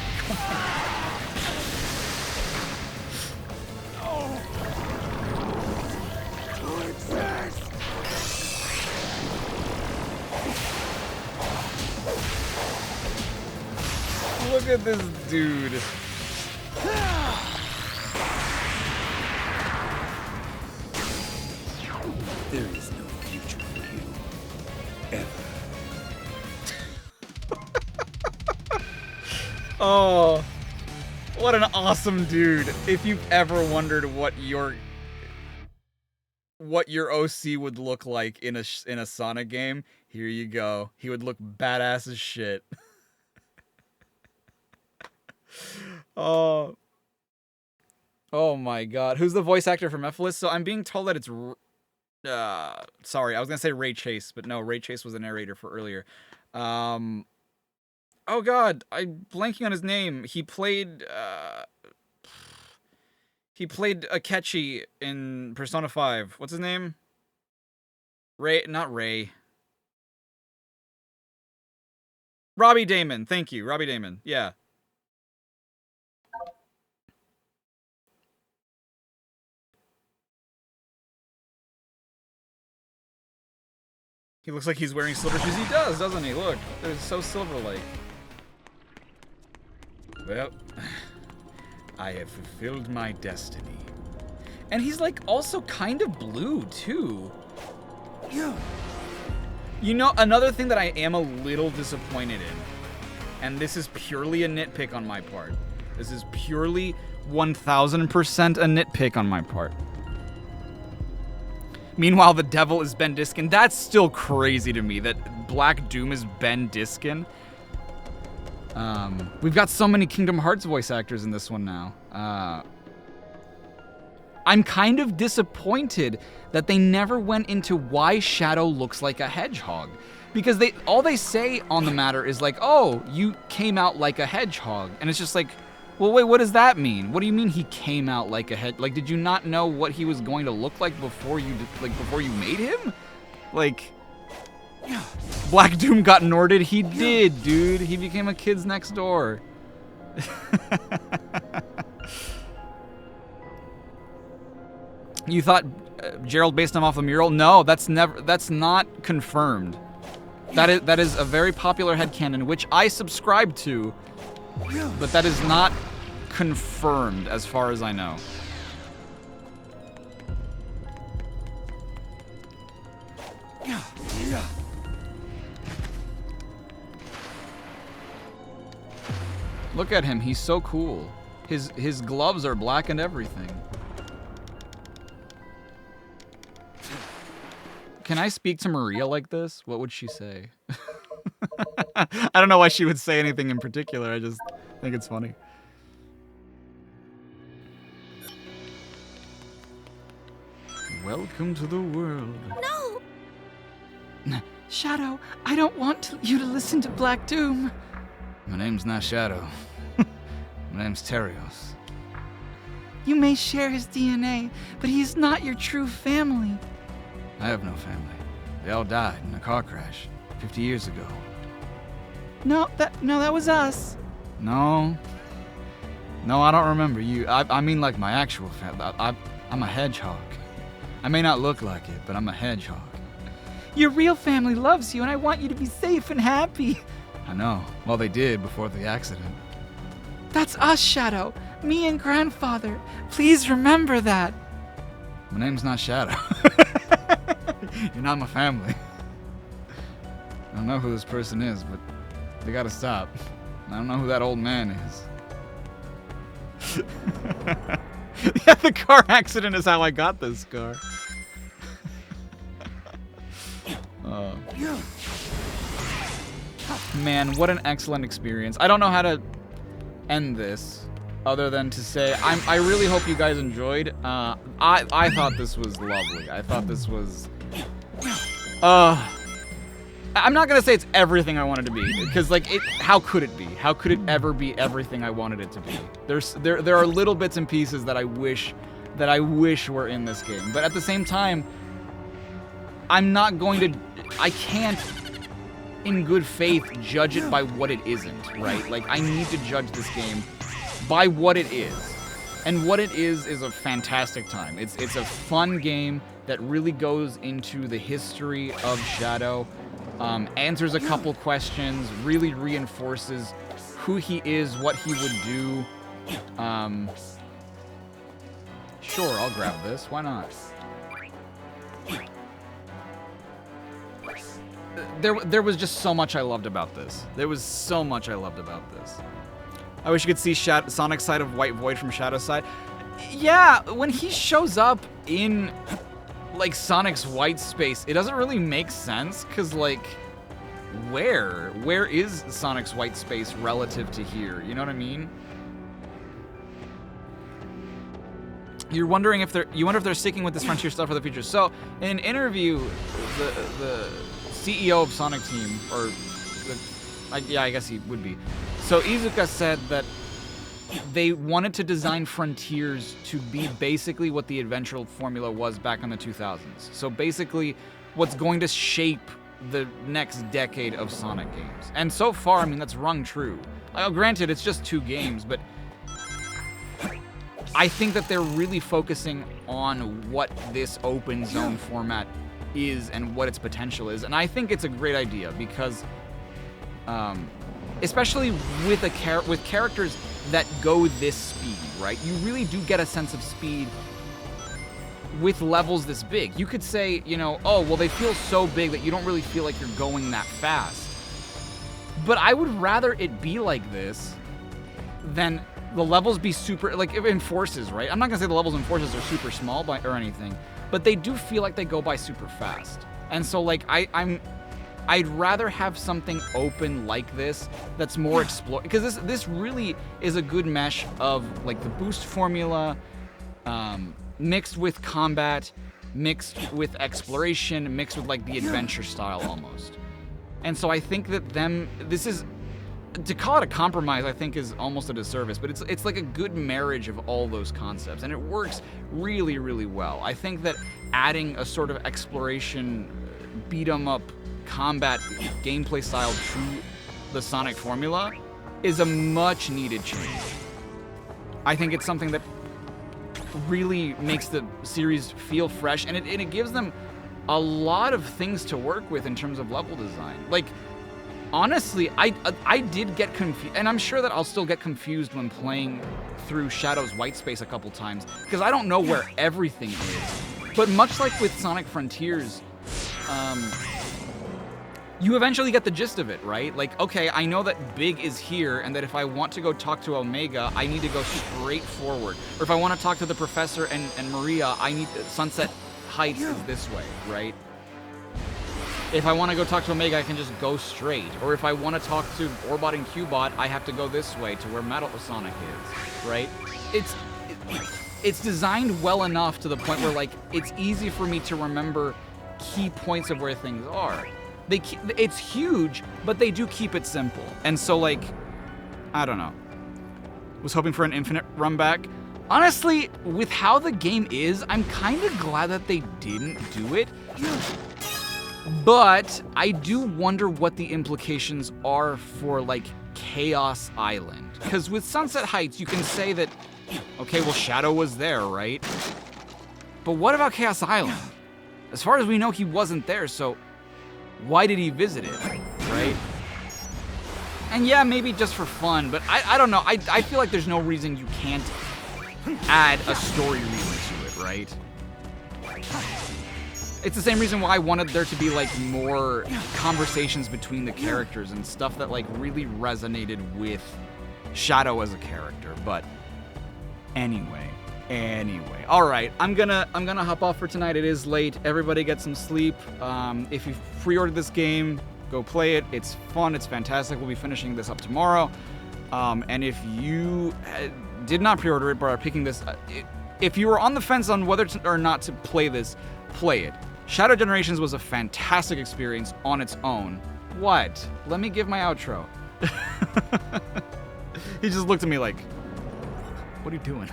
Look at this dude. There is no future for you. Ever. Oh, what an awesome dude. If you've ever wondered what your OC would look like in a Sonic game, here you go. He would look badass as shit. Oh my god. Who's the voice actor for Mephiles? So I'm being told that it's sorry, I was gonna say Ray Chase, but no, Ray Chase was the narrator for earlier. Oh god, I'm blanking on his name. He played Akechi in Persona 5. What's his name? Not Ray. Robbie Damon. Thank you, Robbie Damon. Yeah. He looks like he's wearing silver shoes. He does, doesn't he? Look, they're so silver-like. Well, I have fulfilled my destiny. And he's like also kind of blue too. Yeah. You know, another thing that I am a little disappointed in, and this is purely a nitpick on my part. This is purely 1000% a nitpick on my part. Meanwhile, the devil is Ben Diskin. That's still crazy to me that Black Doom is Ben Diskin. We've got so many Kingdom Hearts voice actors in this one now. I'm kind of disappointed that they never went into why Shadow looks like a hedgehog. Because all they say on the matter is like, oh, you came out like a hedgehog. And it's just like, well, wait, what does that mean? What do you mean he came out like a head? Like, did you not know what he was going to look like before you made him? Like, Black Doom got Norded. He did, dude. He became a Kids Next Door. You thought Gerald based him off a mural? No, that's not confirmed. That is a very popular headcanon, which I subscribe to. But that is not confirmed as far as I know. Look at him, he's so cool. His gloves are black and everything. Can I speak to Maria like this? What would she say? I don't know why she would say anything in particular. I just think it's funny. Welcome to the world. No! Shadow, I don't want you to listen to Black Doom. My name's not Shadow. My name's Terios. You may share his DNA, but he is not your true family. I have no family. They all died in a car crash 50 years ago. No, that was us. No, I don't remember you. I mean like my actual family. I'm a hedgehog. I may not look like it, but I'm a hedgehog. Your real family loves you, and I want you to be safe and happy. I know. Well, they did before the accident. That's us, Shadow. Me and Grandfather. Please remember that. My name's not Shadow. You're not my family. I don't know who this person is, but they gotta stop. I don't know who that old man is. Yeah, the car accident is how I got this car. Man, what an excellent experience. I don't know how to end this other than to say I really hope you guys enjoyed. I thought this was lovely. I thought this was I'm not gonna say it's everything I wanted to be, because like how could it be? How could it ever be everything I wanted it to be? There are little bits and pieces that I wish were in this game, but at the same time, I can't in good faith judge it by what it isn't, right? Like I need to judge this game by what it is. And what it is a fantastic time. It's a fun game that really goes into the history of Shadow, answers a couple questions, really reinforces who he is, what he would do. Sure, I'll grab this. Why not? There was just so much I loved about this. There was so much I loved about this. I wish you could see Sonic's side of White Void from Shadow's side. Yeah, when he shows up in, like, Sonic's white space, it doesn't really make sense, because, like, where is Sonic's white space relative to here? You know what I mean? You wonder if they're sticking with this Frontier stuff for the future. So, in an interview, the CEO of Sonic Team, or yeah, I guess he would be. So Iizuka said that they wanted to design Frontiers to be basically what the adventure formula was back in the 2000s. So basically, what's going to shape the next decade of Sonic games. And so far, I mean, that's rung true. Granted, it's just 2 games, but I think that they're really focusing on what this open zone format is and what its potential is. And I think it's a great idea because, especially with characters that go this speed, right? You really do get a sense of speed with levels this big. You could say, you know, oh, well, they feel so big that you don't really feel like you're going that fast. But I would rather it be like this than the levels be super, like in Forces, right? I'm not gonna say the levels in Forces are super small or anything, but they do feel like they go by super fast. And so, like, I'd rather have something open like this that's more explore, because this really is a good mesh of like the boost formula, mixed with combat, mixed with exploration, mixed with like the adventure style almost. And so I think that this is, to call it a compromise, I think is almost a disservice, but it's like a good marriage of all those concepts, and it works really, really well. I think that adding a sort of exploration, beat 'em up combat gameplay style to the Sonic formula is a much needed change. I think it's something that really makes the series feel fresh, and it gives them a lot of things to work with in terms of level design. Like, honestly, I did get confused, and I'm sure that I'll still get confused when playing through Shadow's white space a couple times, because I don't know where everything is. But much like with Sonic Frontiers, you eventually get the gist of it, right? Like, okay, I know that Big is here, and that if I want to go talk to Omega, I need to go straight forward. Or if I want to talk to the Professor and Maria, I need Sunset Heights is this way, right? If I want to go talk to Omega, I can just go straight. Or if I want to talk to Orbot and Cubot, I have to go this way to where Metal Sonic is, right? It's designed well enough to the point where, like, it's easy for me to remember key points of where things are. It's huge, but they do keep it simple. And so, like, I don't know. Was hoping for an infinite run back. Honestly, with how the game is, I'm kind of glad that they didn't do it. But I do wonder what the implications are for, like, Chaos Island. Because with Sunset Heights, you can say that, okay, well, Shadow was there, right? But what about Chaos Island? As far as we know, he wasn't there, so why did he visit it, right? And yeah, maybe just for fun, but I don't know. I feel like there's no reason you can't add a story reason to it, right? It's the same reason why I wanted there to be like more conversations between the characters and stuff that like really resonated with Shadow as a character. But anyway, all right, I'm gonna hop off for tonight. It is late. Everybody get some sleep. If you've pre-ordered this game, go play it. It's fun. It's fantastic. We'll be finishing this up tomorrow. And if you did not pre-order it but are picking this, if you were on the fence on whether or not to play this, play it. Shadow Generations was a fantastic experience on its own. What? Let me give my outro. He just looked at me like, what are you doing?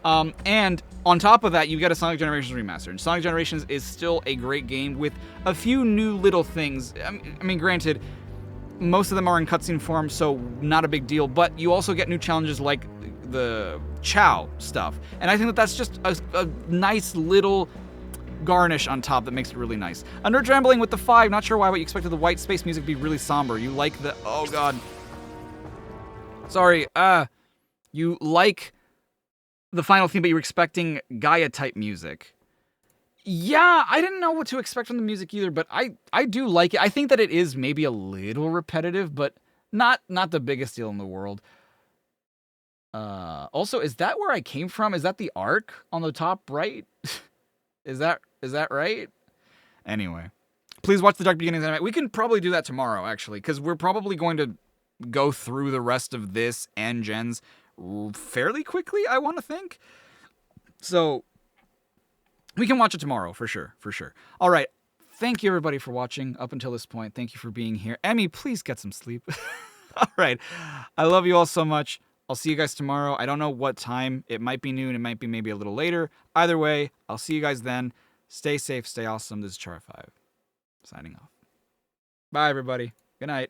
And on top of that, you get a Sonic Generations remaster. And Sonic Generations is still a great game with a few new little things. I mean, granted, most of them are in cutscene form, so not a big deal. But you also get new challenges like the Chow stuff. And I think that that's just a nice little garnish on top that makes it really nice. A Nerd Rambling with the 5. Not sure why, but you expected the white space music to be really somber. You like the... Oh, God. Sorry. You like the final theme, but you were expecting Gaia-type music. Yeah, I didn't know what to expect from the music either, but I do like it. I think that it is maybe a little repetitive, but not the biggest deal in the world. Also, is that where I came from? Is that the arc on the top right? Is that right? Anyway, please watch the Dark Beginnings anime. We can probably do that tomorrow, actually, because we're probably going to go through the rest of this and Gens fairly quickly, I want to think. So we can watch it tomorrow, for sure. All right. Thank you, everybody, for watching up until this point. Thank you for being here. Emmy, please get some sleep. All right. I love you all so much. I'll see you guys tomorrow. I don't know what time. It might be noon. It might be maybe a little later. Either way, I'll see you guys then. Stay safe. Stay awesome. This is Charriii5 signing off. Bye, everybody. Good night.